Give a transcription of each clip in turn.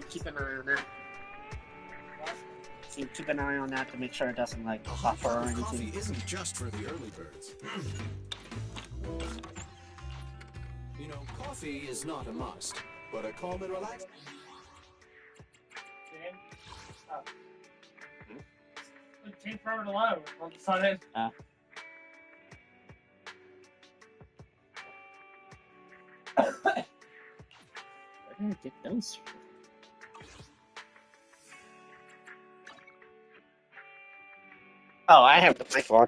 keep an eye on that. So you keep an eye on that to make sure it doesn't like buffer or anything. Coffee isn't just for the early birds. You know, coffee is not a must, but a calm and relaxed. It takes forever to load on the side. Where did I get those from? Oh, I have the mic on.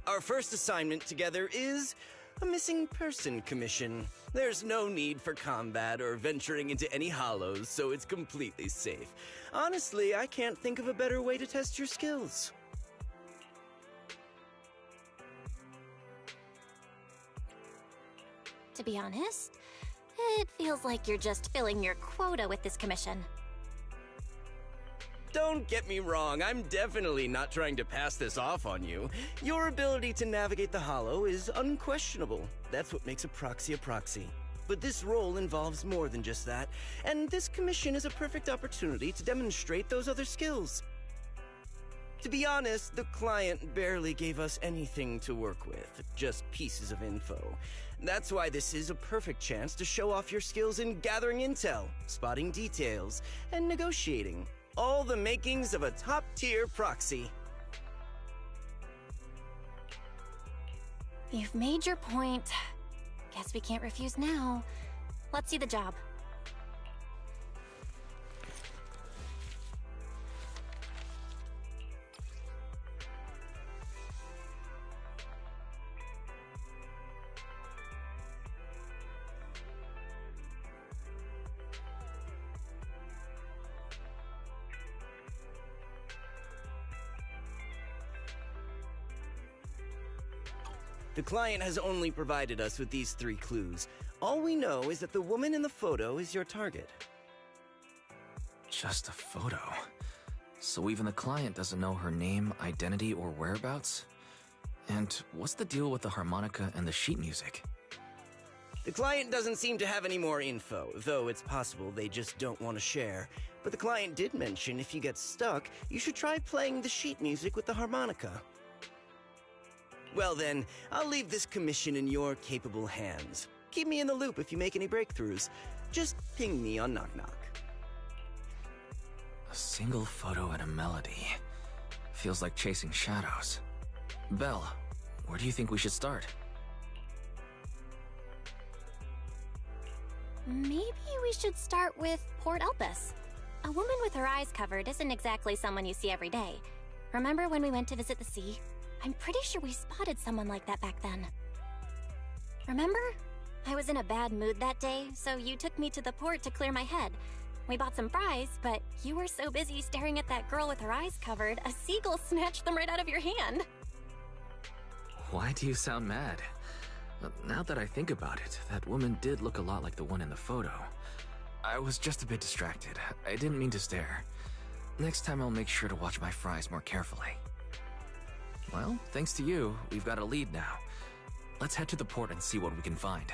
Our first assignment together is a missing person commission. There's no need for combat or venturing into any hollows, so it's completely safe. Honestly, I can't think of a better way to test your skills. To be honest, it feels like you're just filling your quota with this commission. Don't get me wrong, I'm definitely not trying to pass this off on you. Your ability to navigate the Hollow is unquestionable. That's what makes a proxy. But this role involves more than just that, and this commission is a perfect opportunity to demonstrate those other skills. To be honest, the client barely gave us anything to work with, just pieces of info. That's why this is a perfect chance to show off your skills in gathering intel, spotting details, and negotiating. All the makings of a top-tier proxy. You've made your point. Guess we can't refuse now. Let's see the job. The client has only provided us with these 3 clues. All we know is that the woman in the photo is your target. Just a photo. So even the client doesn't know her name, identity, or whereabouts? And what's the deal with the harmonica and the sheet music? The client doesn't seem to have any more info, though it's possible they just don't want to share. But the client did mention if you get stuck, you should try playing the sheet music with the harmonica. Well then, I'll leave this commission in your capable hands. Keep me in the loop if you make any breakthroughs. Just ping me on Knock Knock. A single photo and a melody. Feels like chasing shadows. Belle, where do you think we should start? Maybe we should start with Port Elpis. A woman with her eyes covered isn't exactly someone you see every day. Remember when we went to visit the sea? I'm pretty sure we spotted someone like that back then. Remember? I was in a bad mood that day, so you took me to the port to clear my head. We bought some fries, but you were so busy staring at that girl with her eyes covered, a seagull snatched them right out of your hand. Why do you sound mad? Now that I think about it, that woman did look a lot like the one in the photo. I was just a bit distracted. I didn't mean to stare. Next time I'll make sure to watch my fries more carefully. Well, thanks to you, we've got a lead now. Let's head to the port and see what we can find.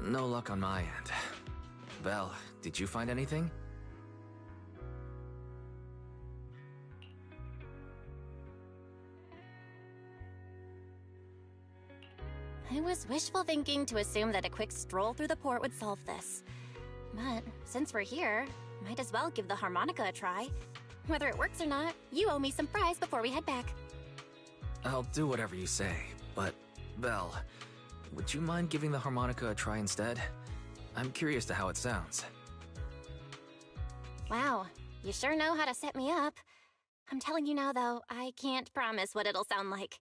No luck on my end. Belle, did you find anything? I was wishful thinking to assume that a quick stroll through the port would solve this. But since we're here, might as well give the harmonica a try. Whether it works or not, you owe me some fries before we head back. I'll do whatever you say, but Belle, would you mind giving the harmonica a try instead? I'm curious to how it sounds. Wow, you sure know how to set me up. I'm telling you now, though, I can't promise what it'll sound like.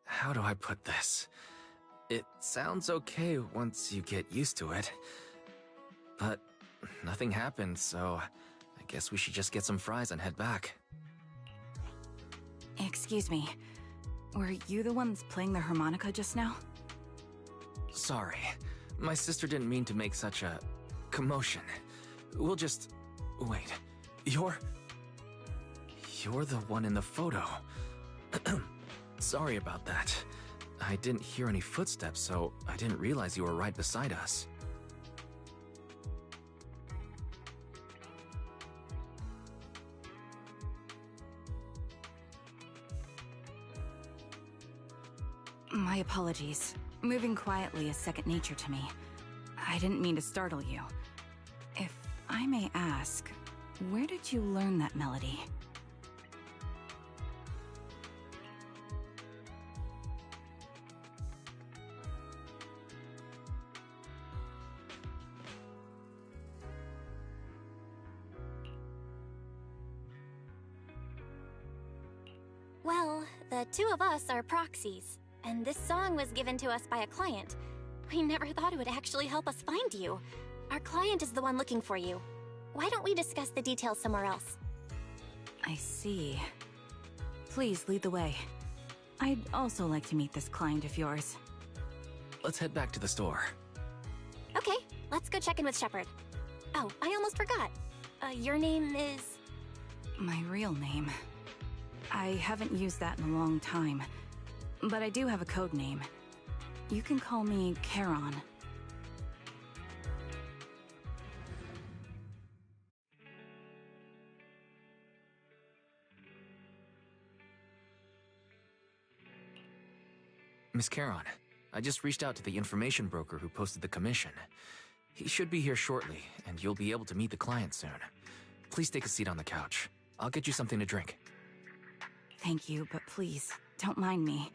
How do I put this? It sounds okay once you get used to it. But nothing happened, so I guess we should just get some fries and head back. Excuse me. Were you the ones playing the harmonica just now? Sorry. My sister didn't mean to make such a commotion. We'll just... Wait. You're the one in the photo. Sorry about that. I didn't hear any footsteps, so I didn't realize you were right beside us. My apologies. Moving quietly is second nature to me. I didn't mean to startle you. If I may ask, where did you learn that melody? Well, the two of us are proxies, and this song was given to us by a client. We never thought it would actually help us find you. Our client is the one looking for you. Why don't we discuss the details somewhere else? I see. Please lead the way. I'd also like to meet this client of yours. Let's head back to the store. Okay, let's go check in with Shepard. Oh, I almost forgot. Your name is... My real name. I haven't used that in a long time, but I do have a code name. You can call me Charon. Miss Charon, I just reached out to the information broker who posted the commission. He should be here shortly, and you'll be able to meet the client soon. Please take a seat on the couch. I'll get you something to drink. Thank you, but please, don't mind me.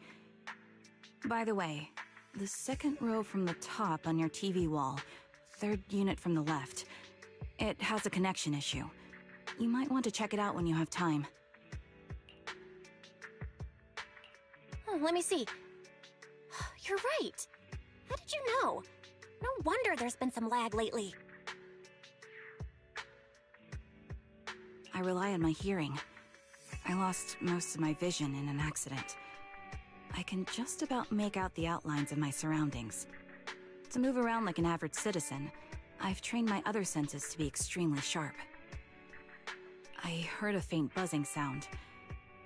By the way, the second row from the top on your TV wall, third unit from the left, it has a connection issue. You might want to check it out when you have time. Let me see. You're right. How did you know? No wonder there's been some lag lately. I rely on my hearing. I lost most of my vision in an accident. I can just about make out the outlines of my surroundings. To move around like an average citizen, I've trained my other senses to be extremely sharp. I heard a faint buzzing sound.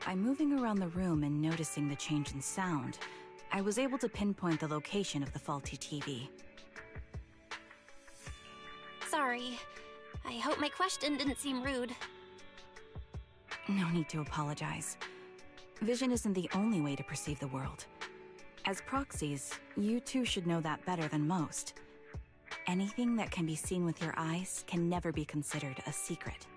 By moving around the room and noticing the change in sound, I was able to pinpoint the location of the faulty TV. Sorry. I hope my question didn't seem rude. No need to apologize. Vision isn't the only way to perceive the world. As proxies, you two should know that better than most. Anything that can be seen with your eyes can never be considered a secret.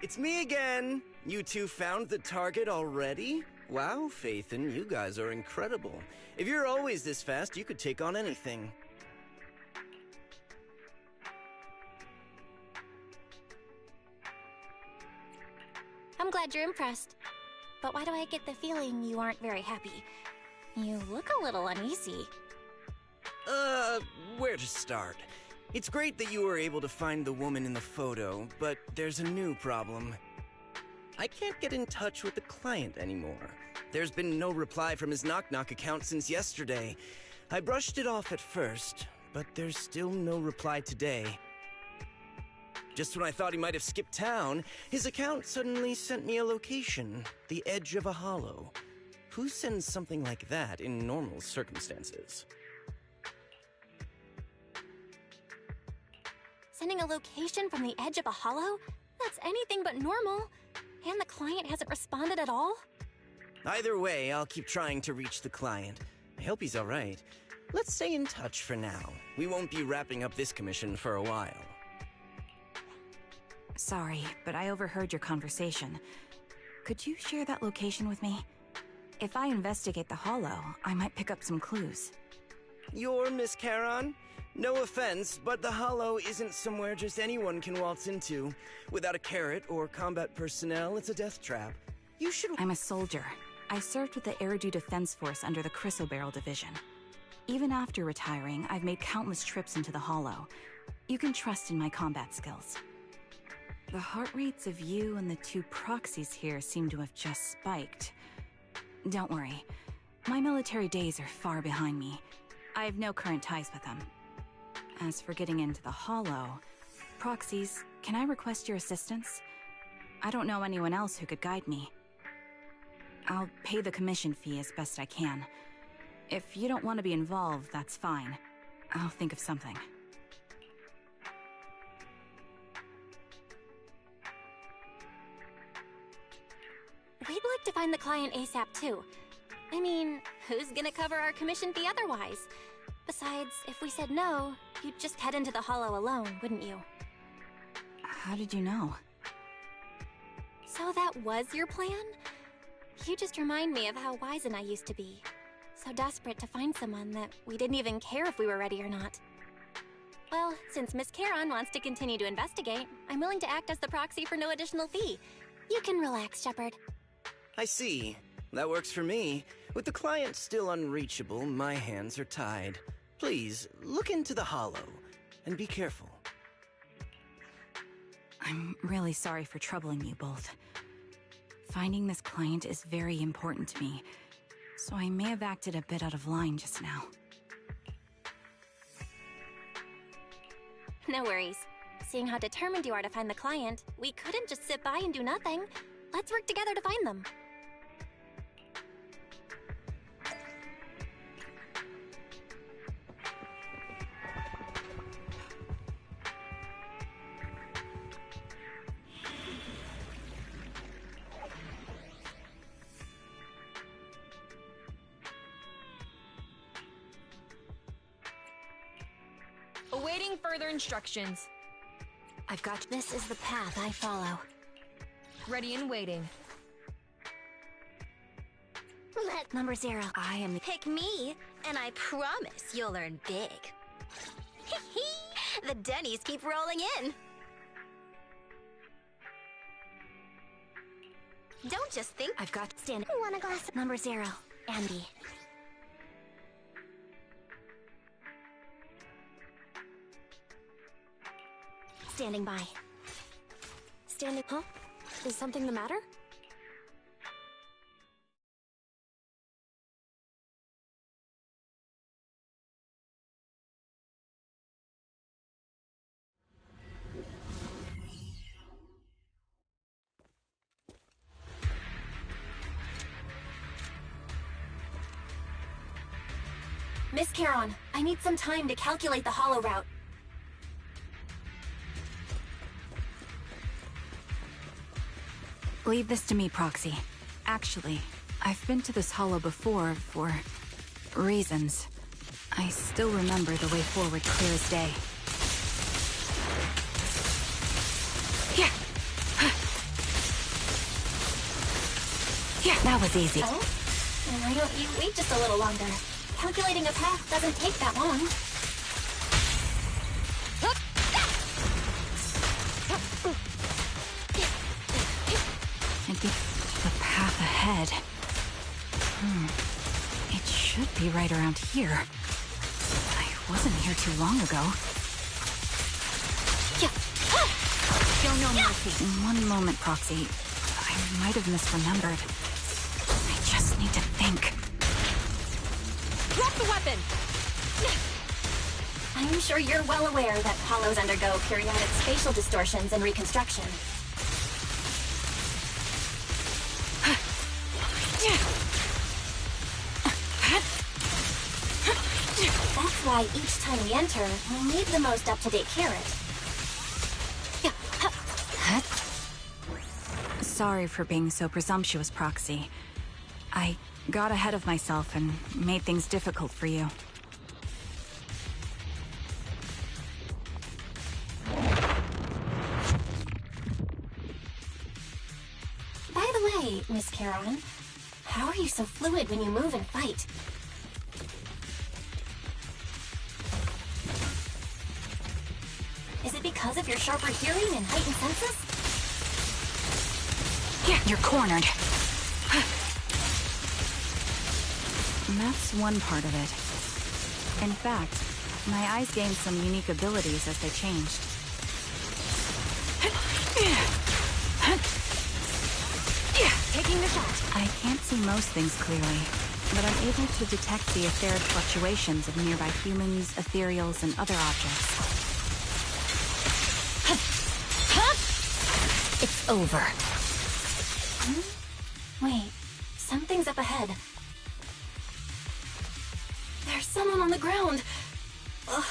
It's me again! You two found the target already? Wow, Phaethon, you guys are incredible. If you're always this fast, you could take on anything. I'm glad you're impressed. But why do I get the feeling you aren't very happy? You look a little uneasy. Where to start? It's great that you were able to find the woman in the photo, but there's a new problem. I can't get in touch with the client anymore. There's been no reply from his Knock Knock account since yesterday. I brushed it off at first, but there's still no reply today. Just when I thought he might have skipped town, his account suddenly sent me a location, the edge of a hollow. Who sends something like that in normal circumstances? Sending a location from the edge of a hollow? That's anything but normal. And the client hasn't responded at all? Either way, I'll keep trying to reach the client. I hope he's alright. Let's stay in touch for now. We won't be wrapping up this commission for a while. Sorry, but I overheard your conversation. Could you share that location with me? If I investigate the hollow, I might pick up some clues. You're Miss Charon? No offense, but the hollow isn't somewhere just anyone can waltz into. Without a carrot or combat personnel, it's a death trap. You should— I'm a soldier. I served with the Eridu Defense Force under the Chrysoberyl Division. Even after retiring, I've made countless trips into the hollow. You can trust in my combat skills. The heart rates of you and the two proxies here seem to have just spiked. Don't worry. My military days are far behind me. I have no current ties with them. As for getting into the hollow, proxies, can I request your assistance? I don't know anyone else who could guide me. I'll pay the commission fee as best I can. If you don't want to be involved, that's fine. I'll think of something. We'd like to find the client ASAP too. I mean, who's gonna cover our commission fee otherwise? Besides, if we said no, you'd just head into the hollow alone, wouldn't you? How did you know? So that was your plan? You just remind me of how Wizen I used to be. So desperate to find someone that we didn't even care if we were ready or not. Well, since Miss Charon wants to continue to investigate, I'm willing to act as the proxy for no additional fee. You can relax, Shepard. I see. That works for me. With the client still unreachable, my hands are tied. Please, look into the hollow, and be careful. I'm really sorry for troubling you both. Finding this client is very important to me, so I may have acted a bit out of line just now. No worries. Seeing how determined you are to find the client, we couldn't just sit by and do nothing. Let's work together to find them. Awaiting further instructions. I've got— This is the path I follow. Ready and waiting. Number 0. I am the— Pick me, and I promise you'll earn big. The Denny's keep rolling in. Don't just think— I've got— Stand. Want a glass? Number 0. Andy. Standing by. Standing. Huh? Is something the matter? Miss Charon, I need some time to calculate the hollow route. Leave this to me, Proxy. Actually, I've been to this hollow before for reasons. I still remember the way forward clear as day. Yeah. Yeah, that was easy. Oh? Why don't you wait just a little longer? Calculating a path doesn't take that long. And the path ahead. It should be right around here. I wasn't here too long ago. Show no mercy. One moment, Proxy. I might have misremembered. I just need to think. Drop the weapon! I'm sure you're well aware that hollows undergo periodic spatial distortions and reconstruction. That's why each time we enter, we need the most up-to-date carrot. Sorry for being so presumptuous, Proxy. I got ahead of myself and made things difficult for you. By the way, Miss Charon, how are you so fluid when you move and fight? Is it because of your sharper hearing and heightened senses? Yeah, you're cornered. That's one part of it. In fact, my eyes gained some unique abilities as they changed. Taking the shot. I can't see most things clearly, but I'm able to detect the etheric fluctuations of nearby humans, ethereals, and other objects. It's over. Wait, something's up ahead. There's someone on the ground. Ugh,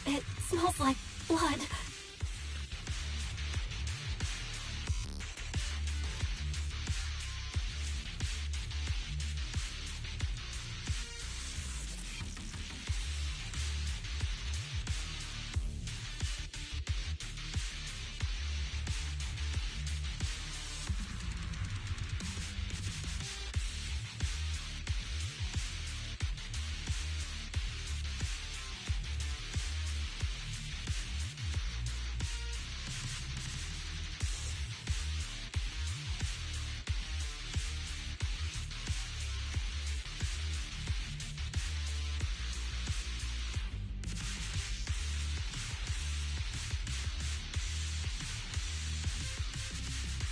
it smells like blood.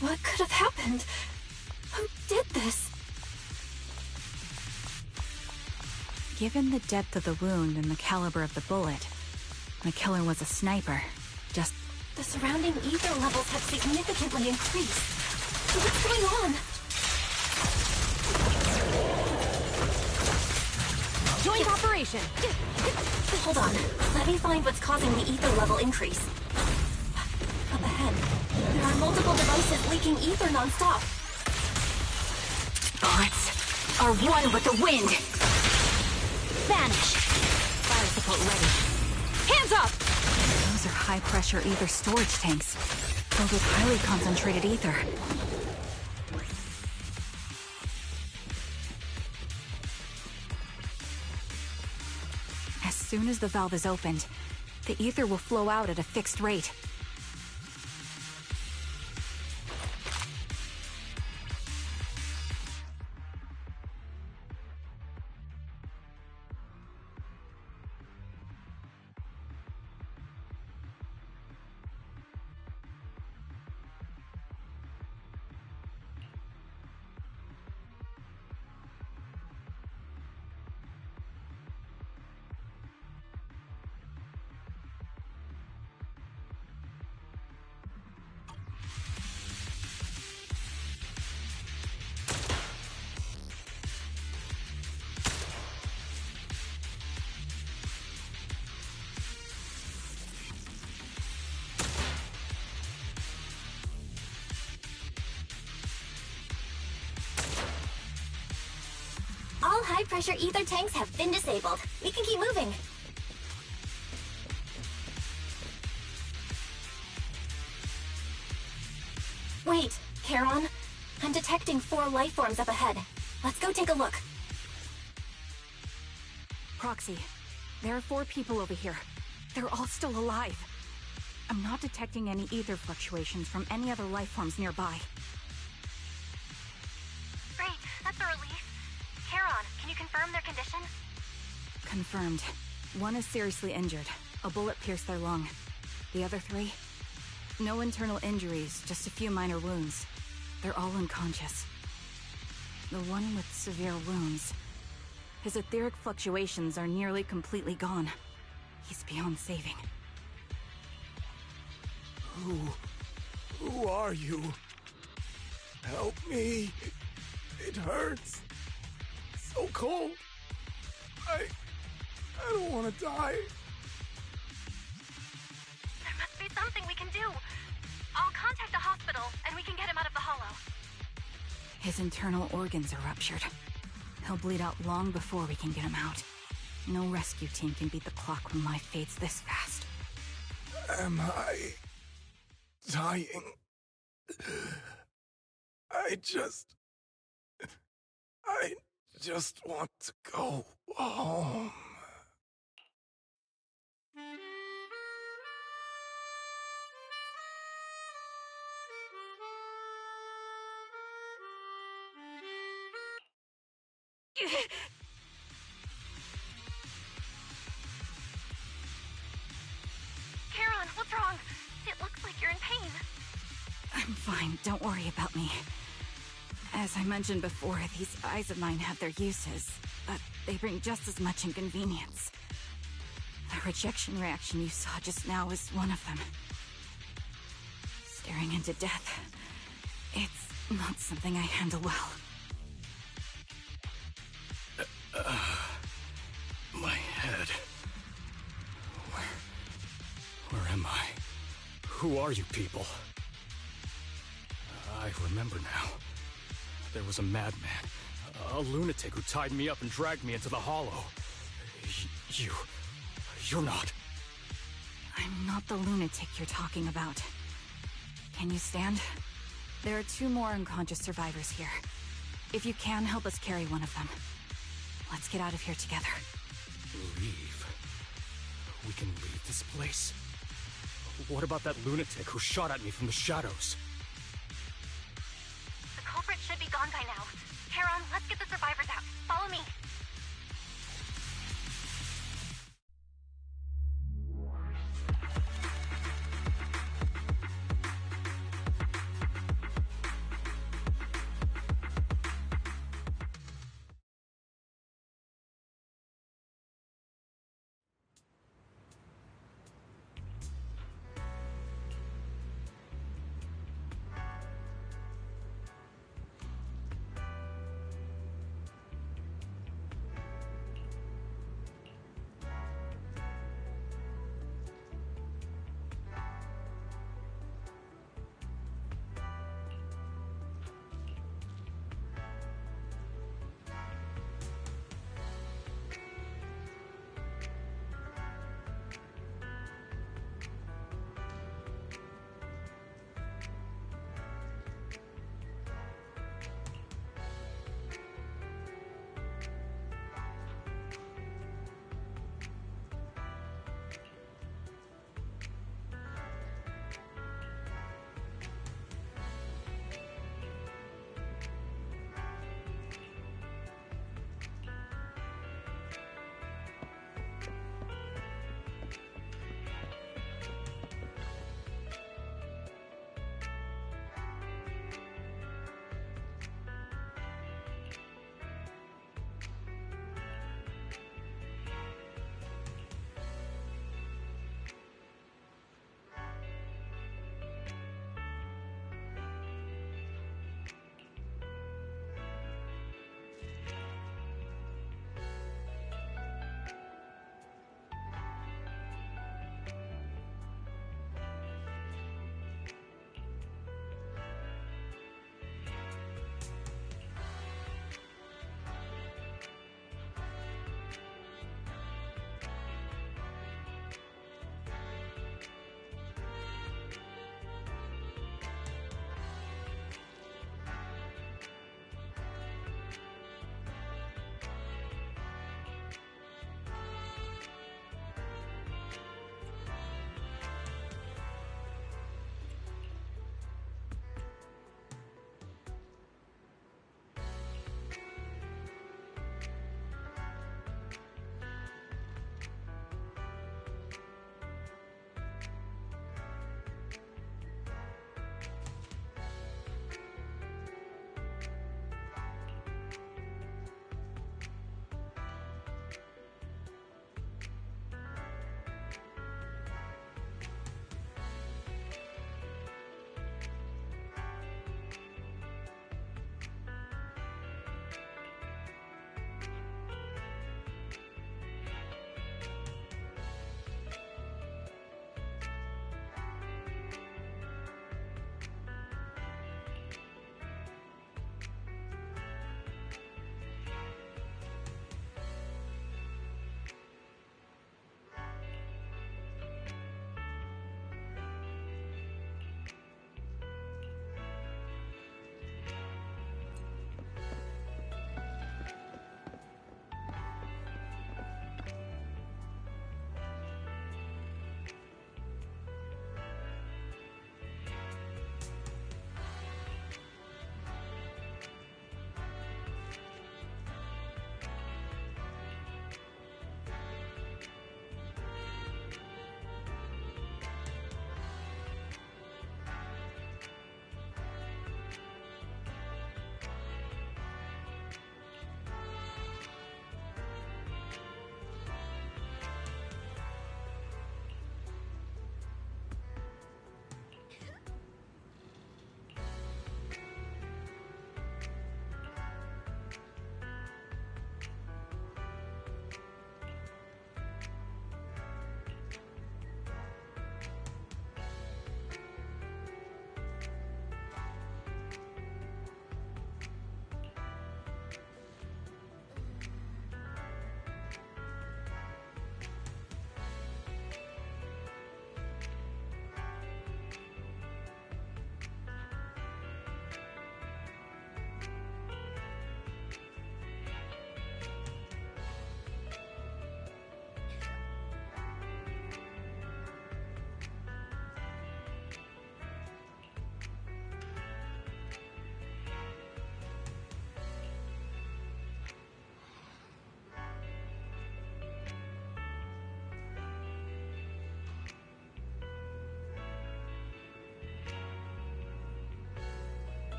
What could have happened? Who did this? Given the depth of the wound and the caliber of the bullet, the killer was a sniper. Just... The surrounding ether levels have significantly increased. What's going on? Joint operation. Hold on. Let me find what's causing the ether level increase. Up ahead, there are multiple devices leaking ether non-stop. bullets are one with the wind! Vanish. Fire support ready. Hands up! Those are high-pressure ether storage tanks, filled with highly concentrated ether. As soon as the valve is opened, the ether will flow out at a fixed rate. All high-pressure ether tanks have been disabled. We can keep moving. Wait, Charon. I'm detecting 4 life forms up ahead. Let's go take a look. Proxy, there are 4 people over here. They're all still alive. I'm not detecting any ether fluctuations from any other life forms nearby. Great, that's a relief. Charon, can you confirm their condition? Confirmed. One is seriously injured. A bullet pierced their lung. The other three? No internal injuries, just a few minor wounds. They're all unconscious. The one with severe wounds. His etheric fluctuations are nearly completely gone. He's beyond saving. Who are you? Help me. It hurts. So cold. I don't want to die. There must be something we can do. I'll contact the hospital, and we can get him out of the hollow. His internal organs are ruptured. He'll bleed out long before we can get him out. No rescue team can beat the clock when life fades this fast. Am I dying? I just want to go home. Charon, what's wrong? It looks like you're in pain. I'm fine, don't worry about me. As I mentioned before, these eyes of mine have their uses, but they bring just as much inconvenience. The rejection reaction you saw just now is one of them. Staring into death. It's not something I handle well. My head. Where am I? Who are you people? I remember now. There was a madman, a lunatic who tied me up and dragged me into the hollow. You're not. I'm not the lunatic you're talking about. Can you stand? There are 2 more unconscious survivors here. If you can, help us carry one of them. Let's get out of here together. Leave? We can leave this place? What about that lunatic who shot at me from the shadows? The culprit should be gone by now. Charon, let's get the survivors out. Follow me.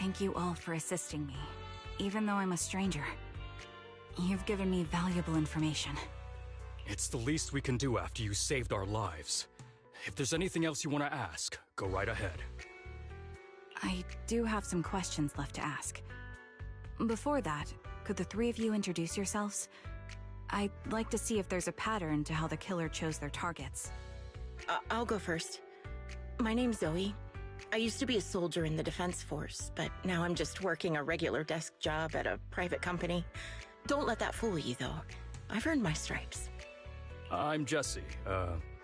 Thank you all for assisting me, even though I'm a stranger. You've given me valuable information. It's the least we can do after you saved our lives. If there's anything else you want to ask, go right ahead. I do have some questions left to ask. Before that, could the three of you introduce yourselves? I'd like to see if there's a pattern to how the killer chose their targets. I'll go first. My name's Zoe. I used to be a soldier in the Defense Force, but now I'm just working a regular desk job at a private company. Don't let that fool you, though. I've earned my stripes. I'm Jesse,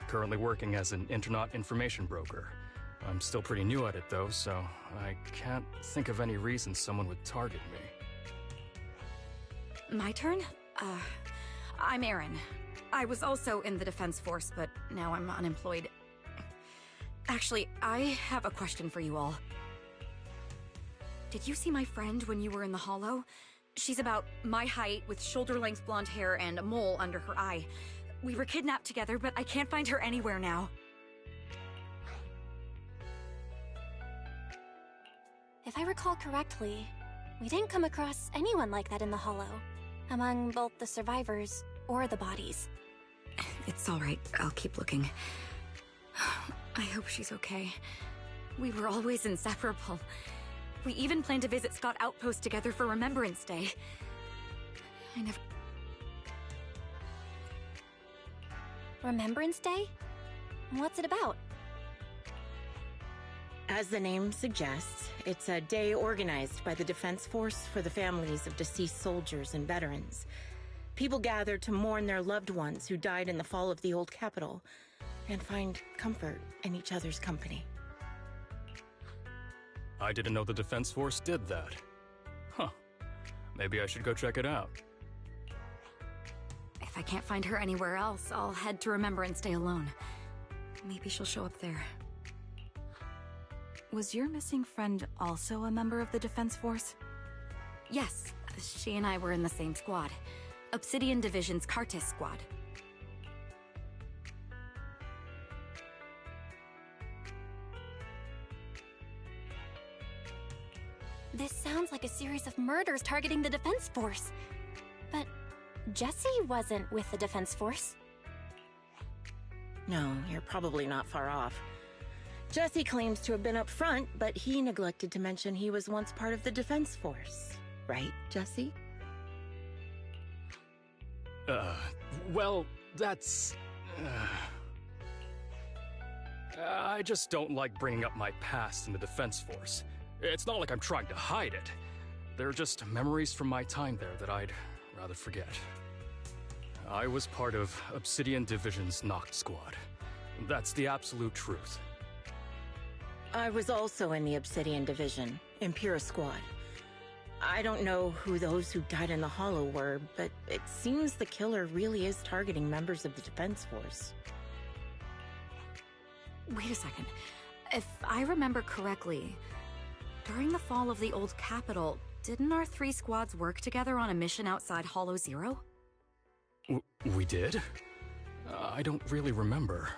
currently working as an internet information broker. I'm still pretty new at it, though, so I can't think of any reason someone would target me. My turn? I'm Erin. I was also in the Defense Force, but now I'm unemployed. Actually, I have a question for you all. Did you see my friend when you were in the Hollow? She's about my height, with shoulder-length blonde hair and a mole under her eye. We were kidnapped together, but I can't find her anywhere now. If I recall correctly, we didn't come across anyone like that in the Hollow, among both the survivors or the bodies. It's all right. I'll keep looking. I hope she's okay. We were always inseparable. We even planned to visit Scott Outpost together for Remembrance Day. I never... Remembrance Day? What's it about? As the name suggests, it's a day organized by the Defense Force for the families of deceased soldiers and veterans. People gather to mourn their loved ones who died in the fall of the old capital and find comfort in each other's company. I didn't know the Defense Force did that. Huh. Maybe I should go check it out. If I can't find her anywhere else, I'll head to Remembrance Day alone. Maybe she'll show up there. Was your missing friend also a member of the Defense Force? Yes, she and I were in the same squad. Obsidian Division's Cartis squad. This sounds like a series of murders targeting the Defense Force. But Jesse wasn't with the Defense Force. No, you're probably not far off. Jesse claims to have been up front, but he neglected to mention he was once part of the Defense Force. Right, Jesse? Well, that's... I just don't like bringing up my past in the Defense Force. It's not like I'm trying to hide it. They're just memories from my time there that I'd rather forget. I was part of Obsidian Division's Noct Squad. That's the absolute truth. I was also in the Obsidian Division, Impera Squad. I don't know who those who died in the Hollow were, but it seems the killer really is targeting members of the Defense Force. Wait a second. If I remember correctly, during the fall of the old capital, didn't our three squads work together on a mission outside Hollow Zero? We did? I don't really remember.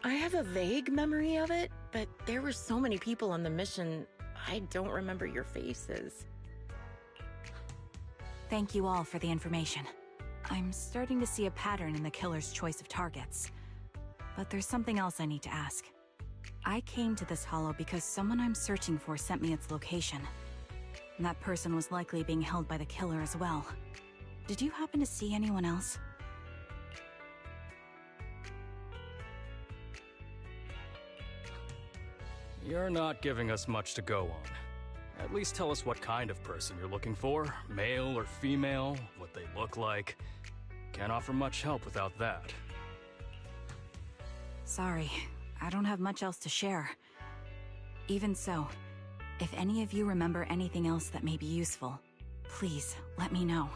I have a vague memory of it, but there were so many people on the mission, I don't remember your faces. Thank you all for the information. I'm starting to see a pattern in the killer's choice of targets. But there's something else I need to ask. I came to this hollow because someone I'm searching for sent me its location. And that person was likely being held by the killer as well. Did you happen to see anyone else? You're not giving us much to go on. At least tell us what kind of person you're looking for, male or female, what they look like. Can't offer much help without that. Sorry, I don't have much else to share. Even so, if any of you remember anything else that may be useful, please let me know.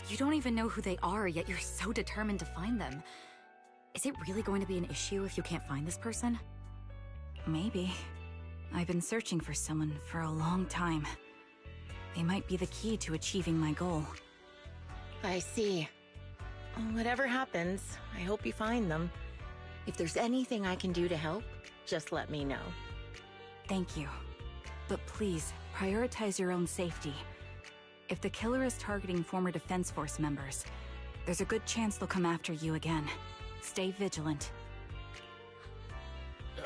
You don't even know who they are, yet you're so determined to find them. Is it really going to be an issue if you can't find this person? Maybe. I've been searching for someone for a long time. They might be the key to achieving my goal. I see. Whatever happens, I hope you find them. If there's anything I can do to help, just let me know. Thank you. But please, prioritize your own safety. If the killer is targeting former Defense Force members, there's a good chance they'll come after you again. Stay vigilant.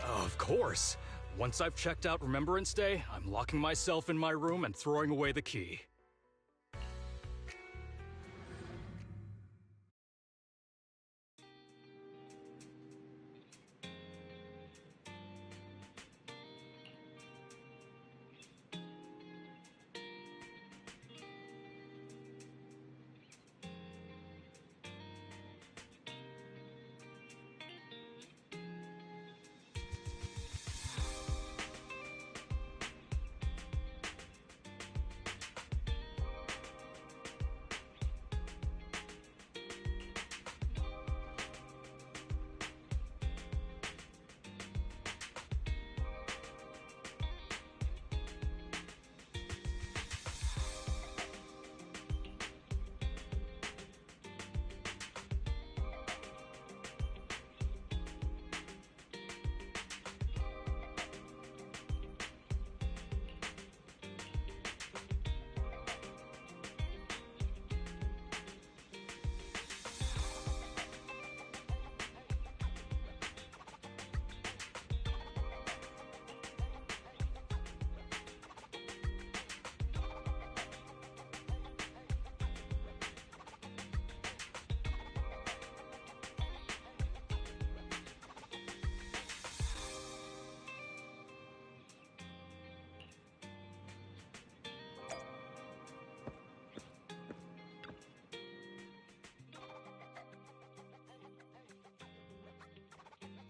Of course. Once I've checked out Remembrance Day, I'm locking myself in my room and throwing away the key.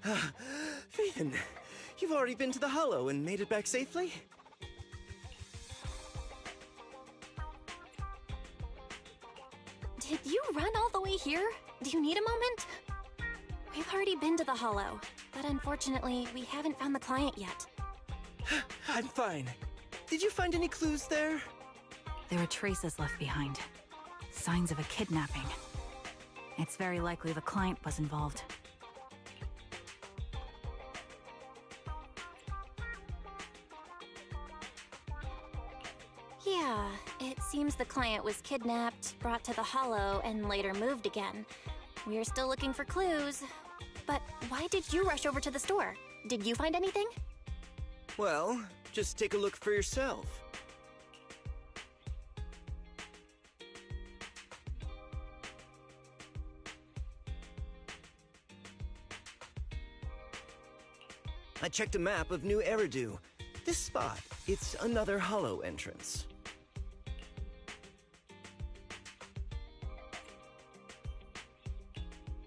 Phaethon, you've already been to the Hollow and made it back safely? Did you run all the way here? Do you need a moment? We've already been to the Hollow, but unfortunately, we haven't found the client yet. I'm fine. Did you find any clues there? There are traces left behind. Signs of a kidnapping. It's very likely the client was involved. Yeah, it seems the client was kidnapped, brought to the Hollow, and later moved again. We're still looking for clues. But why did you rush over to the store? Did you find anything? Well, just take a look for yourself. I checked a map of New Eridu. This spot, it's another Hollow entrance.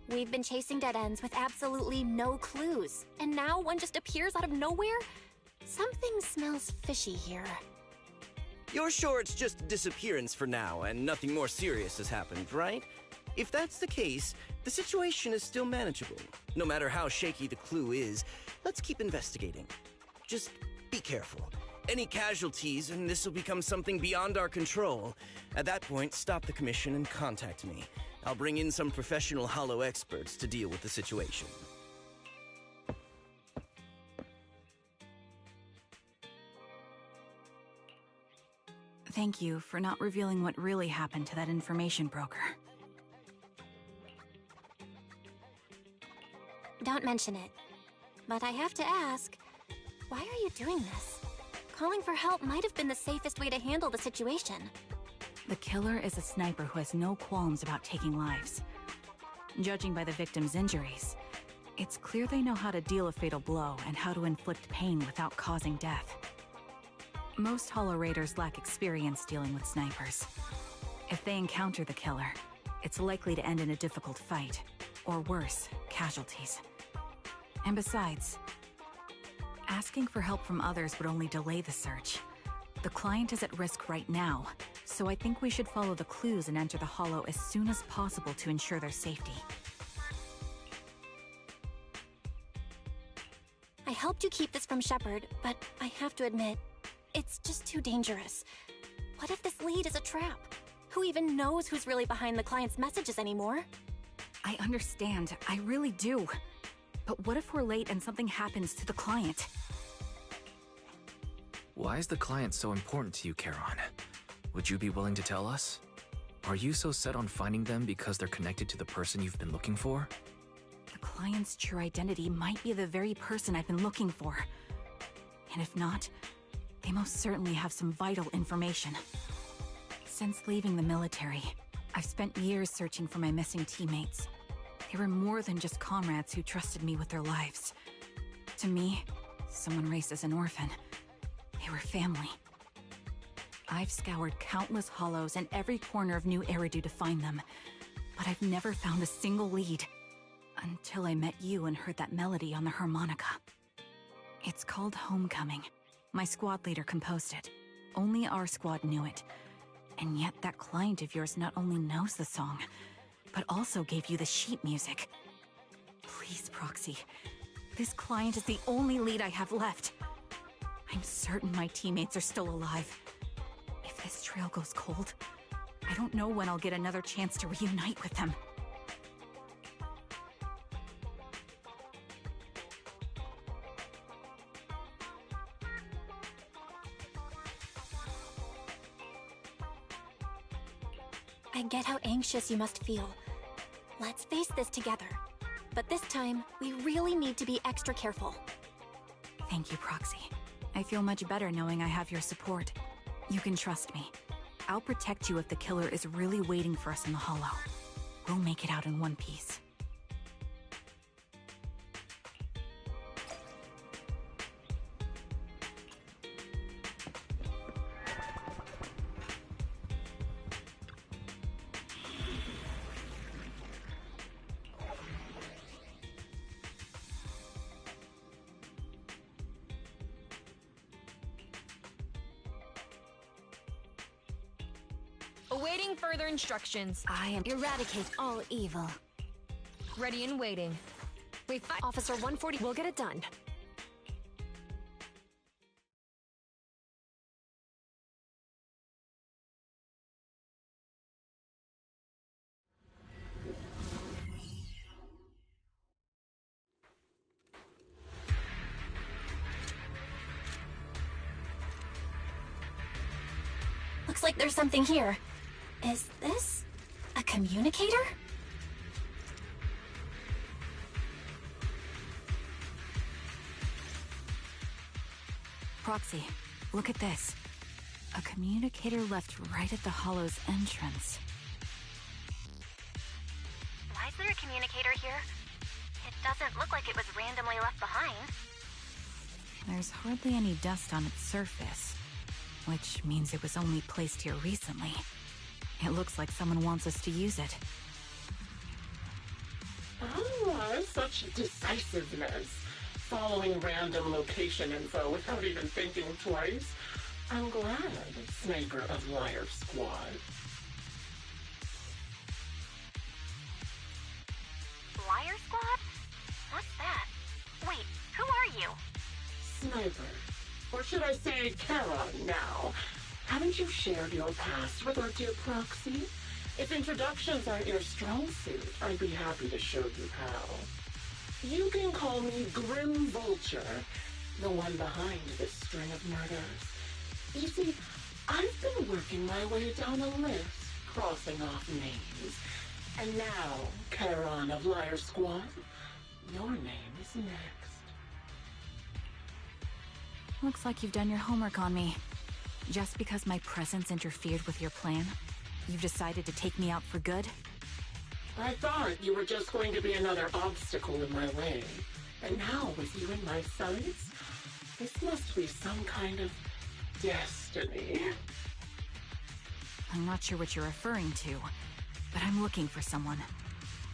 We've been chasing dead ends with absolutely no clues, and now one just appears out of nowhere? Something smells fishy here. You're sure it's just a disappearance for now and nothing more serious has happened, right? If that's the case, the situation is still manageable. No matter how shaky the clue is, let's keep investigating. Just be careful. Any casualties and this will become something beyond our control. At that point, stop the commission and contact me. I'll bring in some professional Hollow experts to deal with the situation. Thank you for not revealing what really happened to that information broker. Don't mention it. But I have to ask, why are you doing this? Calling for help might have been the safest way to handle the situation. The killer is a sniper who has no qualms about taking lives. Judging by the victim's injuries, it's clear they know how to deal a fatal blow and how to inflict pain without causing death. Most Hollow Raiders lack experience dealing with snipers. If they encounter the killer, it's likely to end in a difficult fight, or worse, casualties. And besides, asking for help from others would only delay the search. The client is at risk right now, so I think we should follow the clues and enter the Hollow as soon as possible to ensure their safety. I helped you keep this from Shepard, but I have to admit, it's just too dangerous. What if this lead is a trap? Who even knows who's really behind the client's messages anymore? I understand, I really do. But what if we're late and something happens to the client? Why is the client so important to you, Charon? Would you be willing to tell us? Are you so set on finding them because they're connected to the person you've been looking for? The client's true identity might be the very person I've been looking for. And if not, they most certainly have some vital information. Since leaving the military, I've spent years searching for my missing teammates. They were more than just comrades who trusted me with their lives. To me, someone raised as an orphan, they were family. I've scoured countless hollows and every corner of New Eridu to find them, but I've never found a single lead. Until I met you and heard that melody on the harmonica. It's called Homecoming. My squad leader composed it. Only our squad knew it. And yet that client of yours not only knows the song, but also gave you the sheet music. Please, Proxy. This client is the only lead I have left. I'm certain my teammates are still alive. If this trail goes cold, I don't know when I'll get another chance to reunite with them. I get how anxious you must feel. Let's face this together. But this time, we really need to be extra careful. Thank you, Proxy. I feel much better knowing I have your support. You can trust me. I'll protect you if the killer is really waiting for us in the Hollow. We'll make it out in one piece. Awaiting further instructions. I am eradicate all evil. Ready and waiting. We fight. Officer 140, we'll get it done. Looks like there's something here. Is this a communicator? Proxy, look at this. A communicator left right at the Hollow's entrance. Why is there a communicator here? It doesn't look like it was randomly left behind. There's hardly any dust on its surface, which means it was only placed here recently. It looks like someone wants us to use it. Oh, such decisiveness. Following random location info without even thinking twice. I'm glad, Sniper of Liar Squad. Liar Squad? What's that? Wait, who are you? Sniper. Or should I say Charon now? Haven't you shared your past with our dear Proxy? If introductions aren't your strong suit, I'd be happy to show you how. You can call me Grim Vulture, the one behind this string of murders. You see, I've been working my way down a list, crossing off names. And now, Charon of Liar Squad, your name is next. Looks like you've done your homework on me. Just because my presence interfered with your plan, you've decided to take me out for good? I thought you were just going to be another obstacle in my way. And now, with you in my sights, this must be some kind of destiny. I'm not sure what you're referring to, but I'm looking for someone.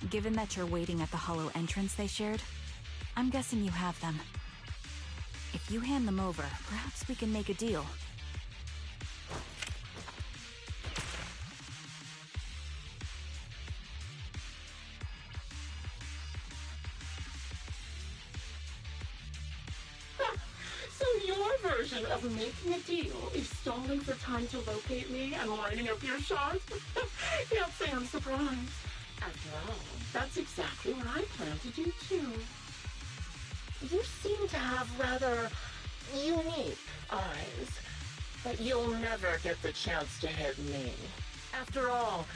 Given that you're waiting at the Hollow entrance they shared, I'm guessing you have them. If you hand them over, perhaps we can make a deal. So your version of making a deal is stalling for time to locate me and lining up your shot? Can't say I'm surprised. After all, that's exactly what I plan to do too. You seem to have rather unique eyes. But you'll never get the chance to hit me. After all,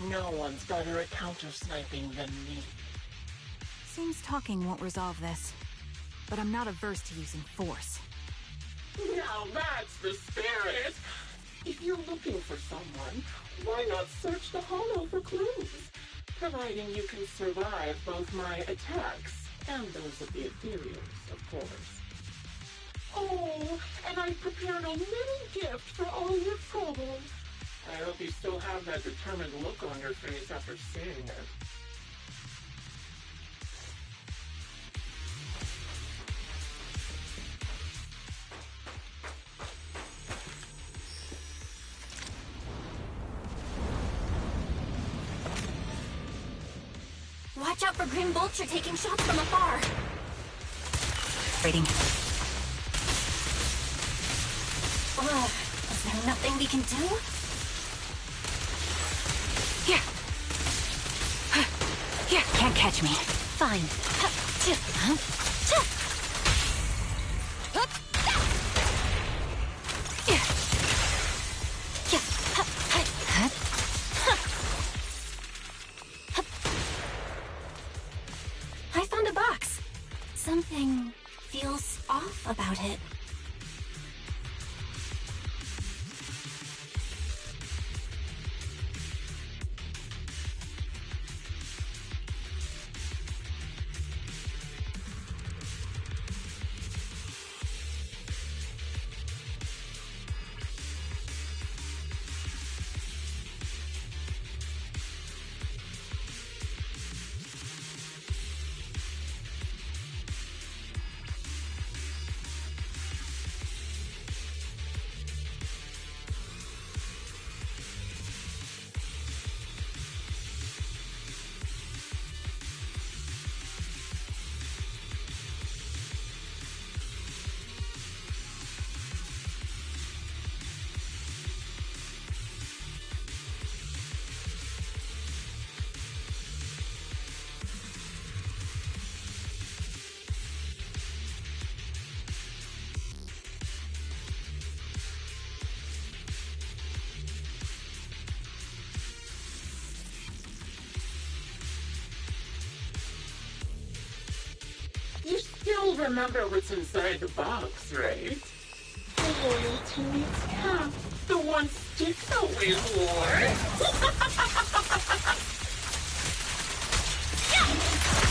no one's better at counter-sniping than me. Seems talking won't resolve this, but I'm not averse to using force. Now that's the spirit! If you're looking for someone, why not search the hollow for clues? Providing you can survive both my attacks and those of the Ethereals, of course. Oh, and I prepared a little gift for all your trouble. I hope you still have that determined look on your face after seeing it. Watch out for Grim Vulture taking shots from afar. Waiting. Is there nothing we can do? Here. Here, can't catch me. Fine. I found a box. Something feels off about it. You still remember what's inside the box, right? The loyalty meets cap. The one Styx always wore.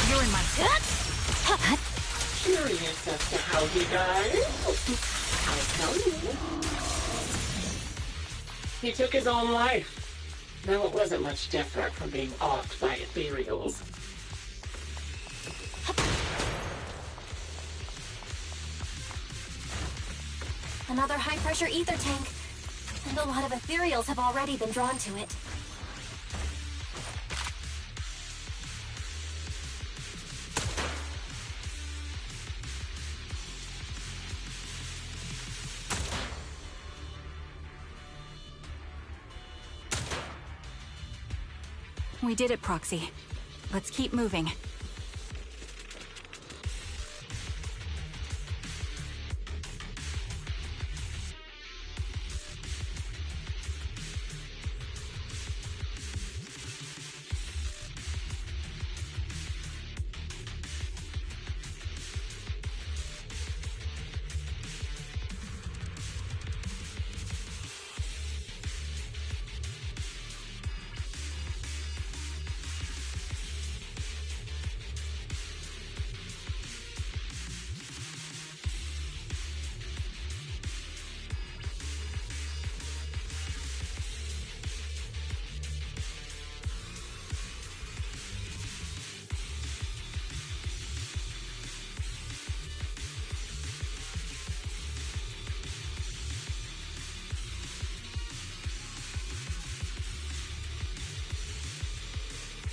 You're in my Curious as to how he died? I'll tell you. He took his own life. Though it wasn't much different from being offed by Ethereals. Another high-pressure ether tank. And a lot of Ethereals have already been drawn to it. We did it, Proxy. Let's keep moving.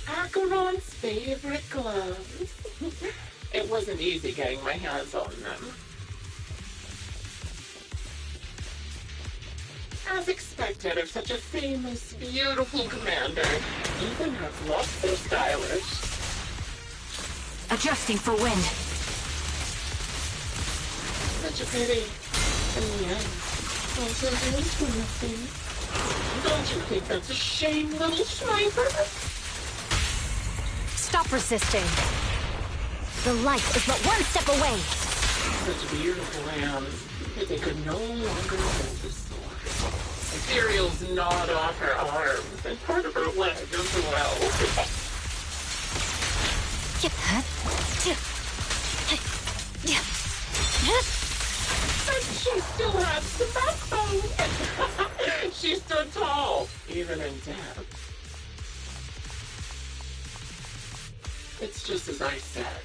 Acheron's favorite gloves. It wasn't easy getting my hands on them. As expected of such a famous, beautiful commander, even her gloves are stylish. Adjusting for wind. Such a pity. In the end, those are his were missing. Don't you think that's a shame, little sniper? Stop resisting. The light is but one step away. Such beautiful hands that they could no longer hold the sword. Ethereal's gnawed off her arms and part of her leg as well. But she still has the backbone. She stood tall, even in death. It's just as I said.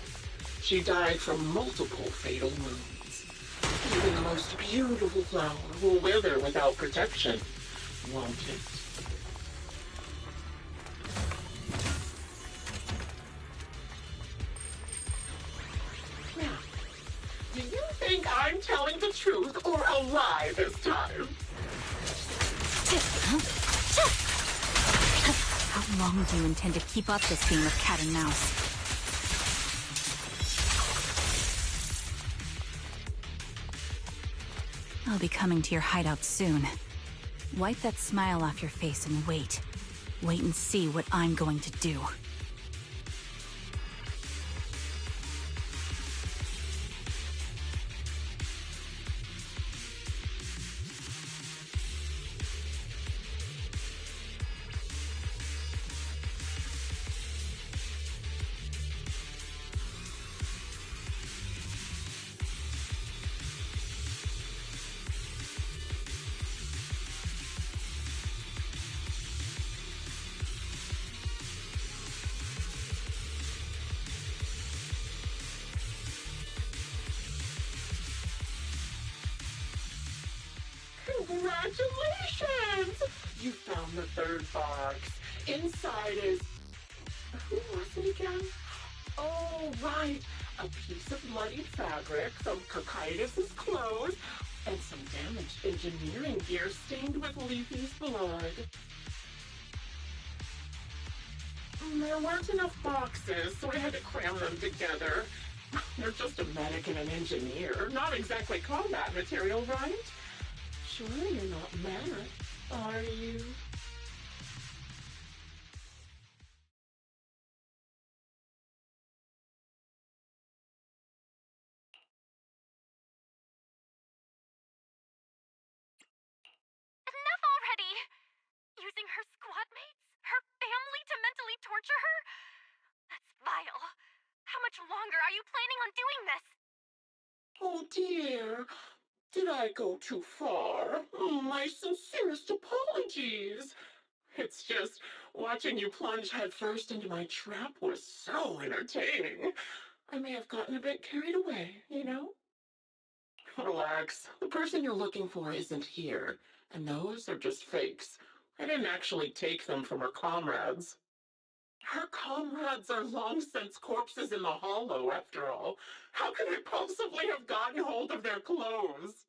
She died from multiple fatal wounds. Even the most beautiful flower will wither without protection, won't it? Now, do you think I'm telling the truth or a lie this time? How long do you intend to keep up this game of cat and mouse? I'll be coming to your hideout soon. Wipe that smile off your face and wait. Wait and see what I'm going to do. Congratulations! You found the third box. Inside is... Who was it again? Oh, right. A piece of bloody fabric from Cocytus's clothes and some damaged engineering gear stained with Leafy's blood. There weren't enough boxes, so I had to cram them together. They're just a medic and an engineer. Not exactly combat material, right? Sure you're not mad, are you? Enough already! Using her squad mates? Her family to mentally torture her? That's vile. How much longer are you planning on doing this? Oh dear. Did I go too far? My sincerest apologies. It's just, watching you plunge headfirst into my trap was so entertaining. I may have gotten a bit carried away, you know? Relax. The person you're looking for isn't here, and those are just fakes. I didn't actually take them from her comrades. Her comrades are long since corpses in the hollow, after all. How could I possibly have gotten hold of their clothes?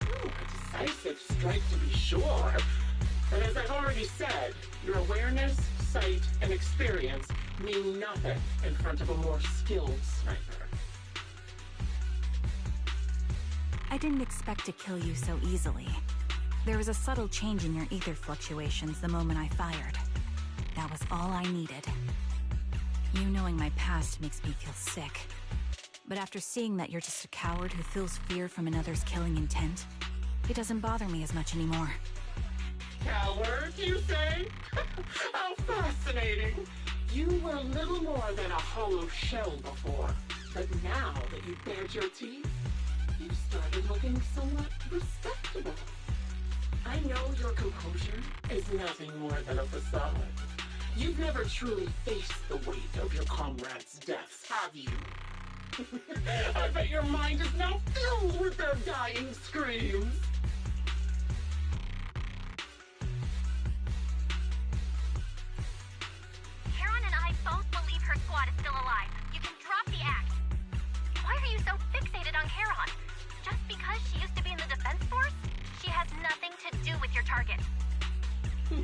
A decisive strike to be sure. But as I've already said, your awareness, sight, and experience mean nothing in front of a more skilled sniper. I didn't expect to kill you so easily. There was a subtle change in your ether fluctuations the moment I fired. That was all I needed. You knowing my past makes me feel sick. But after seeing that you're just a coward who feels fear from another's killing intent, it doesn't bother me as much anymore. Coward, you say? How fascinating! You were little more than a hollow shell before, but now that you've bared your teeth, you've started looking somewhat respectable. I know your composure is nothing more than a facade. You've never truly faced the weight of your comrades' deaths, have you? I bet your mind is now filled with their dying screams. Charon and I both believe her squad is still alive. You can drop the act. Why are you so fixated on Charon? Just because she used to be in the defense force? She has nothing to do with your target.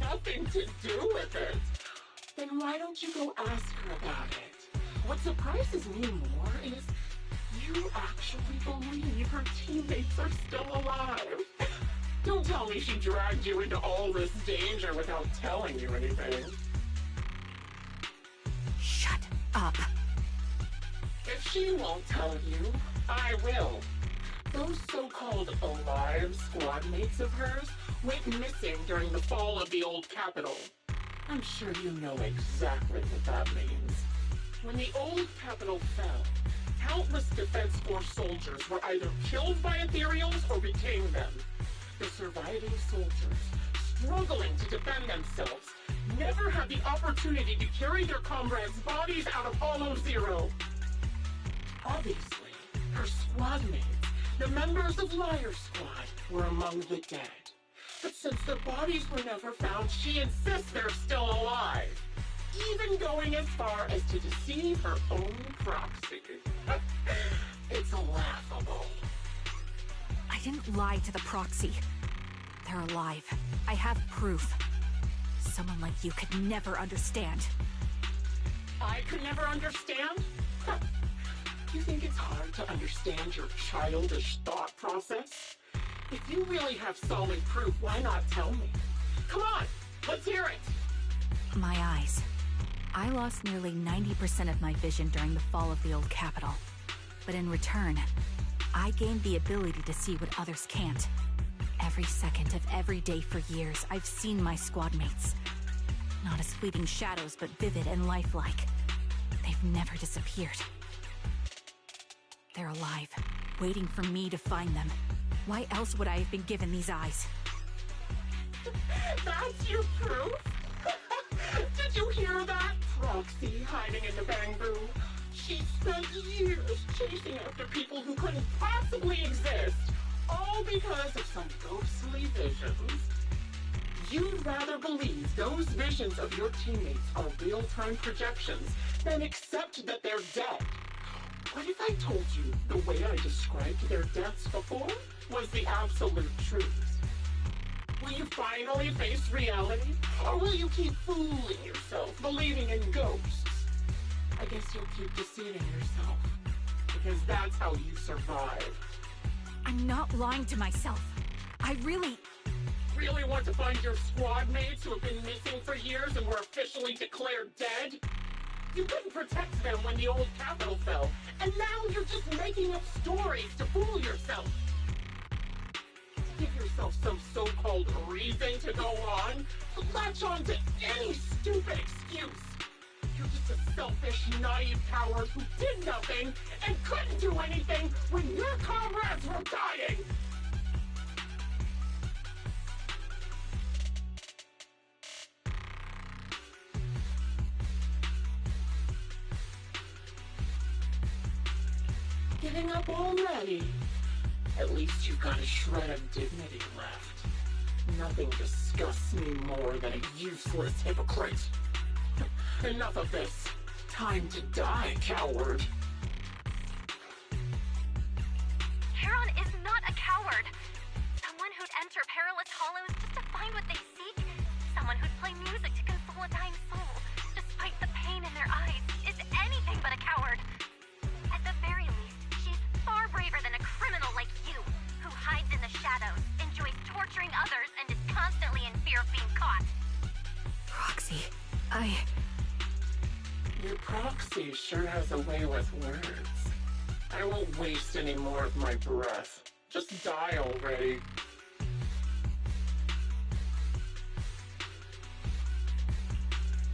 Nothing to do with it? Then why don't you go ask her about it? What surprises me more is you actually believe her teammates are still alive. Don't tell me she dragged you into all this danger without telling you anything. Shut up. If she won't tell you, I will. Those so-called alive squad mates of hers went missing during the fall of the old capital. I'm sure you know exactly what that means. When the old capital fell, countless Defense Force soldiers were either killed by Ethereals or became them. The surviving soldiers, struggling to defend themselves, never had the opportunity to carry their comrades' bodies out of Hollow Zero. Obviously, her squad mates, the members of Liar Squad, were among the dead. But since their bodies were never found, she insists they're still alive, even going as far as to deceive her own proxy. It's laughable. I didn't lie to the proxy. They're alive. I have proof. Someone like you could never understand. I could never understand? You think it's hard to understand your childish thought process? If you really have solid proof, why not tell me? Come on, let's hear it! My eyes. I lost nearly 90% of my vision during the fall of the old capital. But in return, I gained the ability to see what others can't. Every second of every day for years, I've seen my squad mates. Not as fleeting shadows, but vivid and lifelike. They've never disappeared. They're alive, waiting for me to find them. Why else would I have been given these eyes? That's your proof? Did you hear that? Proxy hiding in the bamboo. She spent years chasing after people who couldn't possibly exist, all because of some ghostly visions. You'd rather believe those visions of your teammates are real-time projections than accept that they're dead. What if I told you the way I described their deaths before was the absolute truth? Will you finally face reality? Or will you keep fooling yourself, believing in ghosts? I guess you'll keep deceiving yourself, because that's how you survive. I'm not lying to myself. I really want to find your squad mates who have been missing for years and were officially declared dead? You couldn't protect them when the old capital fell, and now you're just making up stories to fool yourself. To give yourself some so-called reason to go on, to latch on to any stupid excuse. You're just a selfish, naive coward who did nothing and couldn't do anything when your comrades were dying. Giving up already? At least you've got a shred of dignity left. Nothing disgusts me more than a useless hypocrite. Enough of this. Time to die, coward. Charon is not a coward. Someone who'd enter perilous hollows just to find what they seek. Someone who'd play music to console a dying soul, despite the pain in their eyes, is anything but a coward. At the very least, she's far braver than a criminal like you, who hides in the shadows, enjoys torturing others, and is constantly in fear of being caught. Roxy, Your proxy sure has a way with words. I won't waste any more of my breath. Just die already.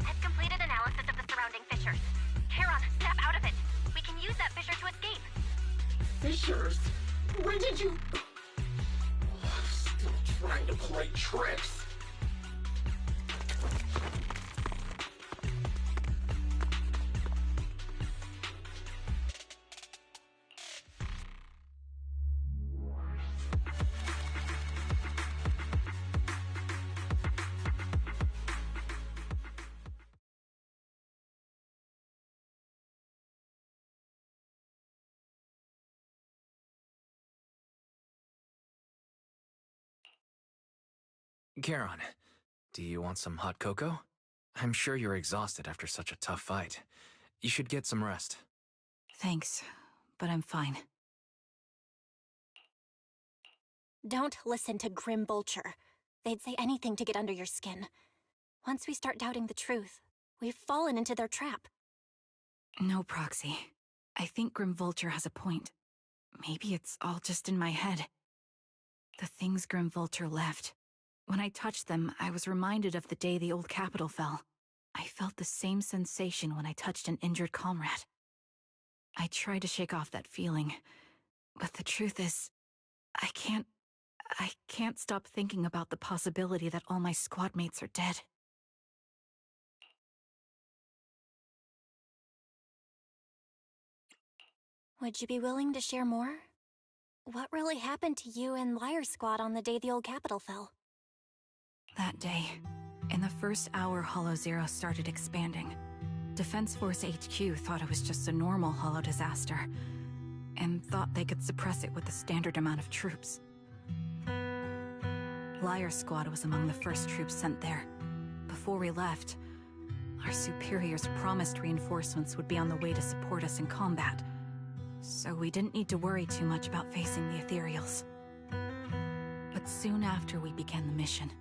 I've completed analysis of the surrounding fissures. Charon, snap out of it. We can use that fissure to escape. Fissures? When did you... Still trying to play tricks. Charon, do you want some hot cocoa? I'm sure you're exhausted after such a tough fight. You should get some rest. Thanks, but I'm fine. Don't listen to Grim Vulture. They'd say anything to get under your skin. Once we start doubting the truth, we've fallen into their trap. No, Proxy. I think Grim Vulture has a point. Maybe it's all just in my head. The things Grim Vulture left. When I touched them, I was reminded of the day the old capital fell. I felt the same sensation when I touched an injured comrade. I tried to shake off that feeling, but the truth is, I can't stop thinking about the possibility that all my squad mates are dead. Would you be willing to share more? What really happened to you and Liar Squad on the day the old capital fell? That day, in the first hour Hollow Zero started expanding, Defense Force HQ thought it was just a normal Hollow disaster, and thought they could suppress it with the standard amount of troops. Liar Squad was among the first troops sent there. Before we left, our superiors promised reinforcements would be on the way to support us in combat, so we didn't need to worry too much about facing the Ethereals. But soon after we began the mission,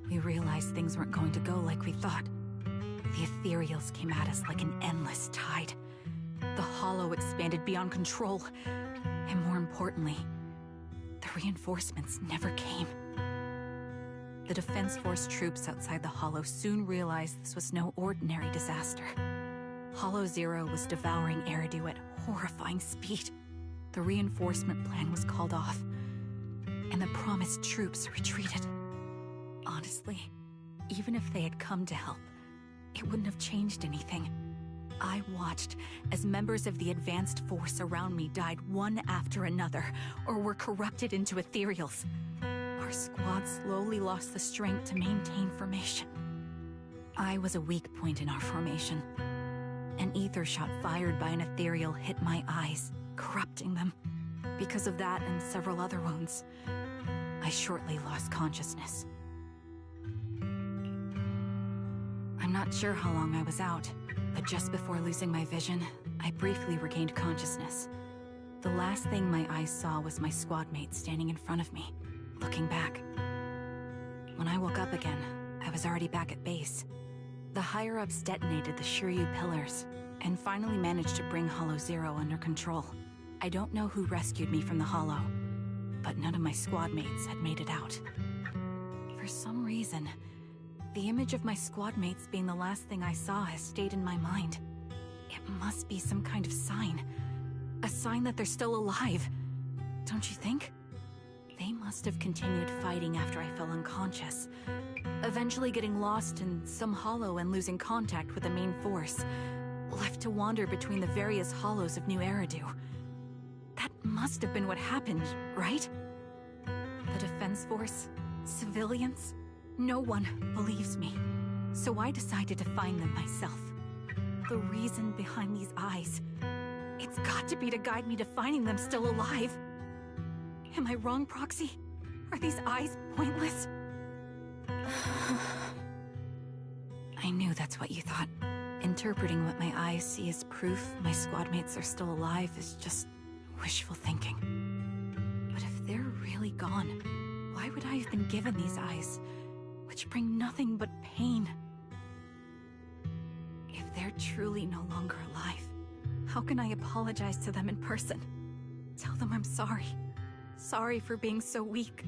we realized things weren't going to go like we thought. The Ethereals came at us like an endless tide. The Hollow expanded beyond control, and more importantly, the reinforcements never came. The Defense Force troops outside the Hollow soon realized this was no ordinary disaster. Hollow Zero was devouring Eridu at horrifying speed. The reinforcement plan was called off, and the promised troops retreated. Honestly, even if they had come to help, it wouldn't have changed anything. I watched as members of the advanced force around me died one after another, or were corrupted into Ethereals. Our squad slowly lost the strength to maintain formation. I was a weak point in our formation. An ether shot fired by an Ethereal hit my eyes, corrupting them. Because of that and several other wounds, I shortly lost consciousness. I'm not sure how long I was out, but just before losing my vision, I briefly regained consciousness. The last thing my eyes saw was my squad mate standing in front of me, looking back. When I woke up again, I was already back at base. The higher-ups detonated the Shiryu pillars, and finally managed to bring Hollow Zero under control. I don't know who rescued me from the Hollow, but none of my squad mates had made it out. For some reason, the image of my squad mates being the last thing I saw has stayed in my mind. It must be some kind of sign. A sign that they're still alive. Don't you think? They must have continued fighting after I fell unconscious, eventually getting lost in some hollow and losing contact with the main force, left to wander between the various hollows of New Eridu. That must have been what happened, right? The Defense Force? Civilians? No one believes me, so I decided to find them myself. The reason behind these eyes, it's got to be to guide me to finding them still alive. Am I wrong, Proxy? Are these eyes pointless? I knew that's what you thought. Interpreting what my eyes see as proof my squad mates are still alive is just wishful thinking. But if they're really gone, why would I have been given these eyes, which bring nothing but pain? If they're truly no longer alive, how can I apologize to them in person? Tell them I'm sorry. Sorry for being so weak.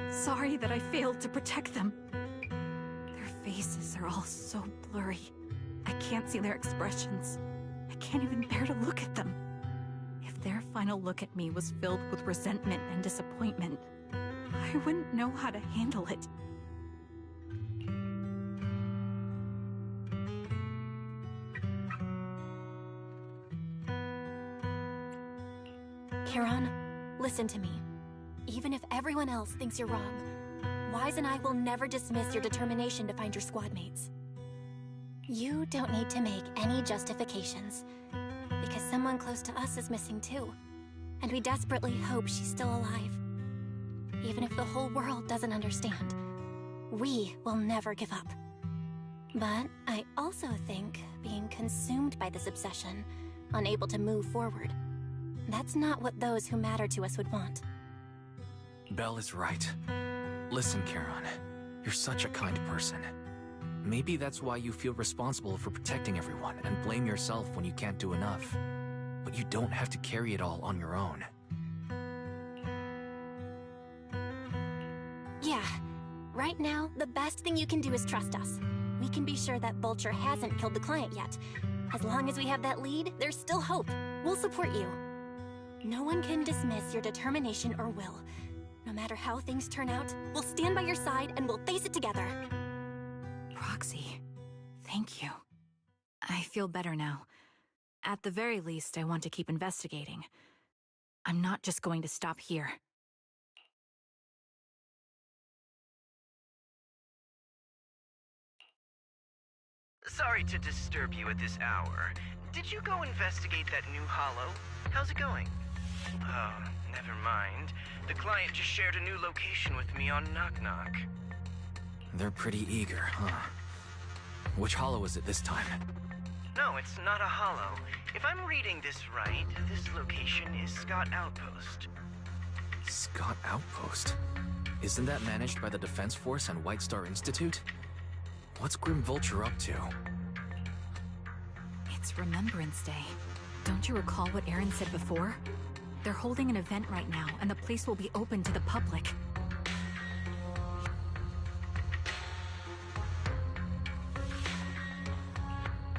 Sorry that I failed to protect them. Their faces are all so blurry. I can't see their expressions. I can't even bear to look at them. If their final look at me was filled with resentment and disappointment, I wouldn't know how to handle it. Charon, listen to me. Even if everyone else thinks you're wrong, Wise and I will never dismiss your determination to find your squad mates. You don't need to make any justifications, because someone close to us is missing too, and we desperately hope she's still alive. Even if the whole world doesn't understand, We will never give up. But I also think being consumed by this obsession, unable to move forward, that's not what those who matter to us would want. Belle is right. Listen, Charon, you're such a kind person. Maybe that's why you feel responsible for protecting everyone and blame yourself when you can't do enough. But you don't have to carry it all on your own. Yeah. Right now, the best thing you can do is trust us. We can be sure that Vulture hasn't killed the client yet. As long as we have that lead, there's still hope. We'll support you. No one can dismiss your determination or will. No matter how things turn out, we'll stand by your side and we'll face it together. Proxy, thank you. I feel better now. At the very least, I want to keep investigating. I'm not just going to stop here. Sorry to disturb you at this hour. Did you go investigate that new hollow? How's it going? Oh, never mind. The client just shared a new location with me on Knock Knock. They're pretty eager, huh? Which hollow is it this time? No, it's not a hollow. If I'm reading this right, this location is Scott Outpost. Scott Outpost? Isn't that managed by the Defense Force and White Star Institute? What's Grim Vulture up to? It's Remembrance Day. Don't you recall what Aaron said before? They're holding an event right now, and the place will be open to the public.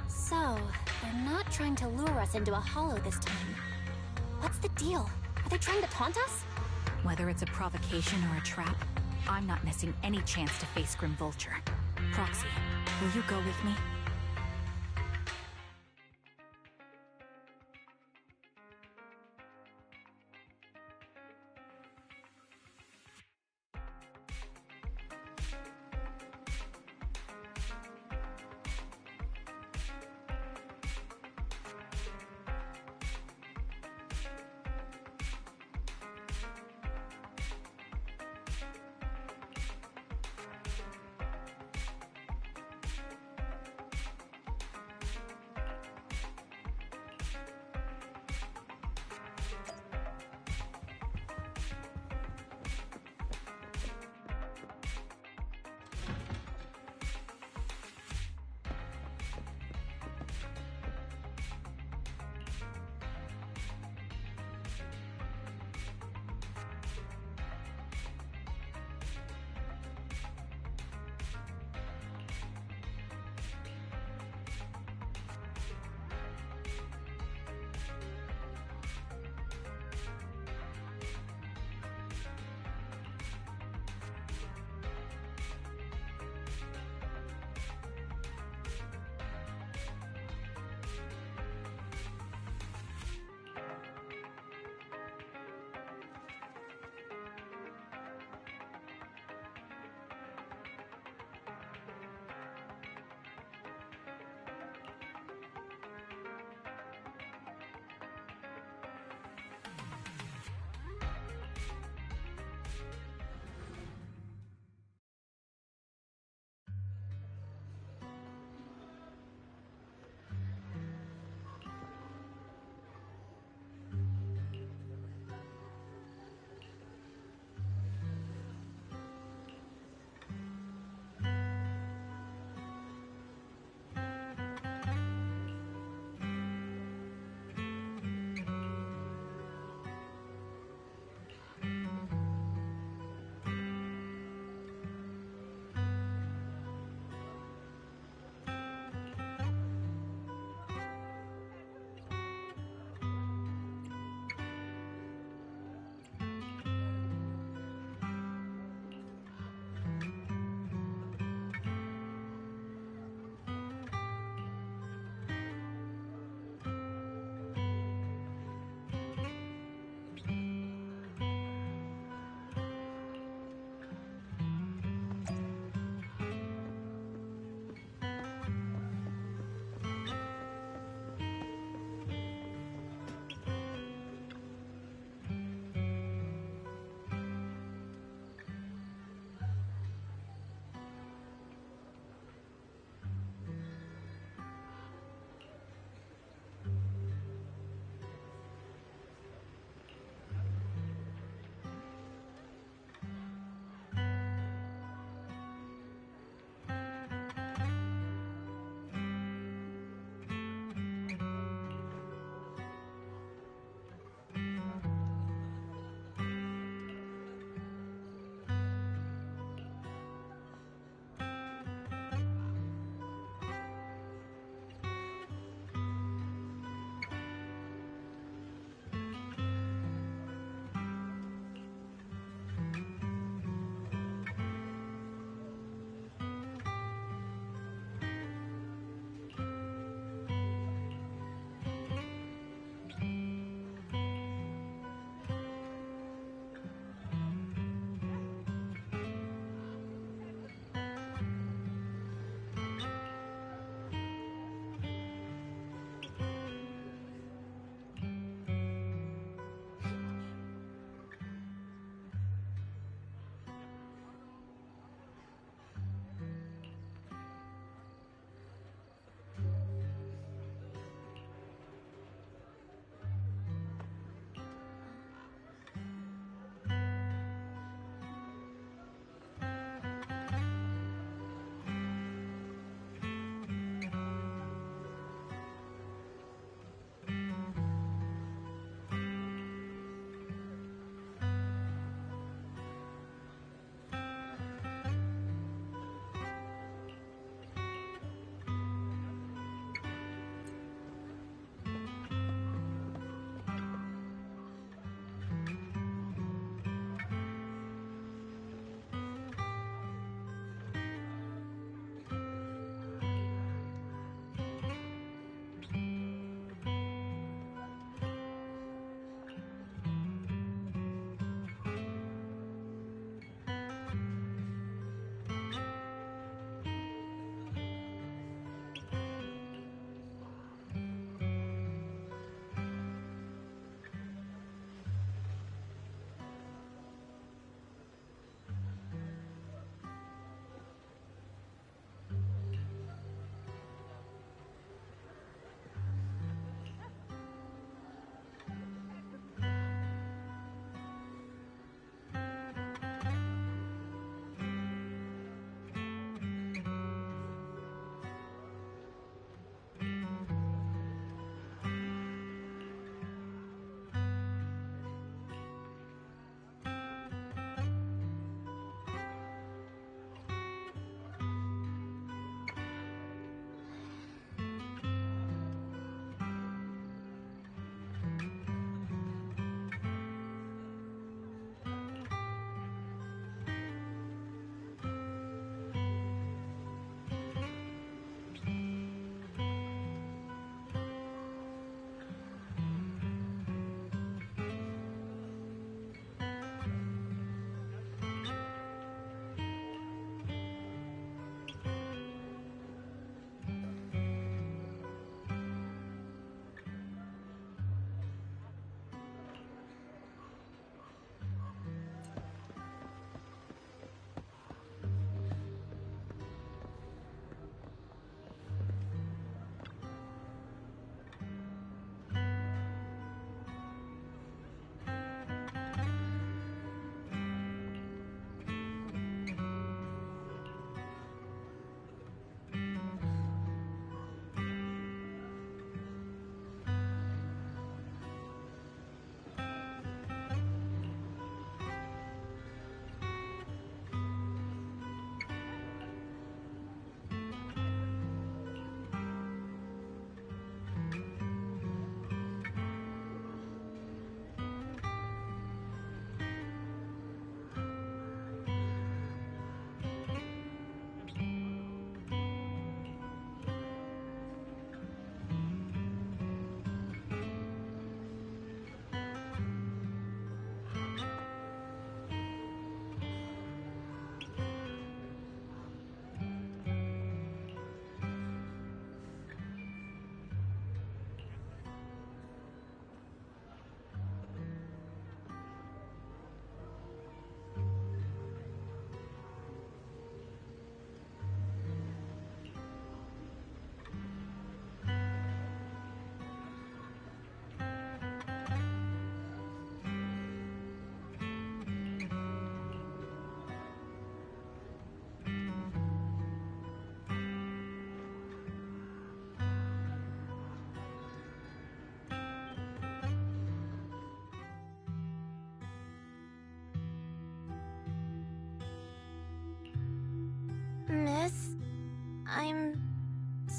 So, they're not trying to lure us into a hollow this time. What's the deal? Are they trying to taunt us? Whether it's a provocation or a trap, I'm not missing any chance to face Grim Vulture. Proxy, will you go with me?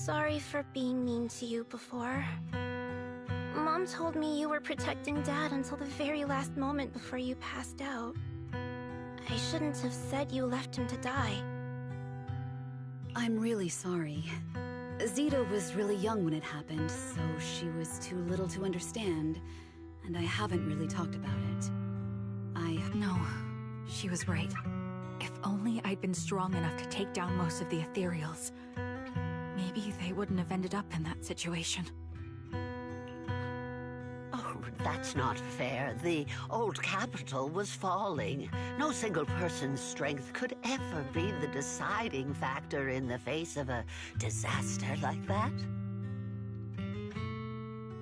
sorry for being mean to you before. Mom told me you were protecting Dad until the very last moment before you passed out. I shouldn't have said you left him to die. I'm really sorry. Zita was really young when it happened, so she was too little to understand, and I haven't really talked about it. No, she was right. If only I'd been strong enough to take down most of the Ethereals, maybe they wouldn't have ended up in that situation. Oh, that's not fair. The old capital was falling. No single person's strength could ever be the deciding factor in the face of a disaster like that.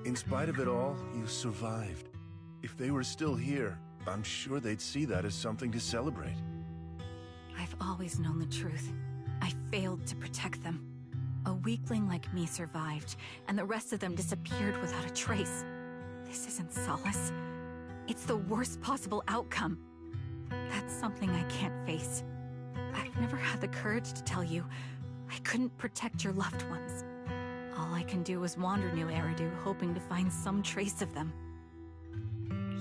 In spite of it all, you survived. If they were still here, I'm sure they'd see that as something to celebrate. I've always known the truth. I failed to protect them. A weakling like me survived, and the rest of them disappeared without a trace. This isn't solace. It's the worst possible outcome. That's something I can't face. I've never had the courage to tell you I couldn't protect your loved ones. All I can do is wander New Eridu, hoping to find some trace of them.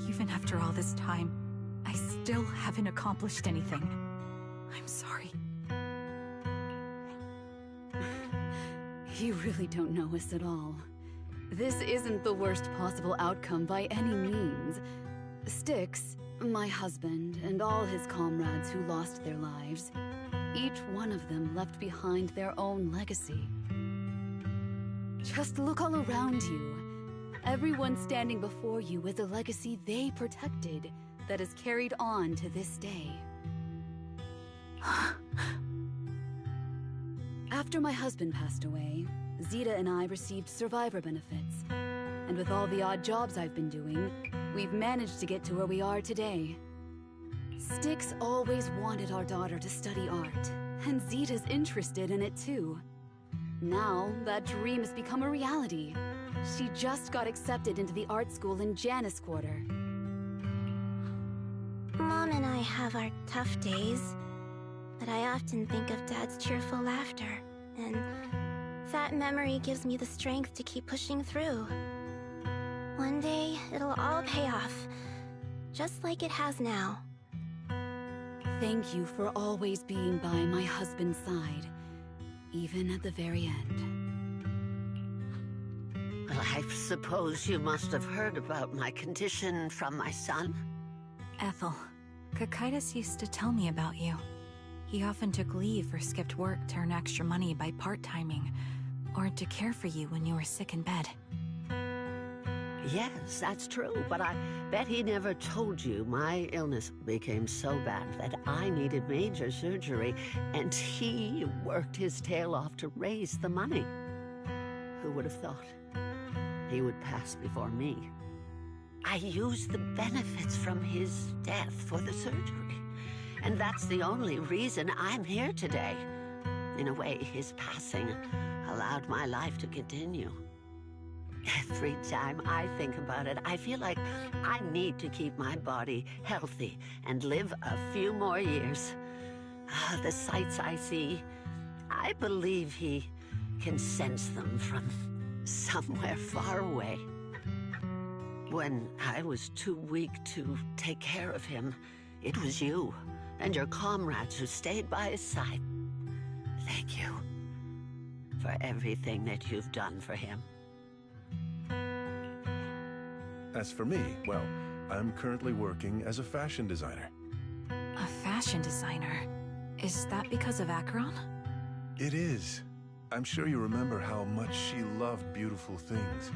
Even after all this time, I still haven't accomplished anything. I'm sorry. You really don't know us at all. This isn't the worst possible outcome by any means. Styx, my husband, and all his comrades who lost their lives, each one of them left behind their own legacy. Just look all around you. Everyone standing before you is a legacy they protected that is carried on to this day. After my husband passed away, Zita and I received survivor benefits. And with all the odd jobs I've been doing, we've managed to get to where we are today. Styx always wanted our daughter to study art, and Zita's interested in it too. Now, that dream has become a reality. She just got accepted into the art school in Janus Quarter. Mom and I have our tough days, but I often think of Dad's cheerful laughter, and that memory gives me the strength to keep pushing through. One day, it'll all pay off, just like it has now. Thank you for always being by my husband's side, even at the very end. Well, I suppose you must have heard about my condition from my son. Ethel, Cocytus used to tell me about you. He often took leave or skipped work to earn extra money by part-timing, or to care for you when you were sick in bed. Yes, that's true, but I bet he never told you my illness became so bad that I needed major surgery, and he worked his tail off to raise the money. Who would have thought he would pass before me? I used the benefits from his death for the surgery, and that's the only reason I'm here today. In a way, his passing allowed my life to continue. Every time I think about it, I feel like I need to keep my body healthy and live a few more years. The sights I see, I believe he can sense them from somewhere far away. When I was too weak to take care of him, it was you and your comrades who stayed by his side. Thank you for everything that you've done for him. As for me, well, I'm currently working as a fashion designer. A fashion designer? Is that because of Acheron? It is. I'm sure you remember how much she loved beautiful things.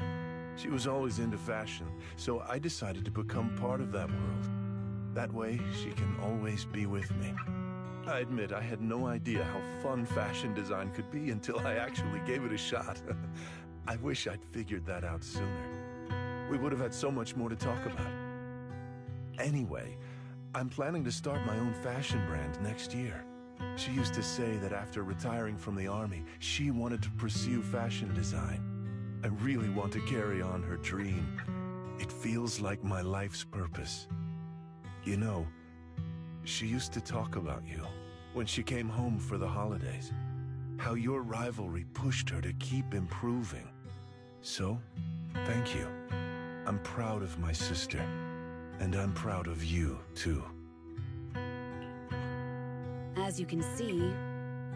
She was always into fashion, so I decided to become part of that world. That way, she can always be with me. I admit I had no idea how fun fashion design could be until I actually gave it a shot. I wish I'd figured that out sooner. We would have had so much more to talk about. Anyway, I'm planning to start my own fashion brand next year. She used to say that after retiring from the army, she wanted to pursue fashion design. I really want to carry on her dream. It feels like my life's purpose. You know, she used to talk about you when she came home for the holidays. how your rivalry pushed her to keep improving. So, thank you. I'm proud of my sister, and I'm proud of you, too. As you can see,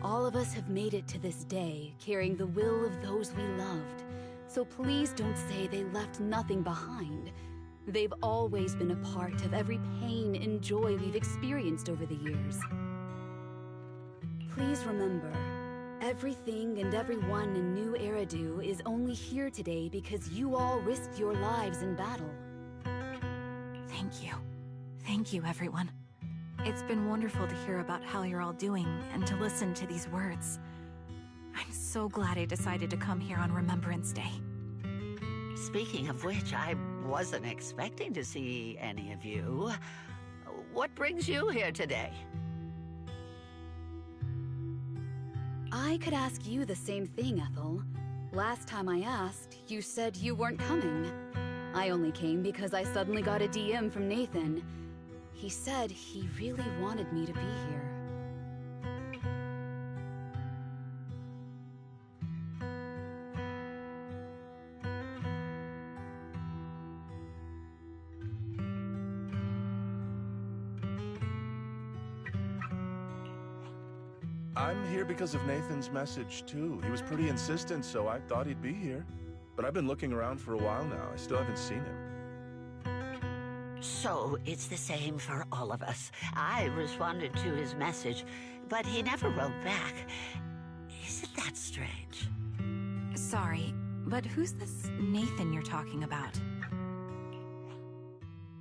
all of us have made it to this day, carrying the will of those we loved. So please don't say they left nothing behind. They've always been a part of every pain and joy we've experienced over the years. Please remember, everything and everyone in New Eridu is only here today because you all risked your lives in battle. Thank you. Thank you, everyone. It's been wonderful to hear about how you're all doing and to listen to these words. I'm so glad I decided to come here on Remembrance Day. Speaking of which, I wasn't expecting to see any of you. What brings you here today? I could ask you the same thing, Ethel. Last time I asked, you said you weren't coming. I only came because I suddenly got a DM from Nathan. He said he really wanted me to be here. I'm here because of Nathan's message, too. He was pretty insistent, so I thought he'd be here. But I've been looking around for a while now. I still haven't seen him. So, it's the same for all of us. I responded to his message, but he never wrote back. Isn't that strange? Sorry, but who's this Nathan you're talking about?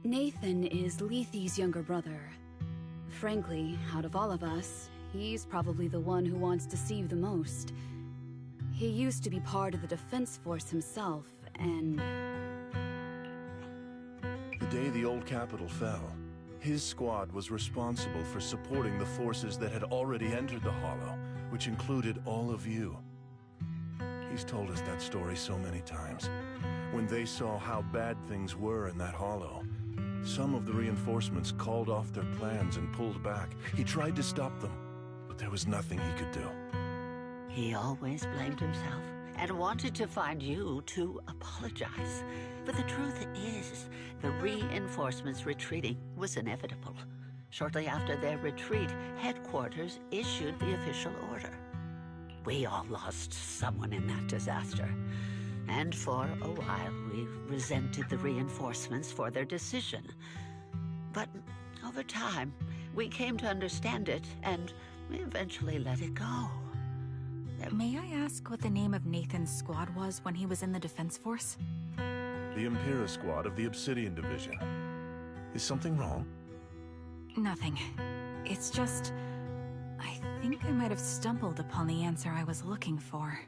Nathan is Lethe's younger brother. Frankly, out of all of us, he's probably the one who wants to see you the most. He used to be part of the Defense Force himself, and... The day the old capital fell, his squad was responsible for supporting the forces that had already entered the Hollow, which included all of you. He's told us that story so many times. When they saw how bad things were in that Hollow, some of the reinforcements called off their plans and pulled back. He tried to stop them, but there was nothing he could do. He always blamed himself and wanted to find you to apologize. But the truth is, the reinforcements retreating was inevitable. Shortly after their retreat, headquarters issued the official order. We all lost someone in that disaster. And for a while, we resented the reinforcements for their decision. But over time, we came to understand it, and we eventually let it go. May I ask what the name of Nathan's squad was when he was in the Defense Force? The Impera squad of the Obsidian Division. Is something wrong? Nothing. It's just... I think I might have stumbled upon the answer I was looking for.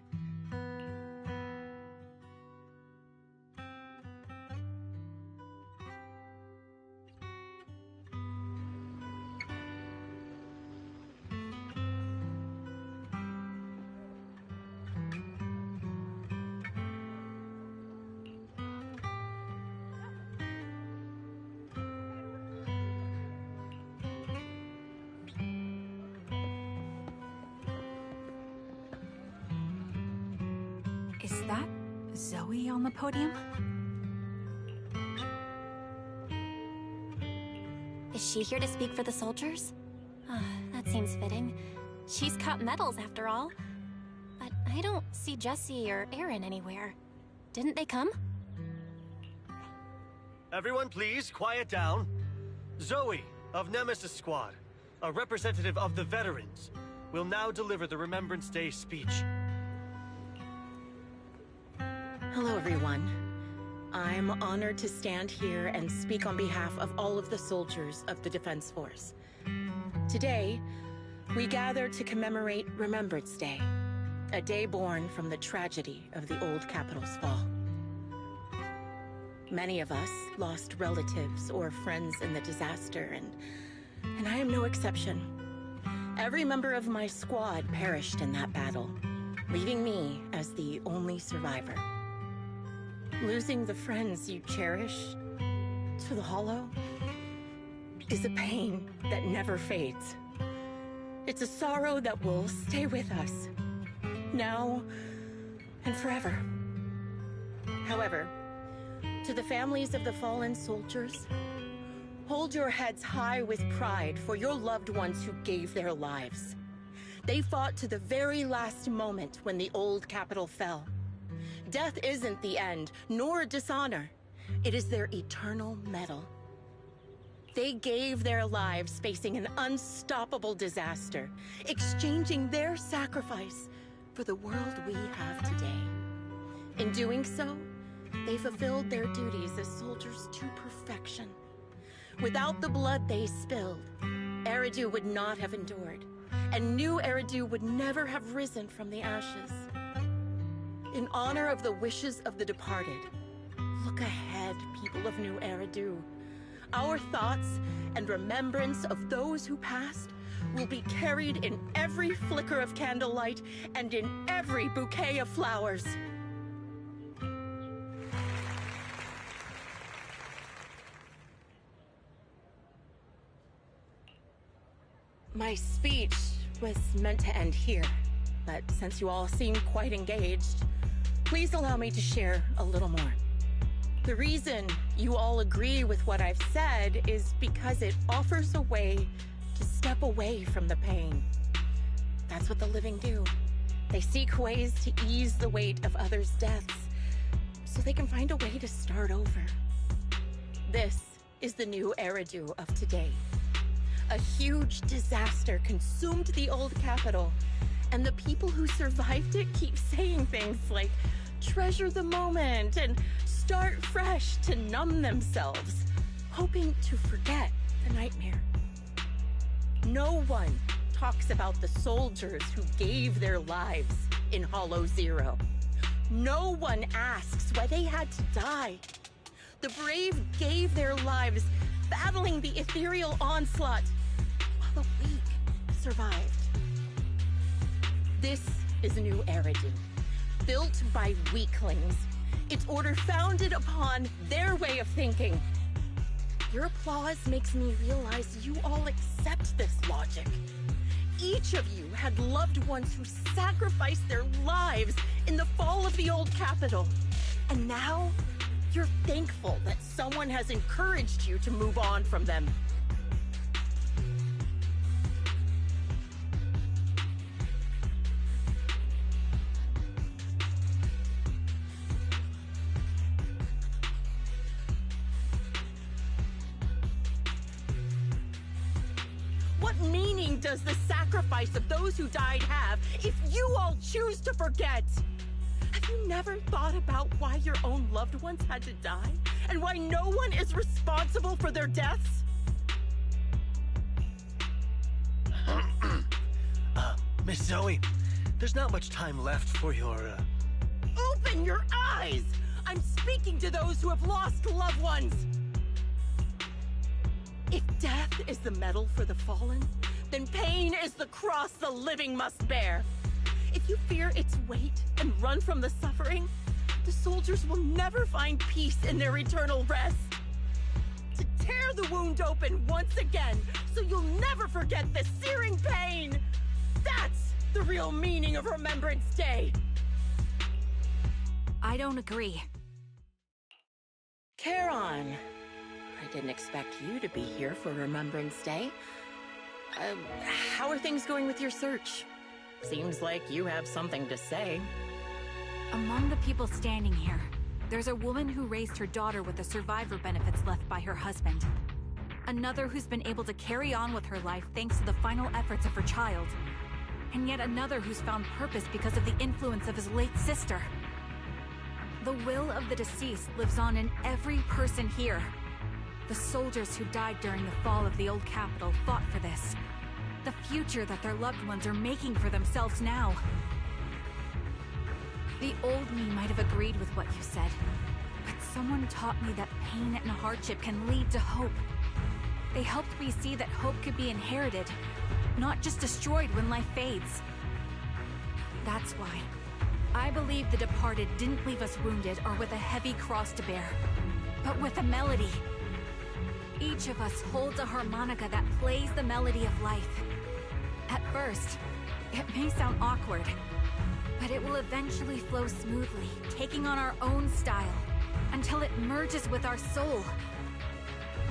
Is that Zoe on the podium? Is she here to speak for the soldiers? That seems fitting. She's got medals after all. But I don't see Jesse or Aaron anywhere. Didn't they come? Everyone please, quiet down. Zoe, of Nemesis Squad, a representative of the veterans, will now deliver the Remembrance Day speech. Hello, everyone. I'm honored to stand here and speak on behalf of all of the soldiers of the Defense Force. Today, we gather to commemorate Remembrance Day, a day born from the tragedy of the old capital's fall. Many of us lost relatives or friends in the disaster, and I am no exception. Every member of my squad perished in that battle, leaving me as the only survivor. Losing the friends you cherished to the Hollow is a pain that never fades. It's a sorrow that will stay with us now, and forever. However, to the families of the fallen soldiers, hold your heads high with pride for your loved ones who gave their lives. They fought to the very last moment when the old capital fell. Death isn't the end, nor dishonor. It is their eternal medal. They gave their lives facing an unstoppable disaster, exchanging their sacrifice for the world we have today. In doing so, they fulfilled their duties as soldiers to perfection. Without the blood they spilled, Eridu would not have endured, and New Eridu would never have risen from the ashes. In honor of the wishes of the departed, look ahead, people of New Eridu. Our thoughts and remembrance of those who passed will be carried in every flicker of candlelight and in every bouquet of flowers. My speech was meant to end here, but since you all seem quite engaged, please allow me to share a little more. The reason you all agree with what I've said is because it offers a way to step away from the pain. That's what the living do. They seek ways to ease the weight of others' deaths, so they can find a way to start over. This is the New Eridu of today. A huge disaster consumed the old capital, and the people who survived it keep saying things like, treasure the moment and start fresh to numb themselves, hoping to forget the nightmare. No one talks about the soldiers who gave their lives in Hollow Zero. No one asks why they had to die. The brave gave their lives battling the ethereal onslaught, while the weak survived. This is New Eridu, built by weaklings. Its order founded upon their way of thinking. Your applause makes me realize you all accept this logic. Each of you had loved ones who sacrificed their lives in the fall of the old capital. And now, you're thankful that someone has encouraged you to move on from them. What meaning does the sacrifice of those who died have if you all choose to forget? Have you never thought about why your own loved ones had to die? And why no one is responsible for their deaths? Miss Zoe, there's not much time left for your, Open your eyes! I'm speaking to those who have lost loved ones! If death is the medal for the fallen, then pain is the cross the living must bear. If you fear its weight and run from the suffering, the soldiers will never find peace in their eternal rest. To tear the wound open once again, so you'll never forget the searing pain! That's the real meaning of Remembrance Day! I don't agree. Charon, I didn't expect you to be here for Remembrance Day. How are things going with your search? Seems like you have something to say. Among the people standing here, there's a woman who raised her daughter with the survivor benefits left by her husband. Another who's been able to carry on with her life thanks to the final efforts of her child. And yet another who's found purpose because of the influence of his late sister. The will of the deceased lives on in every person here. The soldiers who died during the fall of the old capital fought for this. The future that their loved ones are making for themselves now. The old me might have agreed with what you said, but someone taught me that pain and hardship can lead to hope. They helped me see that hope could be inherited, not just destroyed when life fades. That's why I believe the departed didn't leave us wounded or with a heavy cross to bear, but with a melody. Each of us holds a harmonica that plays the melody of life. At first, it may sound awkward, But it will eventually flow smoothly, taking on our own style, until it merges with our soul.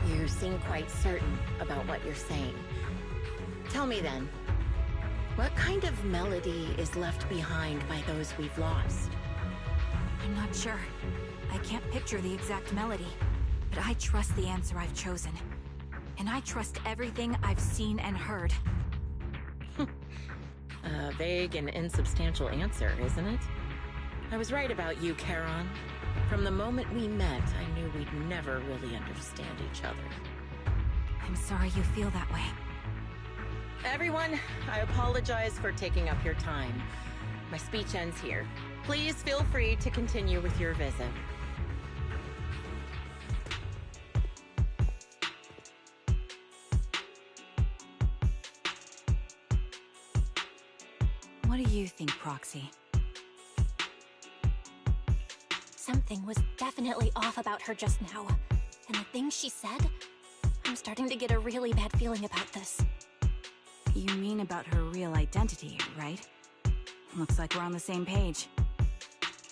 You seem quite certain about what you're saying. Tell me then, what kind of melody is left behind by those we've lost? I'm not sure. I can't picture the exact melody, but I trust the answer I've chosen. And I trust everything I've seen and heard. A vague and insubstantial answer, isn't it? I was right about you, Charon. From the moment we met, I knew we'd never really understand each other. I'm sorry you feel that way. Everyone, I apologize for taking up your time. My speech ends here. Please feel free to continue with your visit. What do you think, Proxy? Something was definitely off about her just now. And the things she said, I'm starting to get a really bad feeling about this. You mean about her real identity, right? Looks like we're on the same page.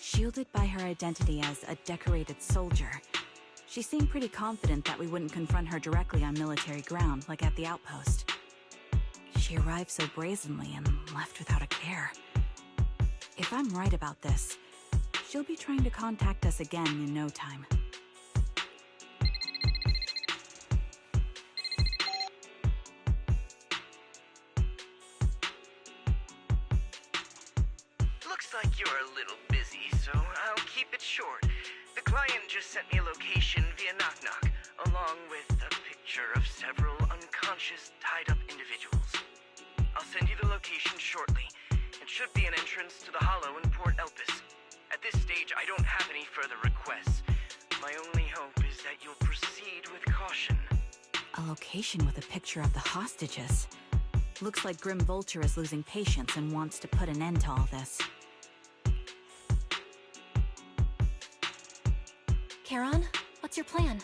Shielded by her identity as a decorated soldier, she seemed pretty confident that we wouldn't confront her directly on military ground, like at the outpost. She arrived so brazenly and left without a care. If I'm right about this, she'll be trying to contact us again in no time. Looks like you're a little busy, so I'll keep it short. The client just sent me a location via Knock Knock, along with a picture of several unconscious, tied-up individuals. I'll send you the location shortly. It should be an entrance to the Hollow in Port Elpis. At this stage, I don't have any further requests. My only hope is that you'll proceed with caution. A location with a picture of the hostages. Looks like Grim Vulture is losing patience and wants to put an end to all this. Charon, what's your plan?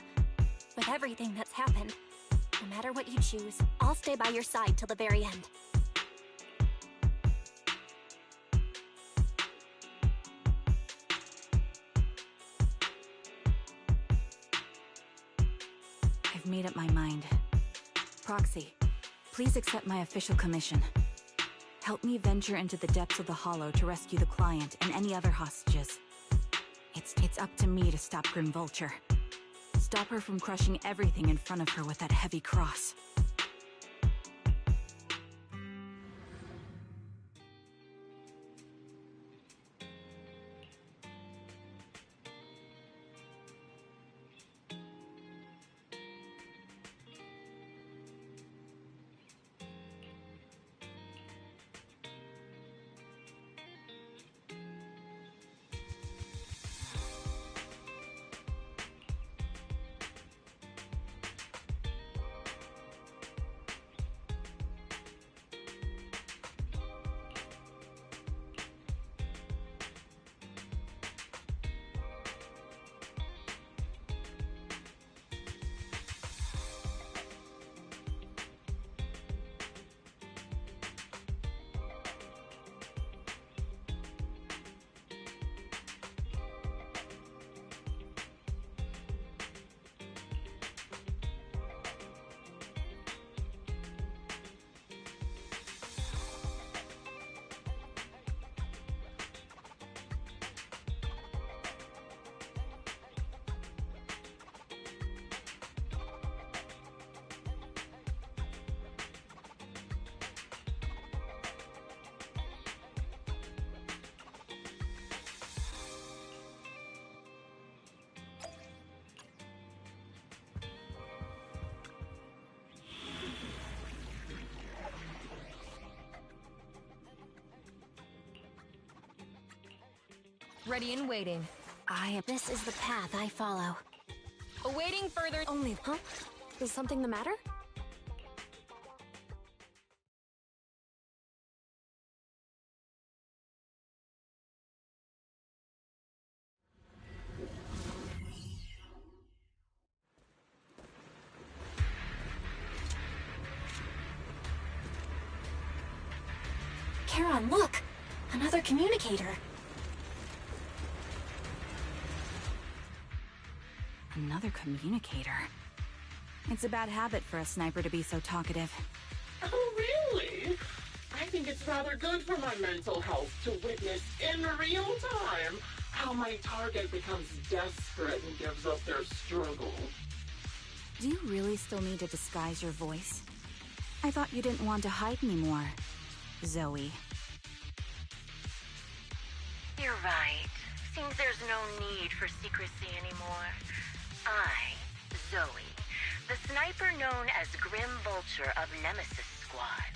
With everything that's happened, no matter what you choose, I'll stay by your side till the very end. I've made up my mind. Proxy, please accept my official commission. Help me venture into the depths of the Hollow to rescue the client and any other hostages. It's up to me to stop Grim Vulture. Stop her from crushing everything in front of her with that heavy cross. Ready and waiting. This is the path I follow. Awaiting further. Only, huh? Is something the matter? Charon, look! Another communicator. Another communicator. It's a bad habit for a sniper to be so talkative. Oh, really? I think it's rather good for my mental health to witness in real time how my target becomes desperate and gives up their struggle. Do you really still need to disguise your voice? I thought you didn't want to hide anymore, Zoe. You're right. Seems there's no need for secrecy anymore. I, Zoe, the sniper known as Grim Vulture of Nemesis Squad,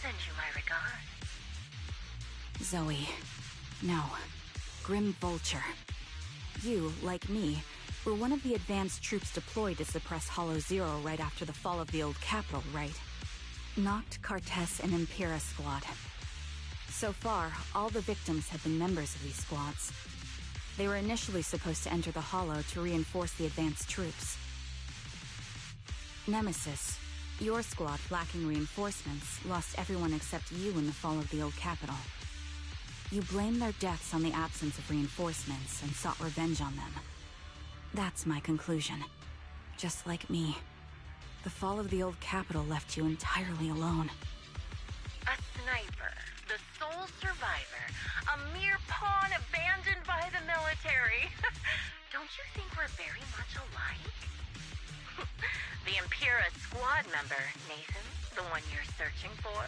send you my regards. Zoe. No. Grim Vulture. You, like me, were one of the advanced troops deployed to suppress Hollow Zero right after the fall of the old capital, right? Noct, Cartess, and Impera Squad. So far, all the victims have been members of these squads. They were initially supposed to enter the Hollow to reinforce the advanced troops. Nemesis, your squad, lacking reinforcements, lost everyone except you in the fall of the old capital. You blamed their deaths on the absence of reinforcements and sought revenge on them. That's my conclusion. Just like me. The fall of the old capital left you entirely alone. A sniper, the sole survivor, a mere pawn abandoned by the military. Don't you think we're very much alike? The Impera squad member, Nathan, the one you're searching for,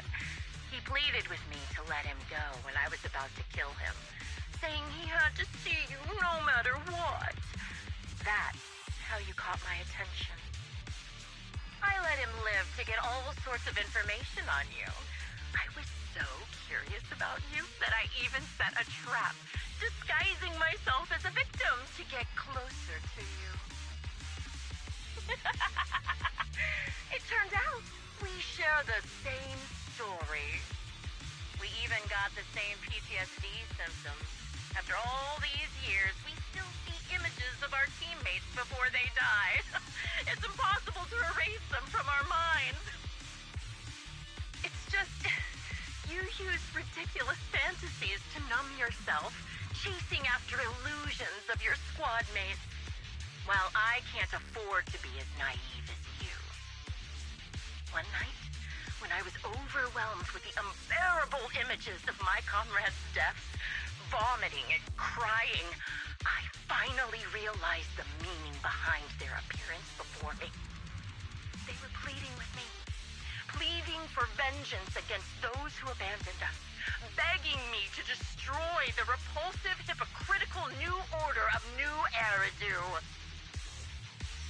he pleaded with me to let him go when I was about to kill him, saying he had to see you no matter what. That's how you caught my attention. I let him live to get all sorts of information on you. I was so curious about you that I even set a trap, disguising myself as a victim to get closer to you. It turned out we share the same story. We even got the same PTSD symptoms. After all these years, we still see images of our teammates before they die. It's impossible to erase them from our minds. It's just, you use ridiculous fantasies to numb yourself, chasing after illusions of your squad mates, while I can't afford to be as naive as you. One night, when I was overwhelmed with the unbearable images of my comrades' deaths, vomiting and crying, I finally realized the meaning behind their appearance before me. They were pleading with me, pleading for vengeance against those who abandoned us, begging me to destroy the repulsive, hypocritical new order of New Eridu.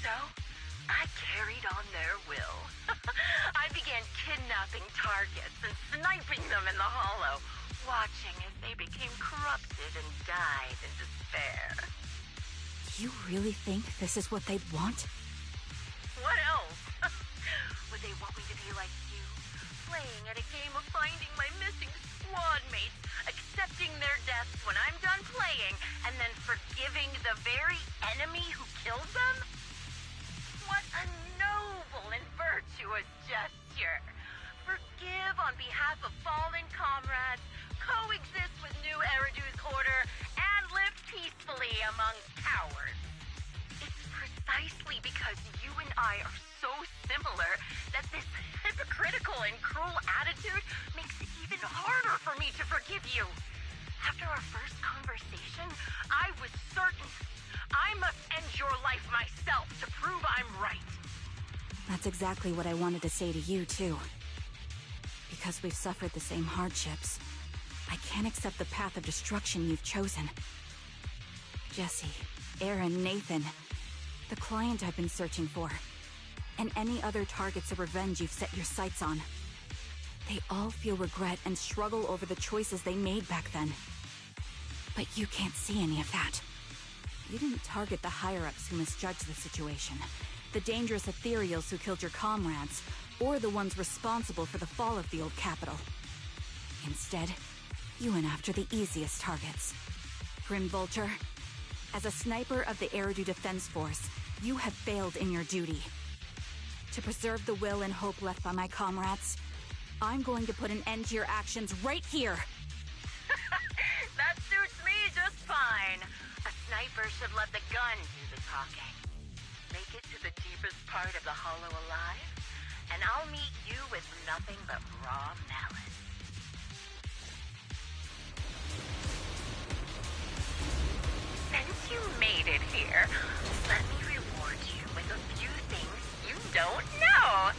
So, I carried on their will. I began kidnapping targets and sniping them in the Hollow, watching as they became corrupted and died in despair. You really think this is what they'd want? What else? Would they want me to be like you, playing at a game of finding my missing squad mates, accepting their deaths when I'm done playing, and then forgiving the very enemy who killed them? What a noble and virtuous gesture! Forgive on behalf of fallen comrades, coexist with New Eridu's order, and live peacefully among cowards. It's precisely because you and I are so similar that this hypocritical and cruel attitude makes it even harder for me to forgive you. After our first conversation, I was certain I must end your life myself to prove I'm right. That's exactly what I wanted to say to you, too. Because we've suffered the same hardships, I can't accept the path of destruction you've chosen. Jesse, Aaron, Nathan, the client I've been searching for, and any other targets of revenge you've set your sights on. They all feel regret and struggle over the choices they made back then. But you can't see any of that. You didn't target the higher-ups who misjudged the situation, the dangerous ethereals who killed your comrades, or the ones responsible for the fall of the old capital. Instead, you went after the easiest targets. Grim Vulture, as a sniper of the Eridu Defense Force, you have failed in your duty. To preserve the will and hope left by my comrades, I'm going to put an end to your actions right here! sniper should let the gun do the talking. Make it to the deepest part of the hollow alive, and I'll meet you with nothing but raw malice. Since you made it here, let me reward you with a few things you don't know.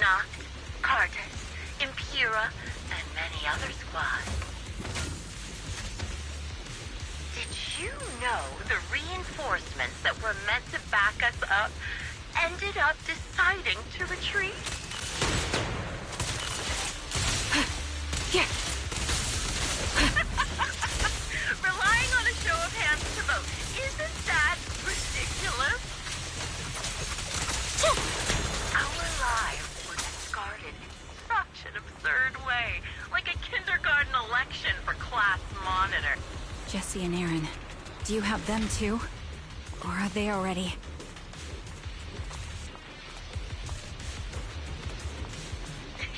Noct, Cartus, Impura, and many other squads. Did you know the reinforcements that were meant to back us up ended up deciding to retreat? Yeah. Relying on a show of hands to vote, isn't that ridiculous? Our lives were discarded in such an absurd way, like a kindergarten election for class monitor. Jesse and Aaron, do you have them too? Or are they already?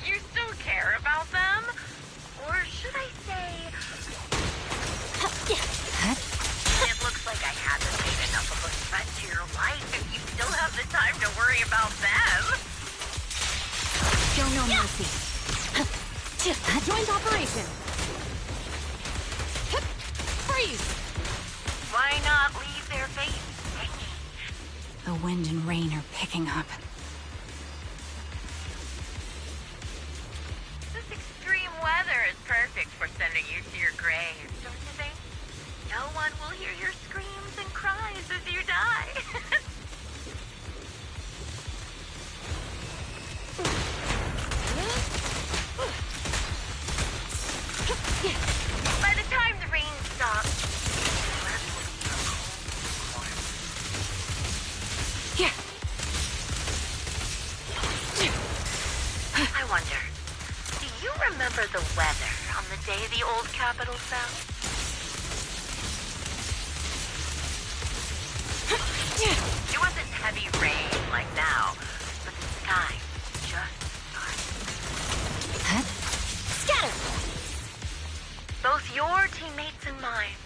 You still care about them? Or should I say... It looks like I haven't made enough of a threat to your life if you still have the time to worry about them. Show no mercy. Joint operation. Freeze! Why not leave their faces hanging? The wind and rain are picking up. This extreme weather is perfect for sending you to your grave, don't you think? No one will hear your screams and cries as you die. By the time the rain stops, yeah. I wonder, do you remember the weather on the day the old capital fell? It wasn't heavy rain like now, but the sky just started. Scatter! Both your teammates and mine.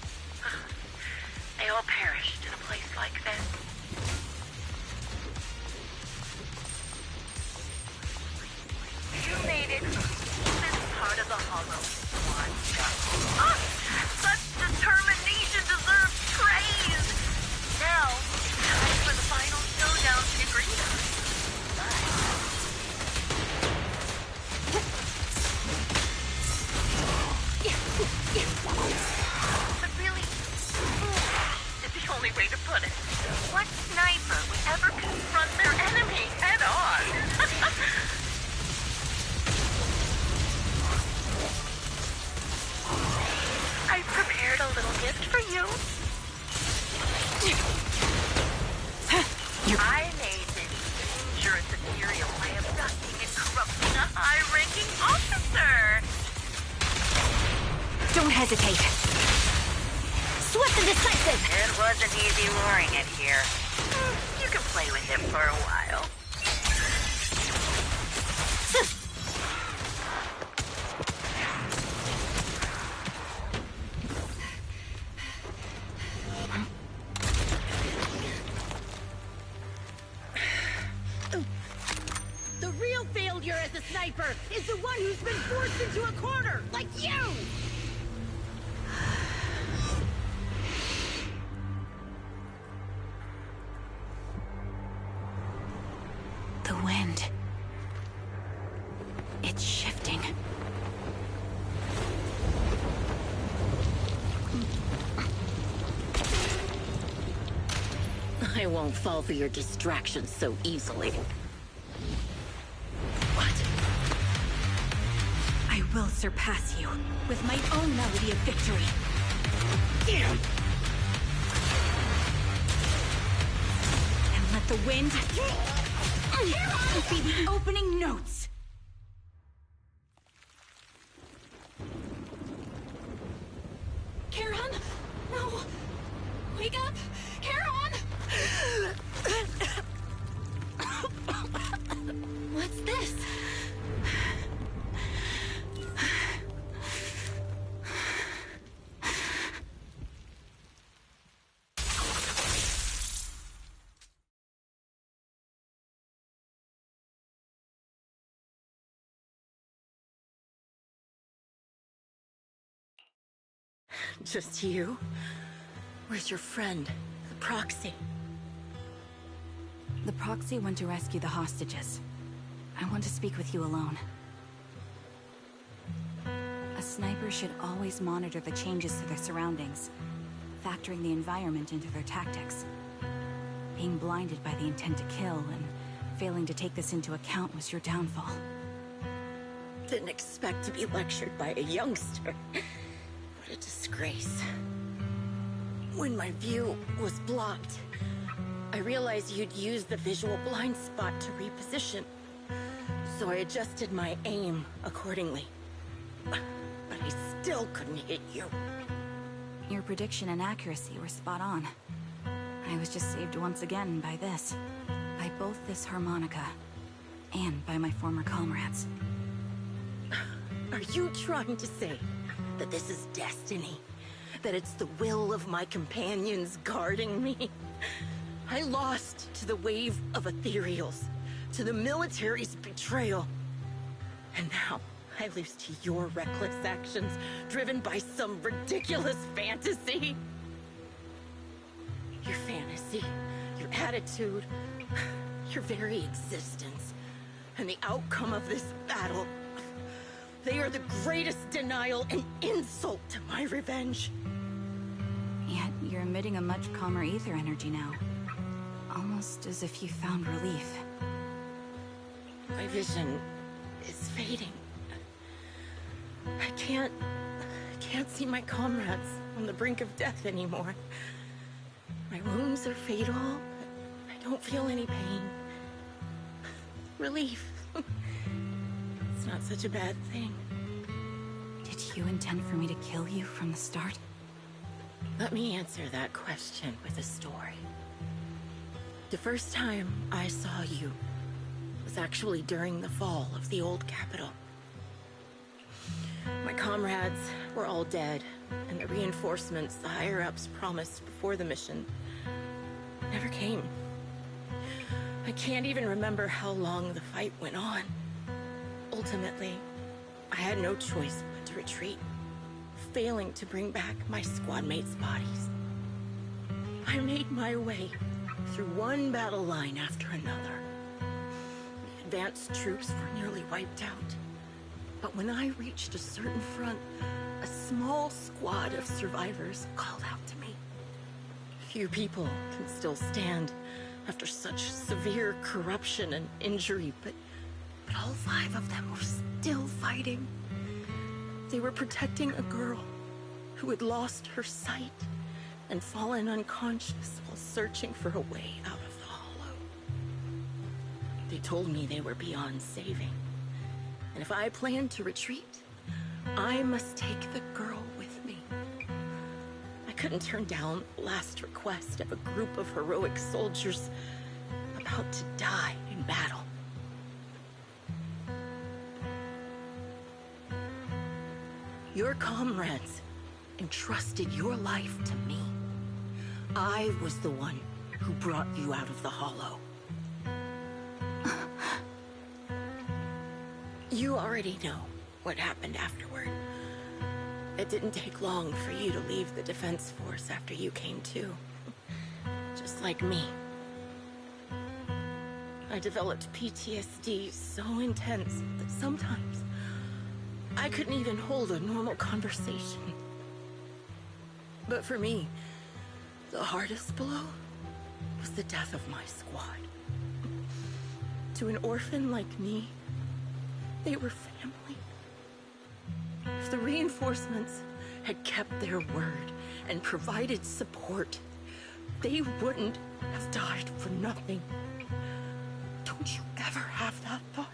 They all perished in a place like this. You made it to this part of the hollow. Such determination deserves praise! Now, it's time for the final showdown to agree on. But really, is the only way to put it. What sniper would ever confront their enemy head on? I've prepared a little gift for you. I made this dangerous ethereal by abducting and corrupting a high-ranking officer. Don't hesitate. Swift and decisive! It wasn't easy luring it here. You can play with it for a while. The real failure as a sniper is the one who's been forced into a corner, like you! The wind. It's shifting. I won't fall for your distractions so easily. What? I will surpass you with my own melody of victory. Damn! And let the wind be the opening notes. Charon? No! Wake up! Charon! What's this? Just you? Where's your friend, the Proxy? The Proxy went to rescue the hostages. I want to speak with you alone. A sniper should always monitor the changes to their surroundings, factoring the environment into their tactics. Being blinded by the intent to kill and failing to take this into account was your downfall. Didn't expect to be lectured by a youngster. What a disgrace. When my view was blocked, I realized you'd used the visual blind spot to reposition. So I adjusted my aim accordingly. But I still couldn't hit you. Your prediction and accuracy were spot on. I was just saved once again by this. By both this harmonica, and by my former comrades. Are you trying to say that this is destiny? That it's the will of my companions guarding me? I lost to the wave of ethereals, to the military's betrayal. And now I lose to your reckless actions, driven by some ridiculous fantasy. Your fantasy, your attitude, your very existence, and the outcome of this battle. They are the greatest denial and insult to my revenge. Yet you're emitting a much calmer ether energy now. Almost as if you found relief. My vision is fading. I can't see my comrades on the brink of death anymore. My wounds are fatal, but I don't feel any pain. Relief. It's not such a bad thing. Did you intend for me to kill you from the start? Let me answer that question with a story. The first time I saw you was actually during the fall of the old capital. My comrades were all dead, and the reinforcements the higher-ups promised before the mission never came. I can't even remember how long the fight went on. Ultimately, I had no choice but to retreat, failing to bring back my squad mates' bodies. I made my way through one battle line after another. The advanced troops were nearly wiped out. But when I reached a certain front, a small squad of survivors called out to me. Few people can still stand after such severe corruption and injury, but all 5 of them were still fighting. They were protecting a girl who had lost her sight and fallen unconscious while searching for a way out of the hollow. They told me they were beyond saving, and if I planned to retreat, I must take the girl with me. I couldn't turn down the last request of a group of heroic soldiers about to die in battle. Your comrades entrusted your life to me. I was the one who brought you out of the hollow. You already know what happened afterward. It didn't take long for you to leave the Defense Force after you came to. Just like me. I developed PTSD so intense that sometimes I couldn't even hold a normal conversation. But for me, the hardest blow was the death of my squad. To an orphan like me, they were family. If the reinforcements had kept their word and provided support, they wouldn't have died for nothing. Don't you ever have that thought?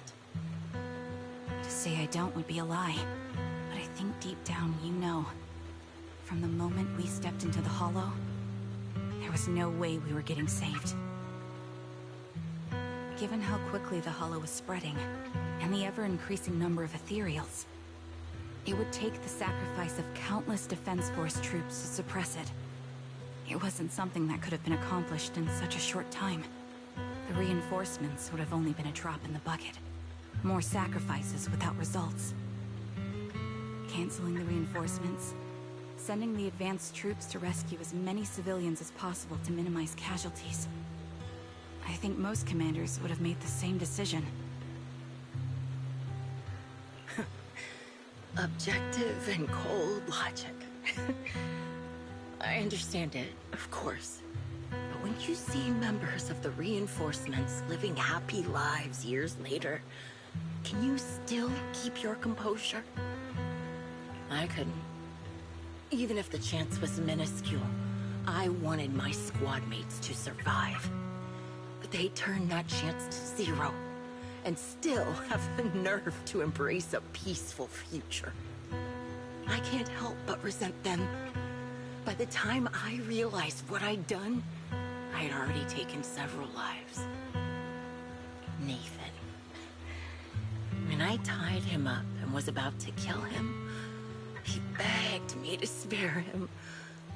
To say I don't would be a lie, but I think deep down you know. From the moment we stepped into the hollow, there was no way we were getting saved. Given how quickly the hollow was spreading, and the ever-increasing number of ethereals, it would take the sacrifice of countless Defense Force troops to suppress it. It wasn't something that could have been accomplished in such a short time. The reinforcements would have only been a drop in the bucket. More sacrifices without results. Canceling the reinforcements, sending the advanced troops to rescue as many civilians as possible to minimize casualties. I think most commanders would have made the same decision. Objective and cold logic. I understand it, of course. But when you see members of the reinforcements living happy lives years later, can you still keep your composure? I couldn't. Even if the chance was minuscule, I wanted my squad mates to survive. But they turned that chance to zero, and still have the nerve to embrace a peaceful future. I can't help but resent them. By the time I realized what I'd done, I had already taken several lives. Nathan. When I tied him up and was about to kill him, he begged me to spare him,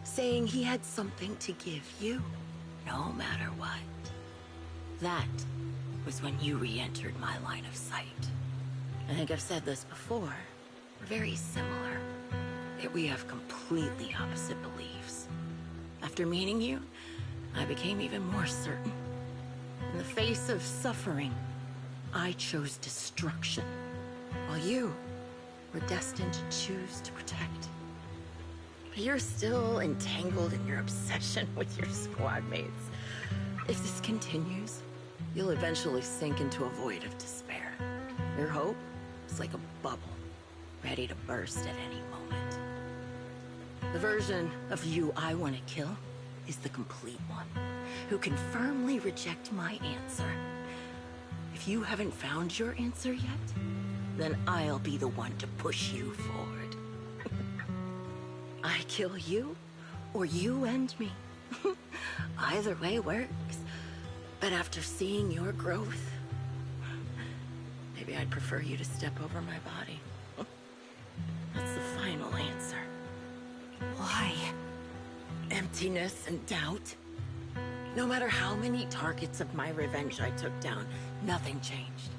saying he had something to give you, no matter what. That was when you re-entered my line of sight. I think I've said this before. We're very similar, yet we have completely opposite beliefs. After meeting you, I became even more certain. In the face of suffering, I chose destruction, while you were destined to choose to protect. But you're still entangled in your obsession with your squad mates. If this continues, you'll eventually sink into a void of despair. Your hope is like a bubble, ready to burst at any moment. The version of you I want to kill is the complete one, who can firmly reject my answer. If you haven't found your answer yet, then I'll be the one to push you forward. I kill you, or you end me. Either way works. But after seeing your growth, maybe I'd prefer you to step over my body. That's the final answer. Why? Emptiness and doubt. No matter how many targets of my revenge I took down, nothing changed.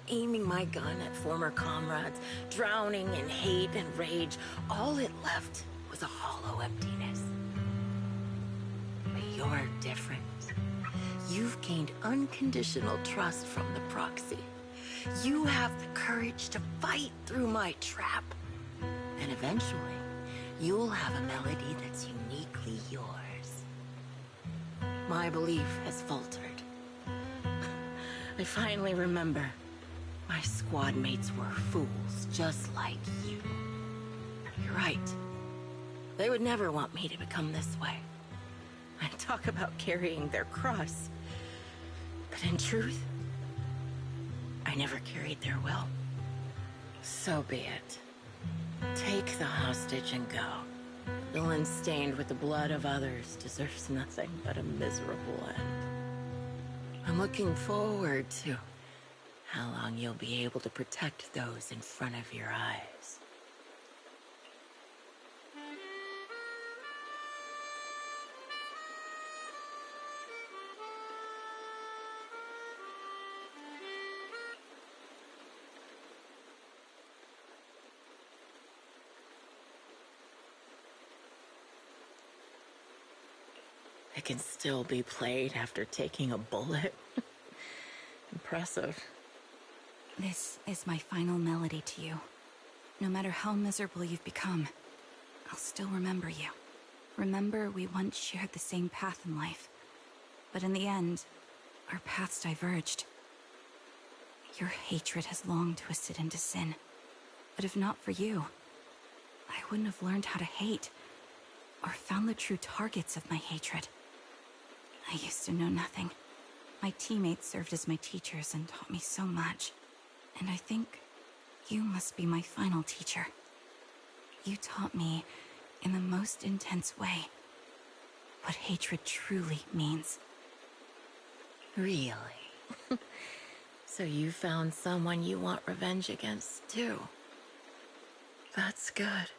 Aiming my gun at former comrades, drowning in hate and rage, all it left was a hollow emptiness. But you're different. You've gained unconditional trust from the proxy. You have the courage to fight through my trap. And eventually, you'll have a melody that's uniquely yours. My belief has faltered. I finally remember. My squad mates were fools, just like you. You're right. They would never want me to become this way. I talk about carrying their cross. But in truth, I never carried their will. So be it. Take the hostage and go. The villain stained with the blood of others deserves nothing but a miserable end. I'm looking forward to how long you'll be able to protect those in front of your eyes. It can still be played after taking a bullet. Impressive. This is my final melody to you. No matter how miserable you've become, I'll still remember you. Remember we once shared the same path in life. But in the end, our paths diverged. Your hatred has long twisted into sin. But if not for you, I wouldn't have learned how to hate, or found the true targets of my hatred. I used to know nothing. My teammates served as my teachers and taught me so much. And I think you must be my final teacher. You taught me, in the most intense way, what hatred truly means. Really? So you found someone you want revenge against, too. That's good.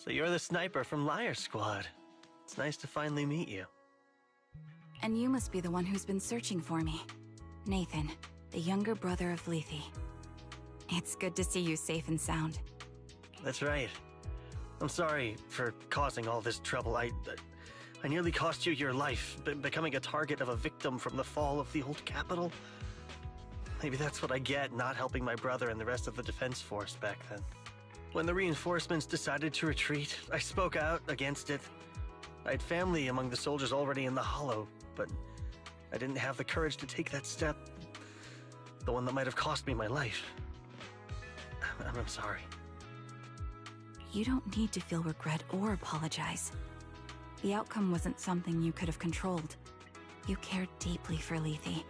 So you're the sniper from Liar Squad. It's nice to finally meet you. And you must be the one who's been searching for me. Nathan, the younger brother of Lethe. It's good to see you safe and sound. That's right. I'm sorry for causing all this trouble. I nearly cost you your life, becoming a target of a victim from the fall of the old capital. Maybe that's what I get, not helping my brother and the rest of the defense force back then. When the reinforcements decided to retreat, I spoke out against it. I had family among the soldiers already in the Hollow, but I didn't have the courage to take that step. The one that might have cost me my life. I'm sorry. You don't need to feel regret or apologize. The outcome wasn't something you could have controlled. You cared deeply for Lethe.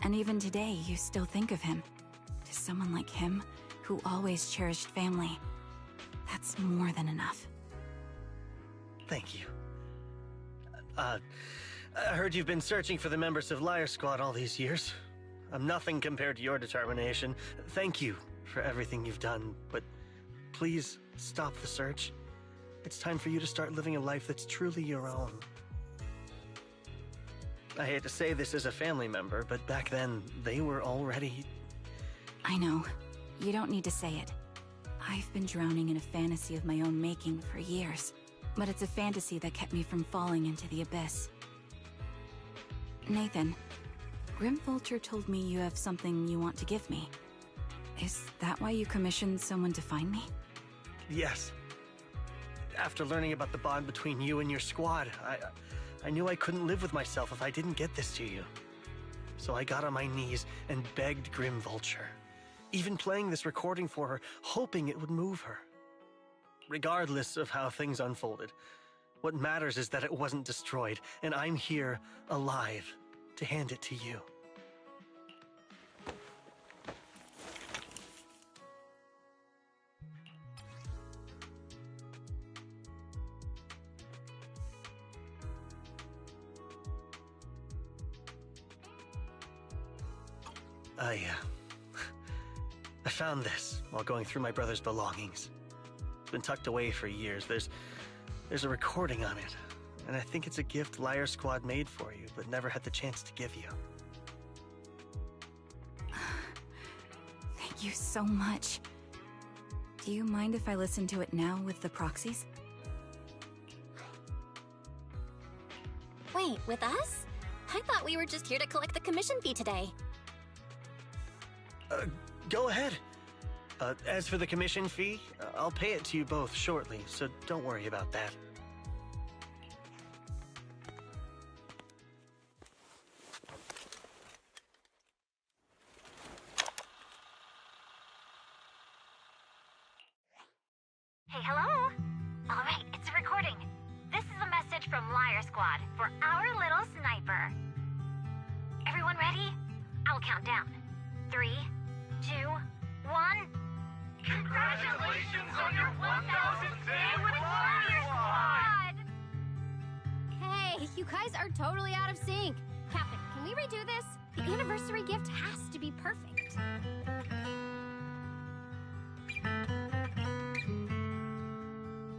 And even today, you still think of him. To someone like him, who always cherished family, that's more than enough. Thank you. I heard you've been searching for the members of Liar Squad all these years. I'm nothing compared to your determination. Thank you for everything you've done, but please stop the search. It's time for you to start living a life that's truly your own. I hate to say this as a family member, but back then, they were already... I know. You don't need to say it. I've been drowning in a fantasy of my own making for years, but it's a fantasy that kept me from falling into the abyss. Nathan, Grim Vulture told me you have something you want to give me. Is that why you commissioned someone to find me? Yes. After learning about the bond between you and your squad, I knew I couldn't live with myself if I didn't get this to you. So I got on my knees and begged Grim Vulture, even playing this recording for her, hoping it would move her. Regardless of how things unfolded, what matters is that it wasn't destroyed, and I'm here, alive, to hand it to you. I found this while going through my brother's belongings. It's been tucked away for years. There's a recording on it, and I think it's a gift Liar Squad made for you, but never had the chance to give you. Thank you so much. Do you mind if I listen to it now with the proxies? Wait, with us? I thought we were just here to collect the commission fee today. Go ahead. As for the commission fee, I'll pay it to you both shortly, so don't worry about that. Hey, hello? Alright, it's a recording. This is a message from Liar Squad for our little sniper. Everyone ready? I'll count down. 3, 2, 1. Congratulations on your 1000th day with Liar Squad! Hey, you guys are totally out of sync. Captain, can we redo this? The anniversary gift has to be perfect.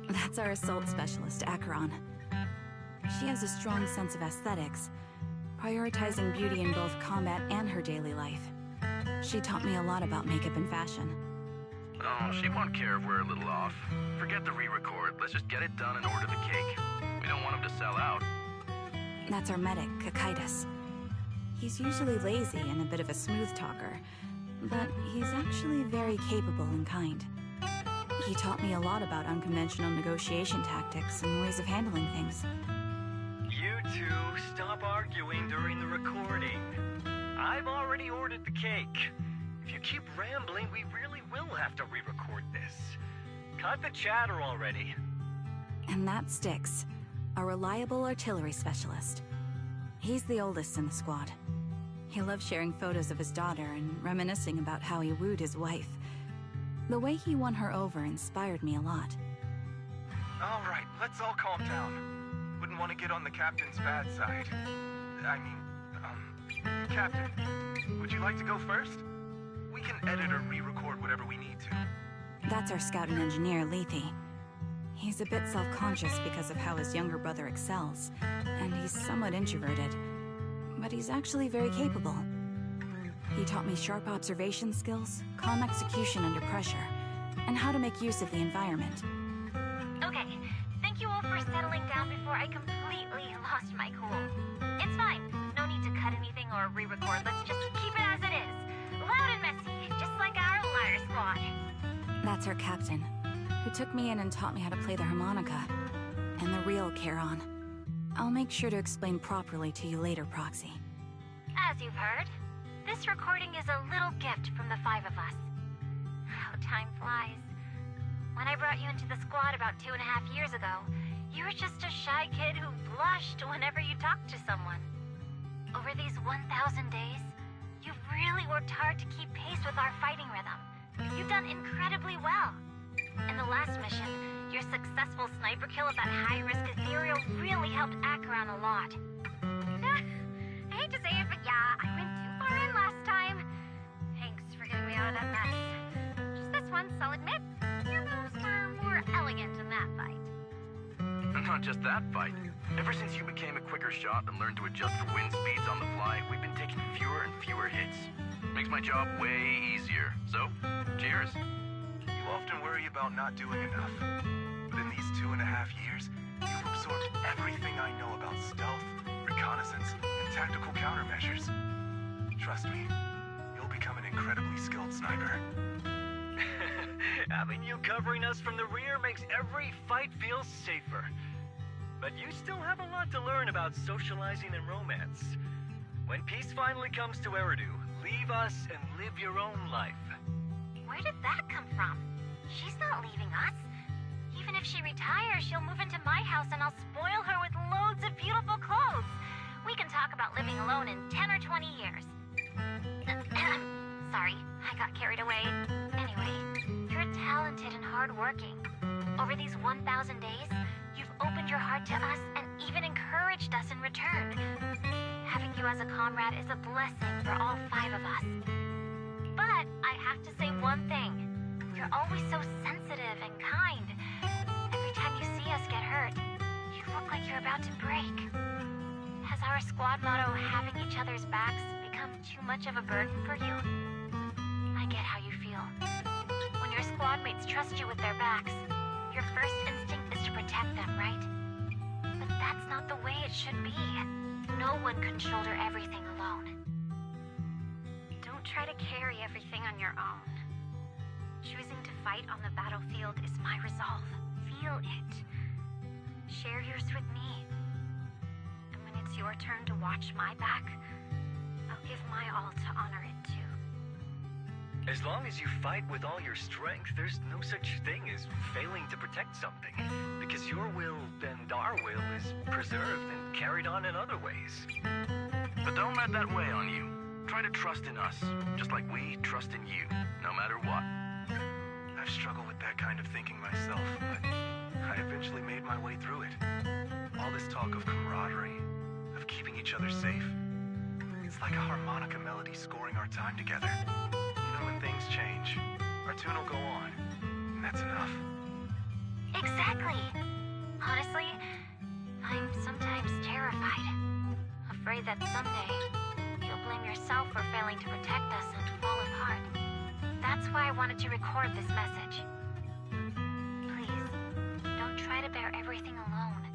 That's our assault specialist, Acheron. She has a strong sense of aesthetics, prioritizing beauty in both combat and her daily life. She taught me a lot about makeup and fashion. Oh, she won't care if we're a little off. Forget the re-record. Let's just get it done and order the cake. We don't want him to sell out. That's our medic, Kakaitis. He's usually lazy and a bit of a smooth talker, but he's actually very capable and kind. He taught me a lot about unconventional negotiation tactics and ways of handling things. You two, stop arguing during the recording. I've already ordered the cake. If you keep rambling, we really will have to re-record this. Cut the chatter already. And that Styx, a reliable artillery specialist. He's the oldest in the squad. He loves sharing photos of his daughter and reminiscing about how he wooed his wife. The way he won her over inspired me a lot. All right, let's all calm down. Wouldn't want to get on the captain's bad side. I mean, Captain, would you like to go first? We can edit or re-record whatever we need to. That's our scout and engineer, Lethe. He's a bit self-conscious because of how his younger brother excels, and he's somewhat introverted. But he's actually very capable. He taught me sharp observation skills, calm execution under pressure, and how to make use of the environment. Okay, thank you all for settling down before I completely lost my cool. It's fine. No need to cut anything or re-record. Let's just keep it as it is. Loud and messy, just like our Liar Squad. That's our captain, who took me in and taught me how to play the harmonica. And the real Charon. I'll make sure to explain properly to you later, Proxy. As you've heard, this recording is a little gift from the 5 of us. How time flies. When I brought you into the squad about 2.5 years ago, you were just a shy kid who blushed whenever you talked to someone. Over these 1,000 days, you've really worked hard to keep pace with our fighting rhythm. You've done incredibly well. In the last mission, your successful sniper kill of that high-risk ethereal really helped Acheron a lot. I hate to say it, but yeah, I went too far in last time. Thanks for getting me out of that mess. Just this once, I'll admit, your moves were more elegant in that fight. Not just that fight. Ever since you became a quicker shot and learned to adjust for wind speeds on the fly, we've been taking fewer and fewer hits. Makes my job way easier. So, cheers. You often worry about not doing enough. But in these 2.5 years, you've absorbed everything I know about stealth, reconnaissance, and tactical countermeasures. Trust me, you'll become an incredibly skilled sniper. Having you covering us from the rear makes every fight feel safer. But you still have a lot to learn about socializing and romance. When peace finally comes to Eridu, leave us and live your own life. Where did that come from? She's not leaving us. Even if she retires, she'll move into my house and I'll spoil her with loads of beautiful clothes. We can talk about living alone in 10 or 20 years. Sorry, I got carried away. Anyway, you're talented and hardworking. Over these 1,000 days, you've opened your heart to us and even encouraged us in return. Having you as a comrade is a blessing for all 5 of us. But I have to say one thing. You're always so sensitive and kind. Every time you see us get hurt, you look like you're about to break. Has our squad motto, having each other's backs, become too much of a burden for you? I get how you feel. When your squad mates trust you with their backs, your first instinct is to protect them, right? But that's not the way it should be. No one can shoulder everything alone. Don't try to carry everything on your own. Choosing to fight on the battlefield is my resolve. Feel it. Share yours with me. And when it's your turn to watch my back, I'll give my all to honor it too. As long as you fight with all your strength, there's no such thing as failing to protect something. Because your will and our will is preserved and carried on in other ways. But don't let that weigh on you. Try to trust in us, just like we trust in you, no matter what. I've struggled with that kind of thinking myself, but I eventually made my way through it. All this talk of camaraderie, of keeping each other safe, it's like a harmonica melody scoring our time together. You know, when things change, our tune will go on, and that's enough. Exactly. Honestly, I'm sometimes terrified. Afraid that someday, you'll blame yourself for failing to protect us and fall apart. That's why I wanted to record this message. Please, don't try to bear everything alone.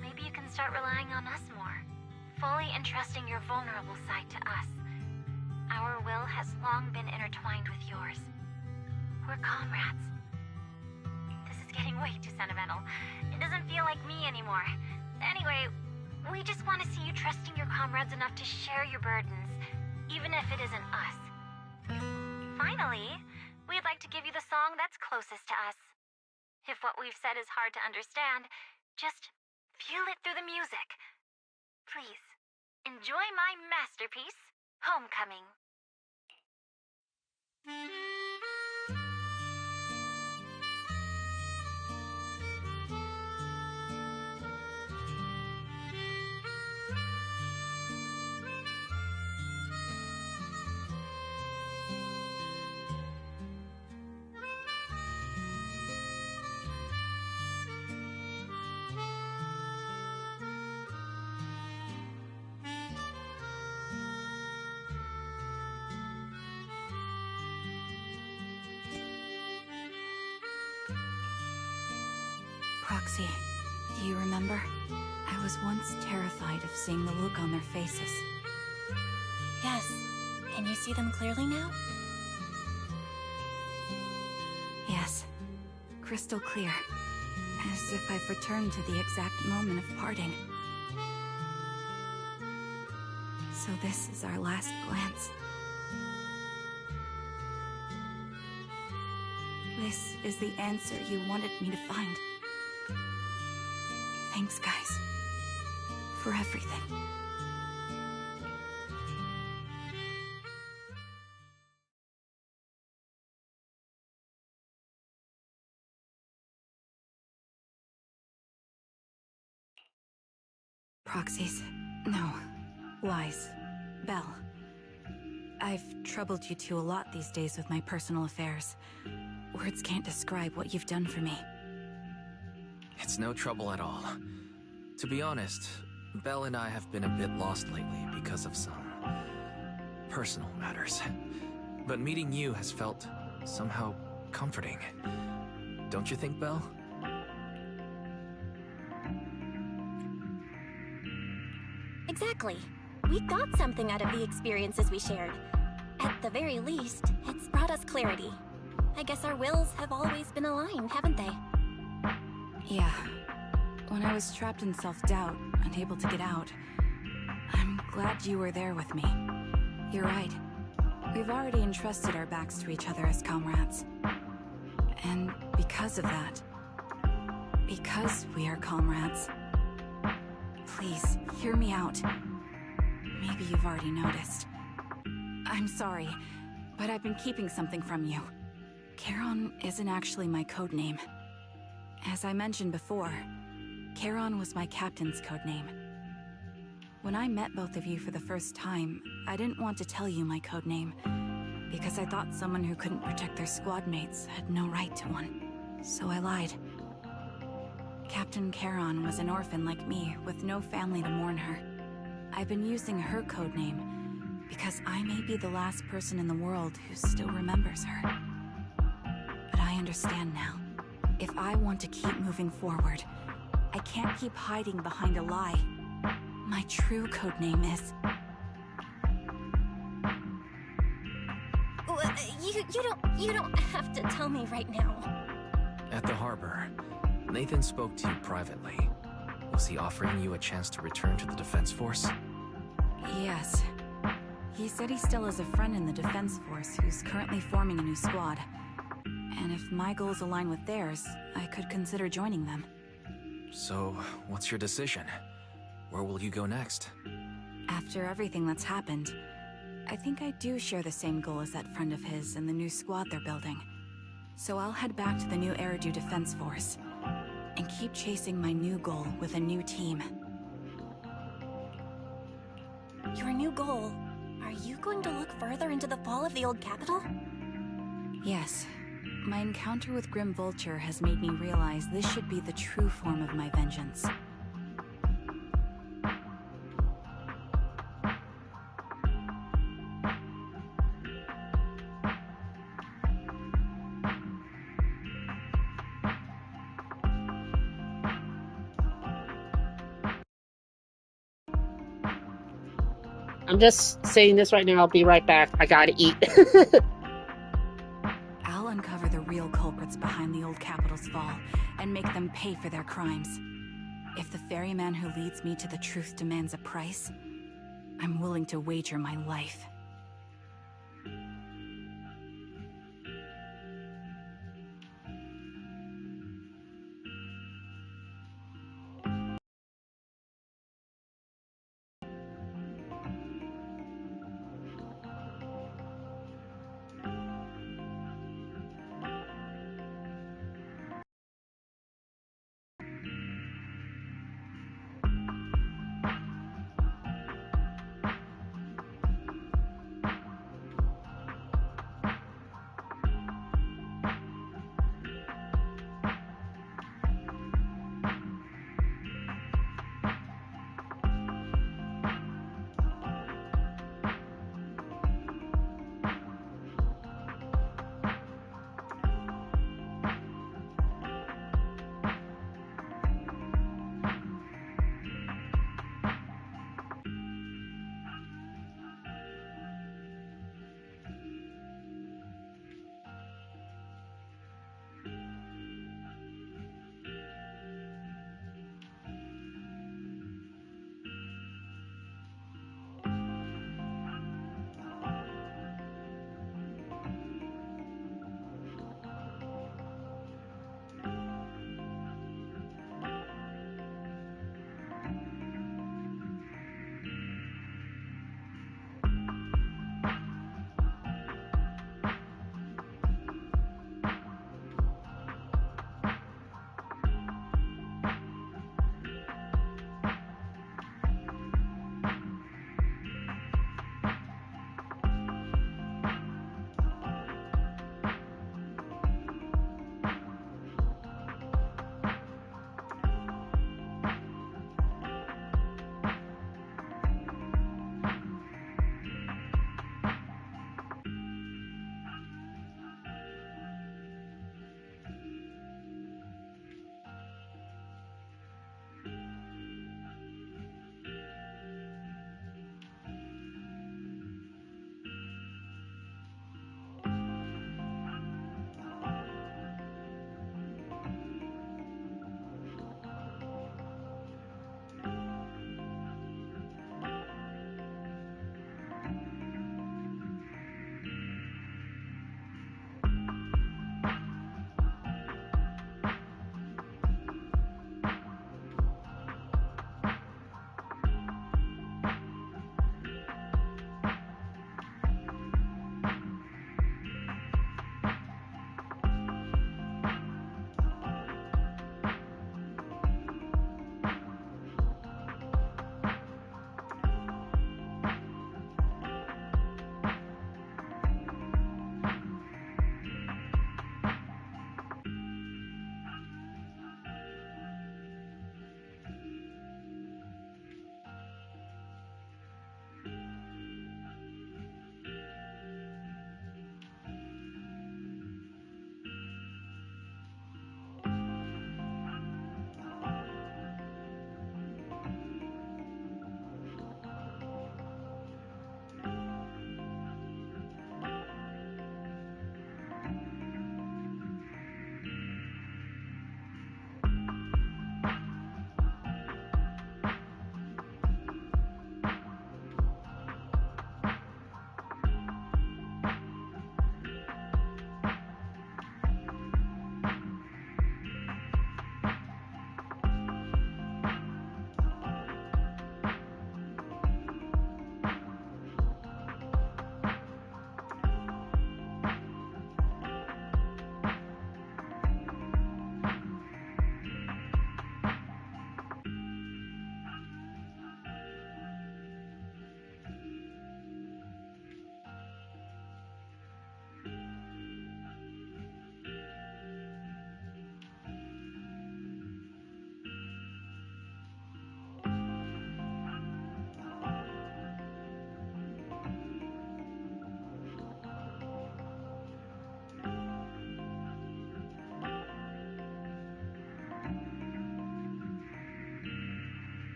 Maybe you can start relying on us more, fully entrusting your vulnerable side to us. Our will has long been intertwined with yours. We're comrades. This is getting way too sentimental. It doesn't feel like me anymore. Anyway, we just want to see you trusting your comrades enough to share your burdens, even if it isn't us. Finally, we'd like to give you the song that's closest to us. If what we've said is hard to understand, just feel it through the music. Please, enjoy my masterpiece, Homecoming. Proxy, do you remember? I was once terrified of seeing the look on their faces. Yes. Can you see them clearly now? Yes. Crystal clear. As if I've returned to the exact moment of parting. So this is our last glance. This is the answer you wanted me to find. Thanks, guys. For everything. Proxies. No. Lies. Belle. I've troubled you two a lot these days with my personal affairs. Words can't describe what you've done for me. It's no trouble at all. To be honest, Belle and I have been a bit lost lately because of some personal matters. But meeting you has felt somehow comforting. Don't you think, Belle? Exactly. We got something out of the experiences we shared. At the very least, it's brought us clarity. I guess our wills have always been aligned, haven't they? Yeah. When I was trapped in self-doubt, unable to get out, I'm glad you were there with me. You're right. We've already entrusted our backs to each other as comrades. And because of that, because we are comrades, please, hear me out. Maybe you've already noticed. I'm sorry, but I've been keeping something from you. Charon isn't actually my codename. As I mentioned before, Charon was my captain's codename. When I met both of you for the first time, I didn't want to tell you my codename, because I thought someone who couldn't protect their squad mates had no right to one. So I lied. Captain Charon was an orphan like me, with no family to mourn her. I've been using her codename because I may be the last person in the world who still remembers her. But I understand now. If I want to keep moving forward, I can't keep hiding behind a lie. My true codename is... You don't have to tell me right now. At the harbor, Nathan spoke to you privately. Was he offering you a chance to return to the Defense Force? Yes. He said he still has a friend in the Defense Force who's currently forming a new squad. And if my goals align with theirs, I could consider joining them. So, what's your decision? Where will you go next? After everything that's happened, I think I do share the same goal as that friend of his and the new squad they're building. So I'll head back to the new Eridu Defense Force and keep chasing my new goal with a new team. Your new goal? Are you going to look further into the fall of the old capital? Yes. My encounter with Grim Vulture has made me realize this should be the true form of my vengeance. I'm just saying this right now. I'll be right back. I gotta eat. I'll uncover the real culprits behind the old capital's fall and make them pay for their crimes. If the ferryman who leads me to the truth demands a price, I'm willing to wager my life.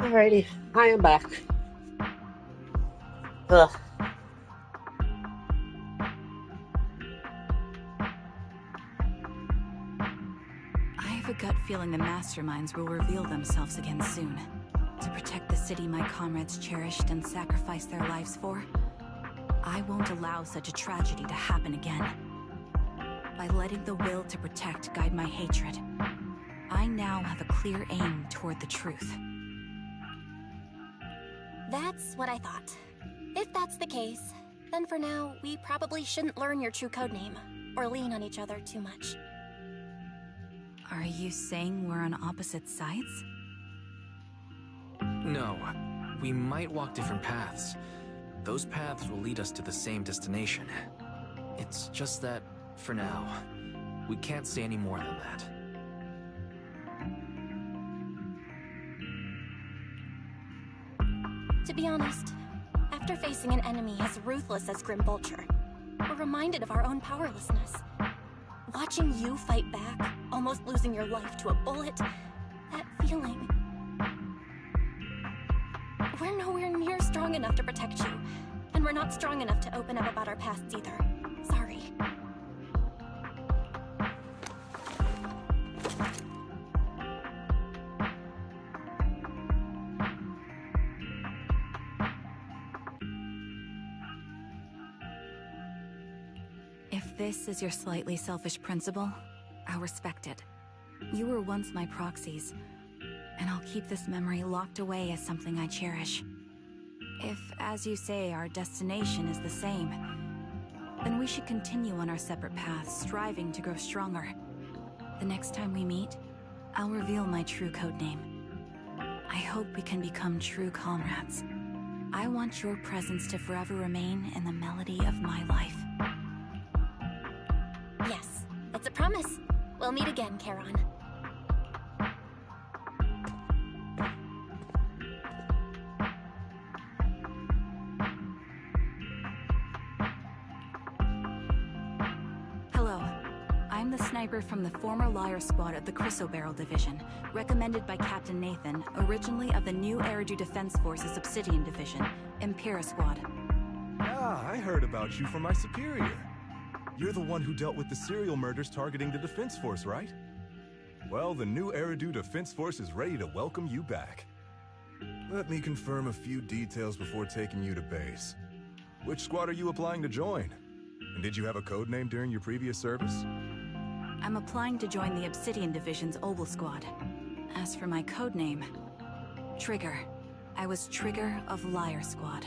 Alrighty, I am back. Ugh. I have a gut feeling the masterminds will reveal themselves again soon. To protect the city my comrades cherished and sacrificed their lives for, I won't allow such a tragedy to happen again. By letting the will to protect guide my hatred, I now have a clear aim toward the truth. That's what I thought. If that's the case, then for now, we probably shouldn't learn your true codename, or lean on each other too much. Are you saying we're on opposite sides? No, we might walk different paths. Those paths will lead us to the same destination. It's just that, for now, we can't say any more than that. To be honest, after facing an enemy as ruthless as Grim Vulture, we're reminded of our own powerlessness. Watching you fight back, almost losing your life to a bullet, that feeling... We're nowhere near strong enough to protect you, and we're not strong enough to open up about our pasts either. Sorry. If this is your slightly selfish principle, I'll respect it. You were once my proxies, and I'll keep this memory locked away as something I cherish. If, as you say, our destination is the same, then we should continue on our separate paths, striving to grow stronger. The next time we meet, I'll reveal my true codename. I hope we can become true comrades. I want your presence to forever remain in the melody of my life. Yes, it's a promise. We'll meet again, Charon. Hello. I'm the sniper from the former Liar Squad of the Chrysoberyl Division, recommended by Captain Nathan, originally of the new Eridu Defense Forces Obsidian Division, Impera Squad. Ah, I heard about you from my superior. You're the one who dealt with the serial murders targeting the Defense Force, right? Well, the new Eridu Defense Force is ready to welcome you back. Let me confirm a few details before taking you to base. Which squad are you applying to join? And did you have a code name during your previous service? I'm applying to join the Obsidian Division's Oval Squad. As for my codename, Trigger. I was Trigger of Liar Squad.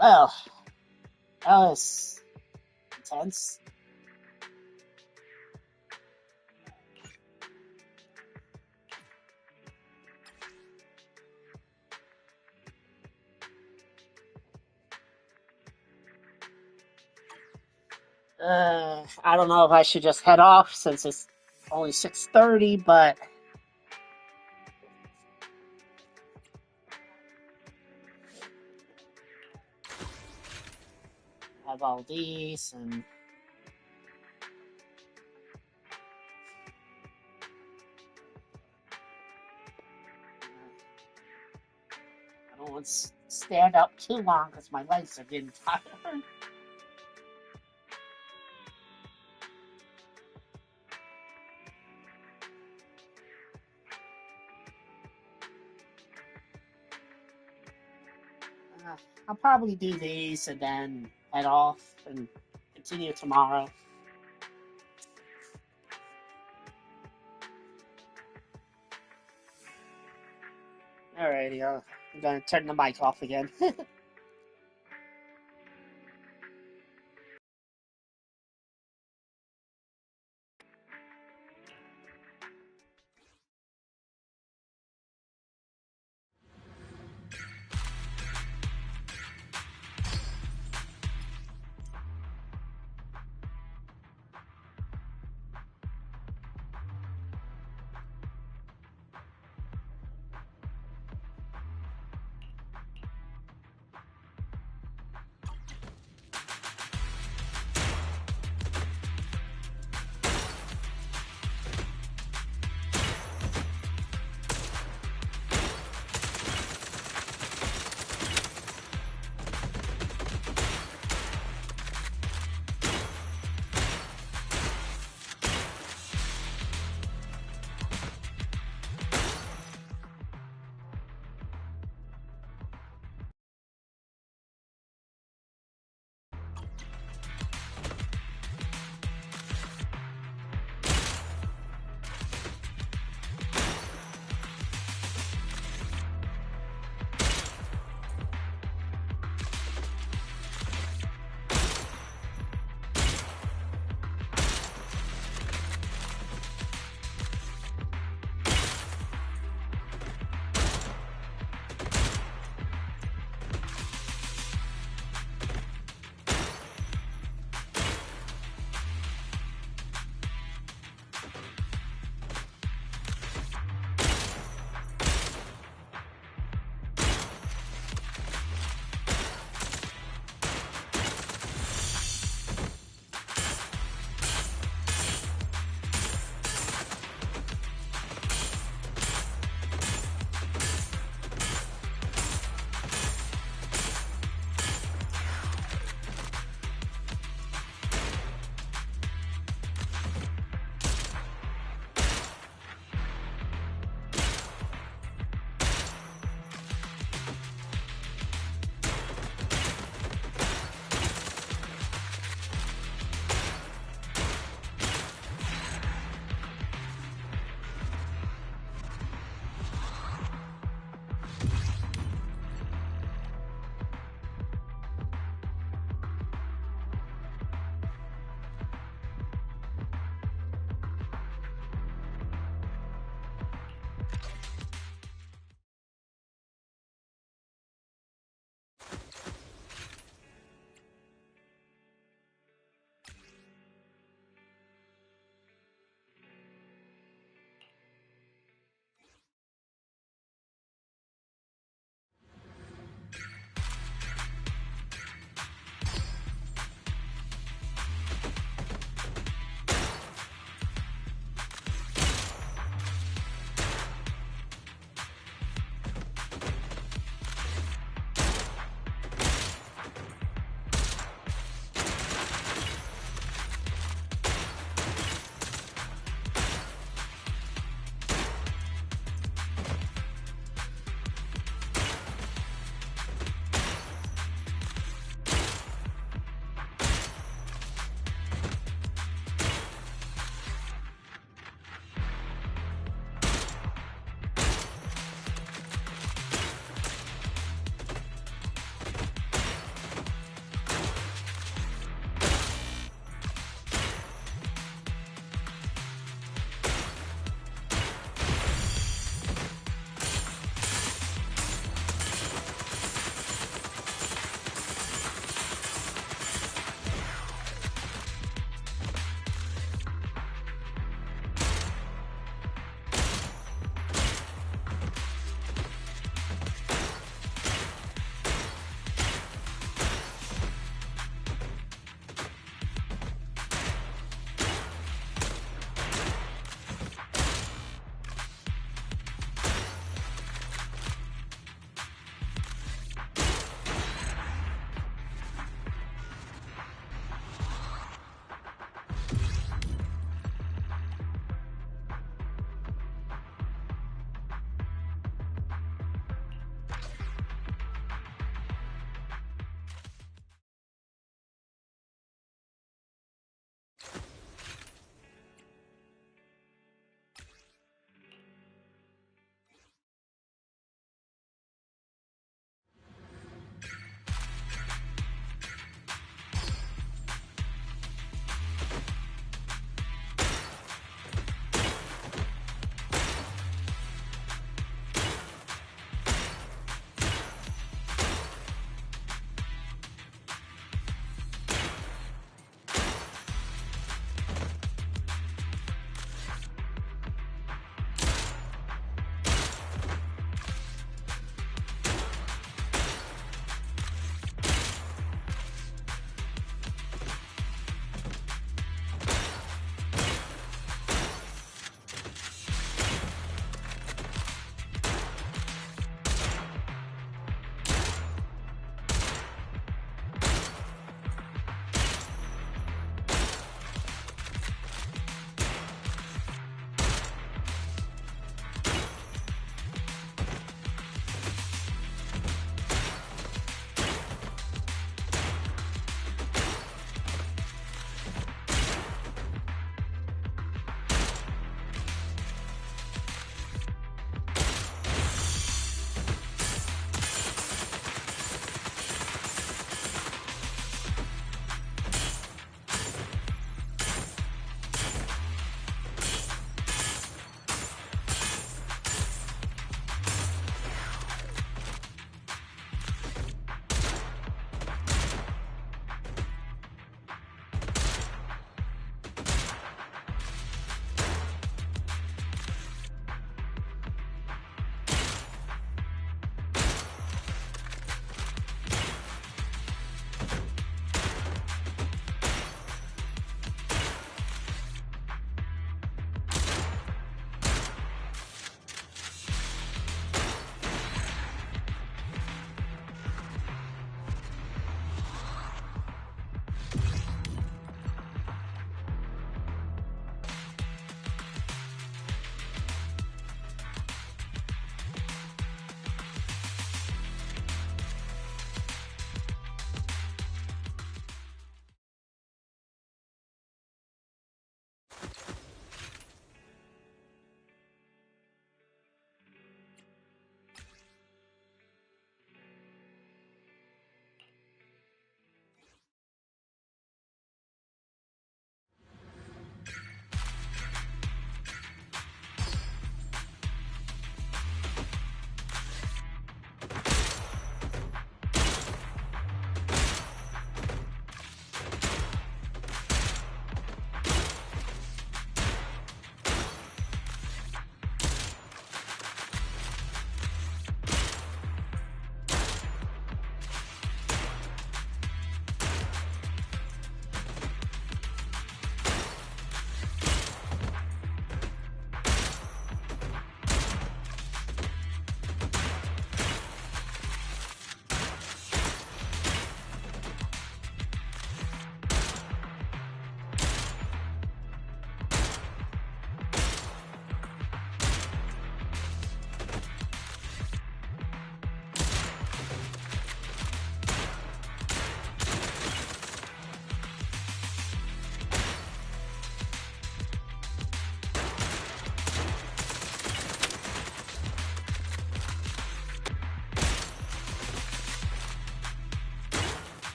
Well, that was intense. I don't know if I should just head off since it's only 6:30, but I have all these and I don't want to stand up too long because my legs are getting tired. I'll probably do these and then head off and continue tomorrow. Alrighty, I'm gonna turn the mic off again.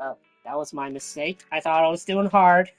Oh, that was my mistake. I thought I was doing hard.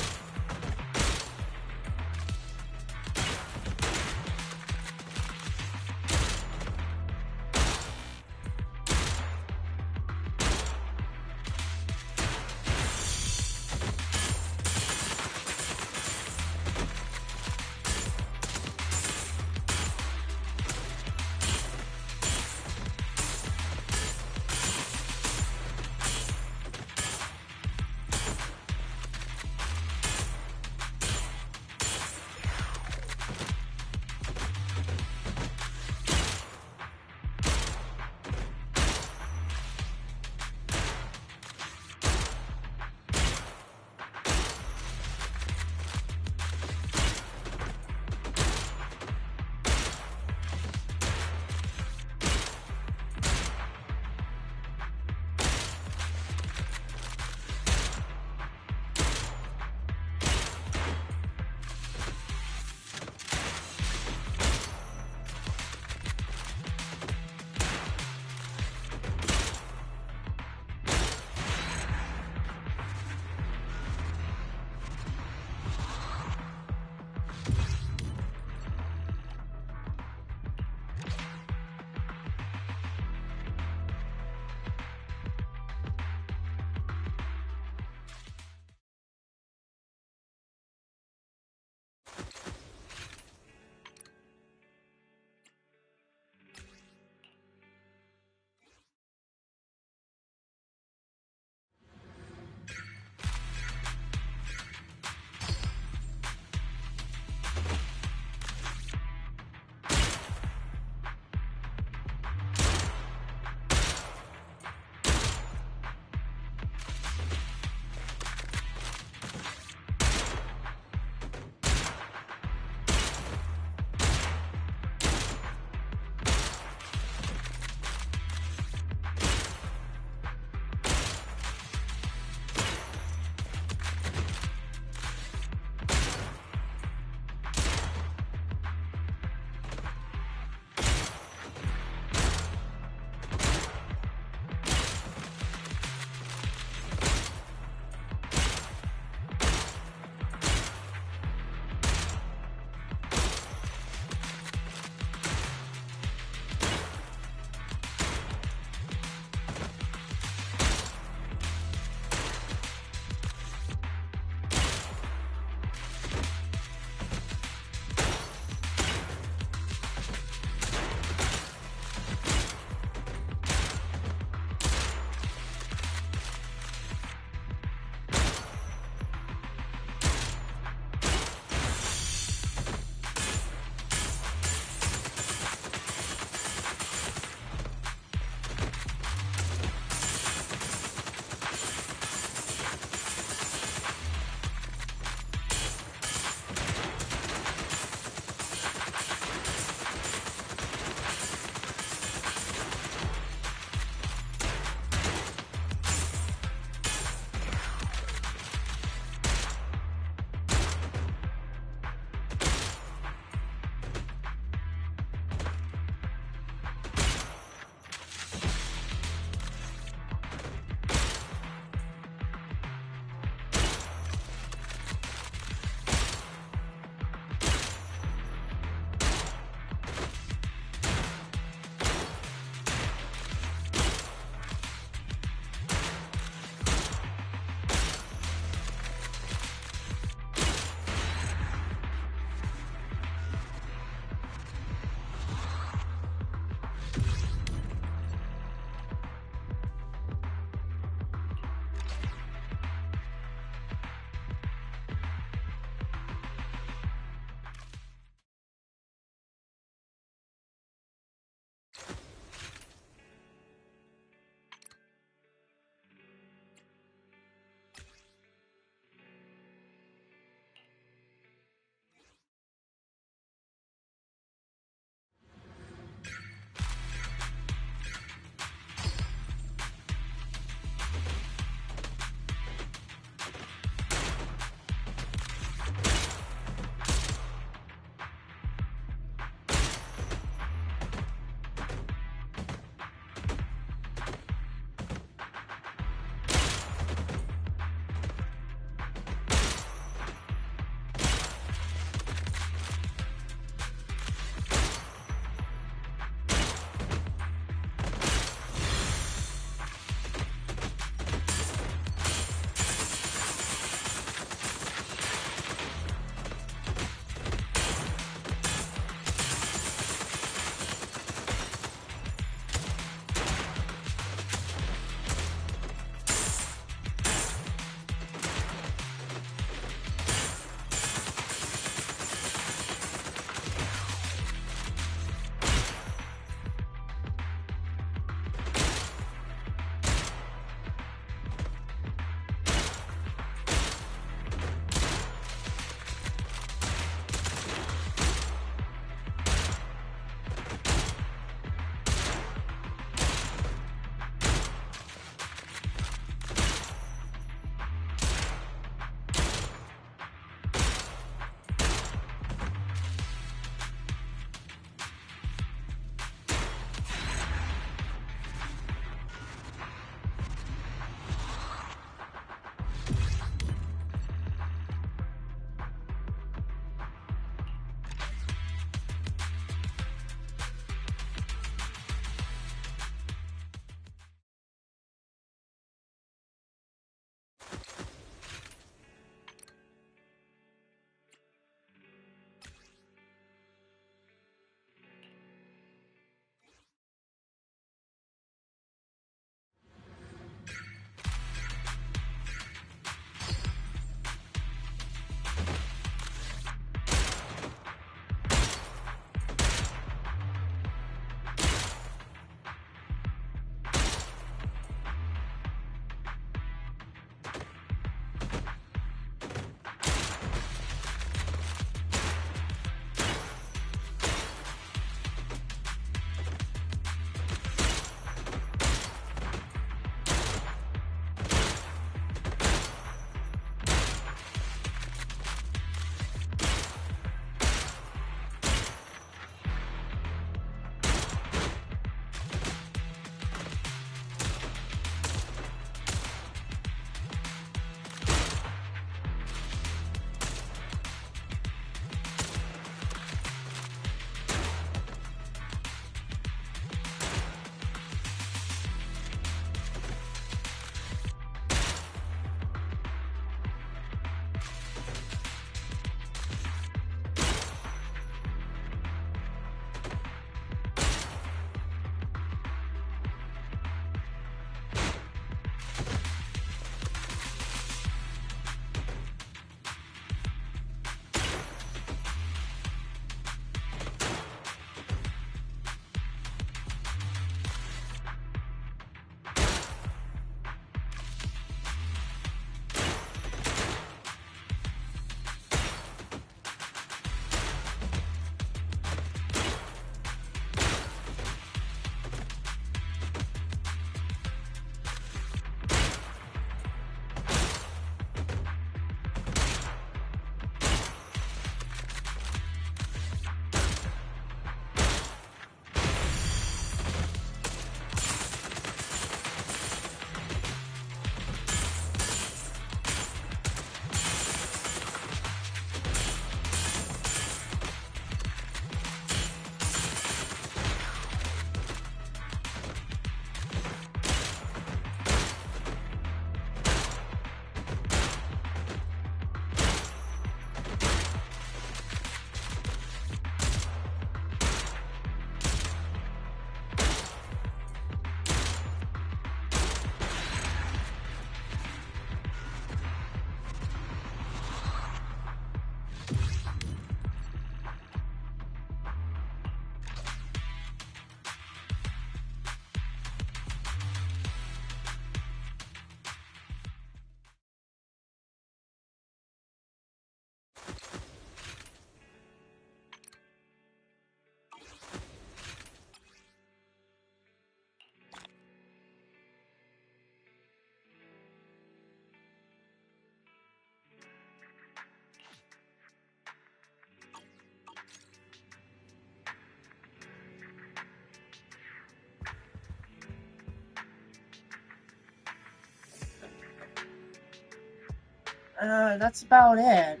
That's about it.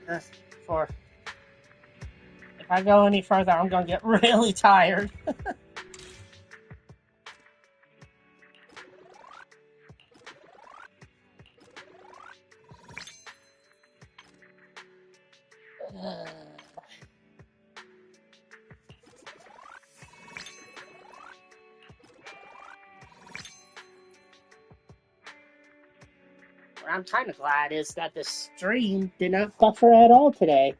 For if I go any further, I'm gonna get really tired. What I'm kind of glad is that the stream did not buffer at all today.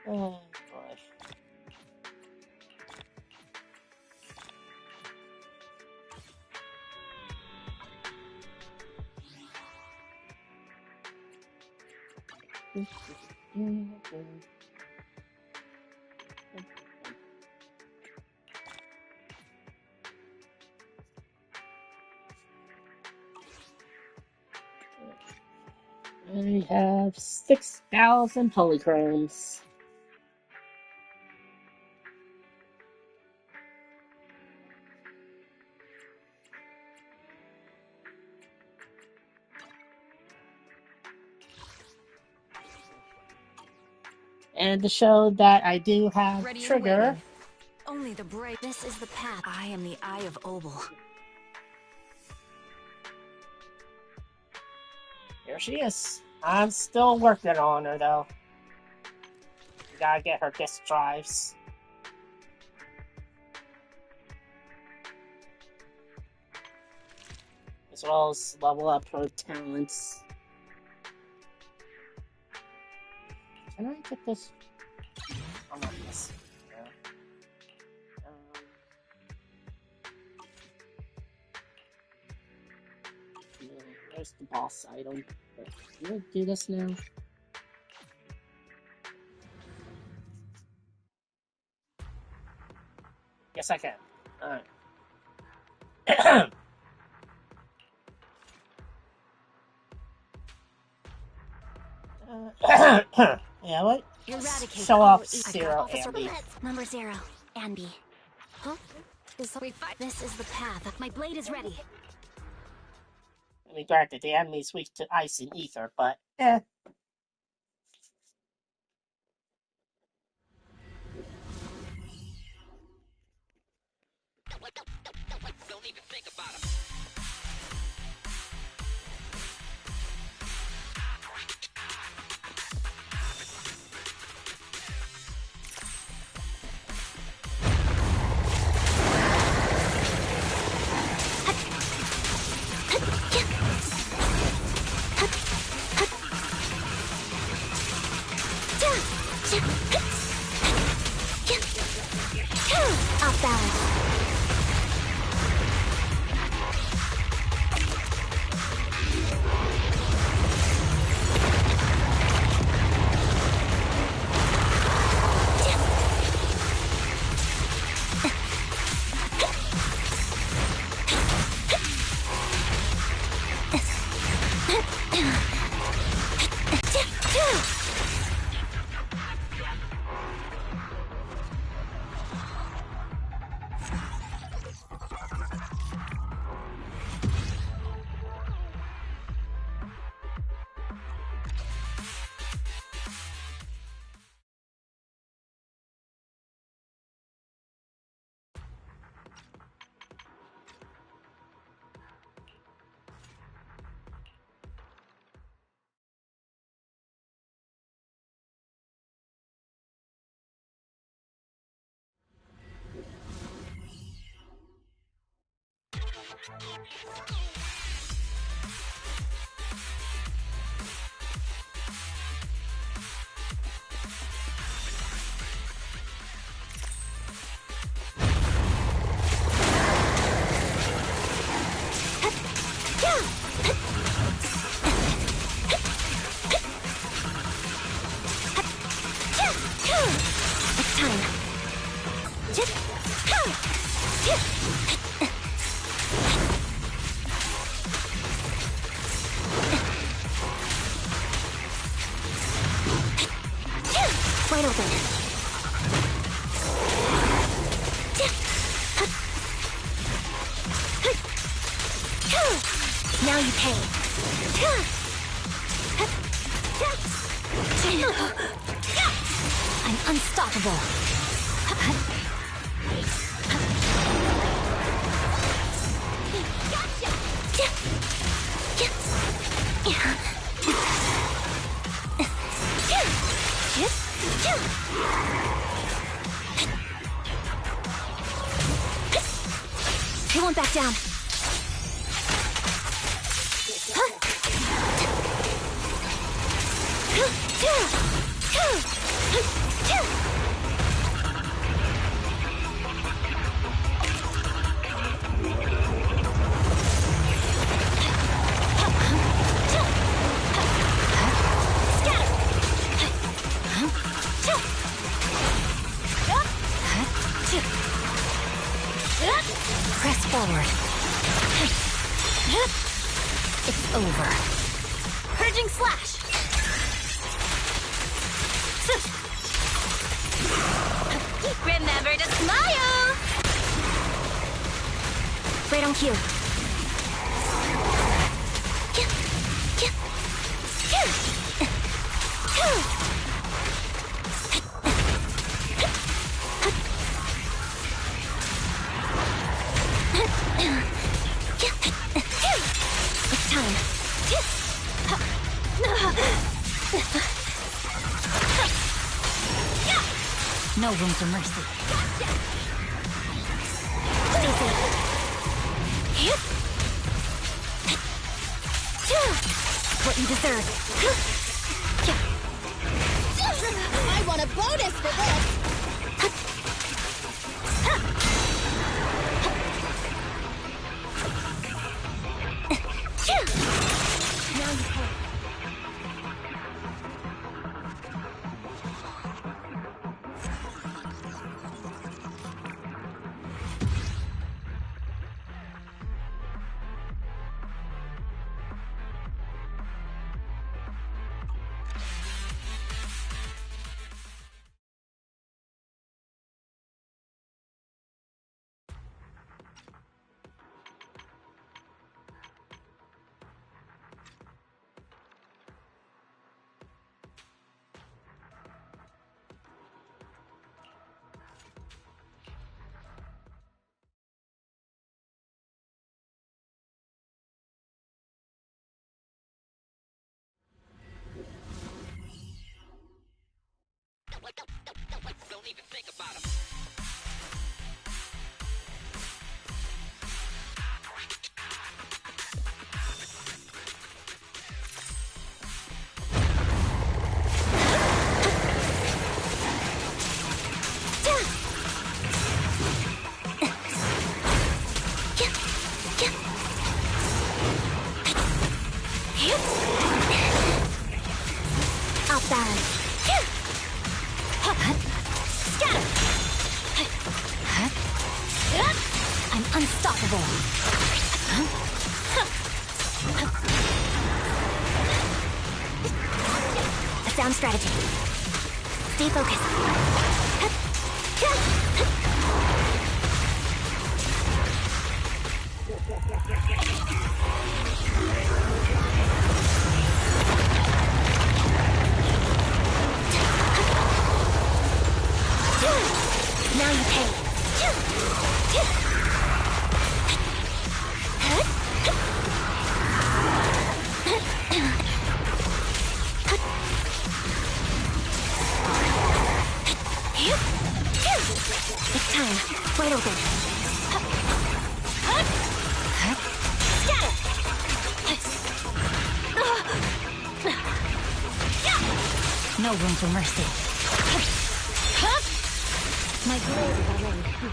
Oh gosh. I have 6,000 polychromes. And to show that I do have Ready and trigger. waiting. Only the brave. This is the path. I am the Eye of Obel. Here she is. I'm still working on her though. Gotta get her disk drives. As well as level up her talents. Can I get this? I'm not this. There's the boss item. Can I do this now? Yes, I can. Alright. Yeah, what? Eradicate Show all off evil. Zero Officer Andy. Number 0, Andy. Huh? This is the path. My blade is ready. I mean, granted, the enemy's weak to ice and ether, but eh. Don't even think about it. Off balance. Wide open. Now you pay. I'm unstoppable. I won't back down. Press forward. It's over. Purging slash. Remember to smile. Right on cue. It's time. No room for mercy. Stay safe. What you deserve. I want a bonus for this. Now you pay. Don't even think about him. Outbound. I'm unstoppable. A sound strategy. Stay focused. Now you pay. It's time. Wide open. Scatter! No room for mercy. My blade is already here.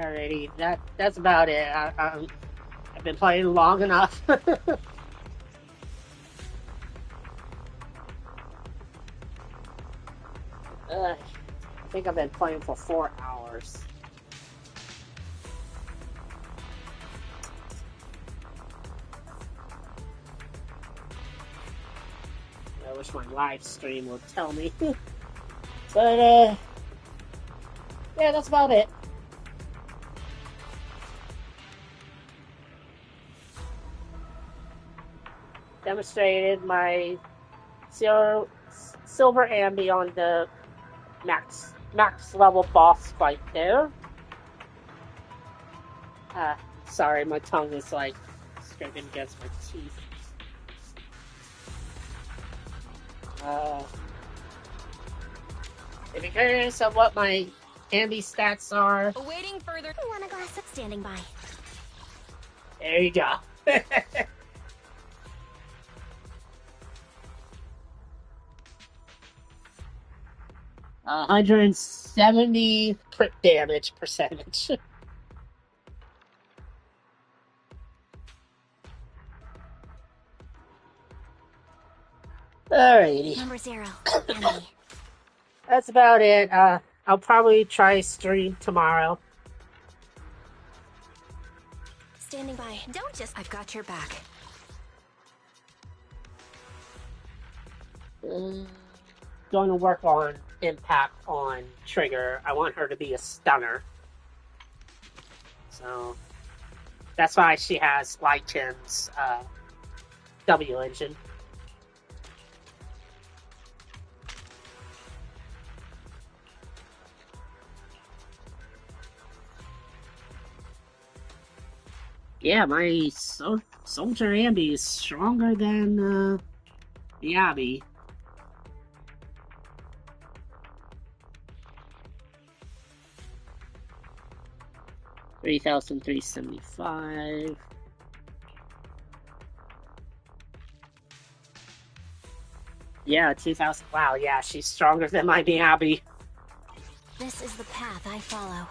Alrighty, that's about it. I've been playing long enough. I think I've been playing for 4 hours. I wish my live stream would tell me. But, yeah, that's about it. Demonstrated my silver ambi on the max level boss fight there. Sorry, my tongue is like scraping against my teeth. If you're curious of what my ambi stats are, Awaiting further. I want a glass of standing by. there you go. 170 crit damage percentage. Alrighty. Number 0. That's about it. I'll probably try stream tomorrow. Standing by. Don't just. I've got your back. Going to work on impact on Trigger. I want her to be a stunner. So that's why she has Lycan's W engine. Yeah, my Soldier Ambi is stronger than the Abby. $3,375. Yeah, 2,000. Wow, yeah, she's stronger than my Miyabi. This is the path I follow.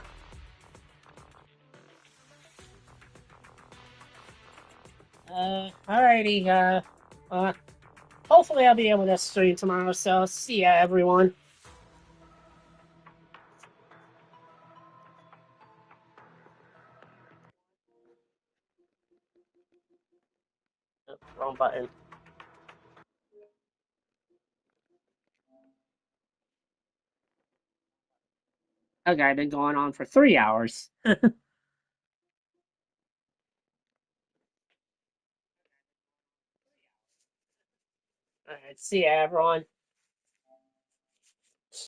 Alrighty, hopefully I'll be able to stream tomorrow, so see ya, everyone. Oh, wrong button. Okay, I've been going on for 3 hours. Alright, see ya, everyone.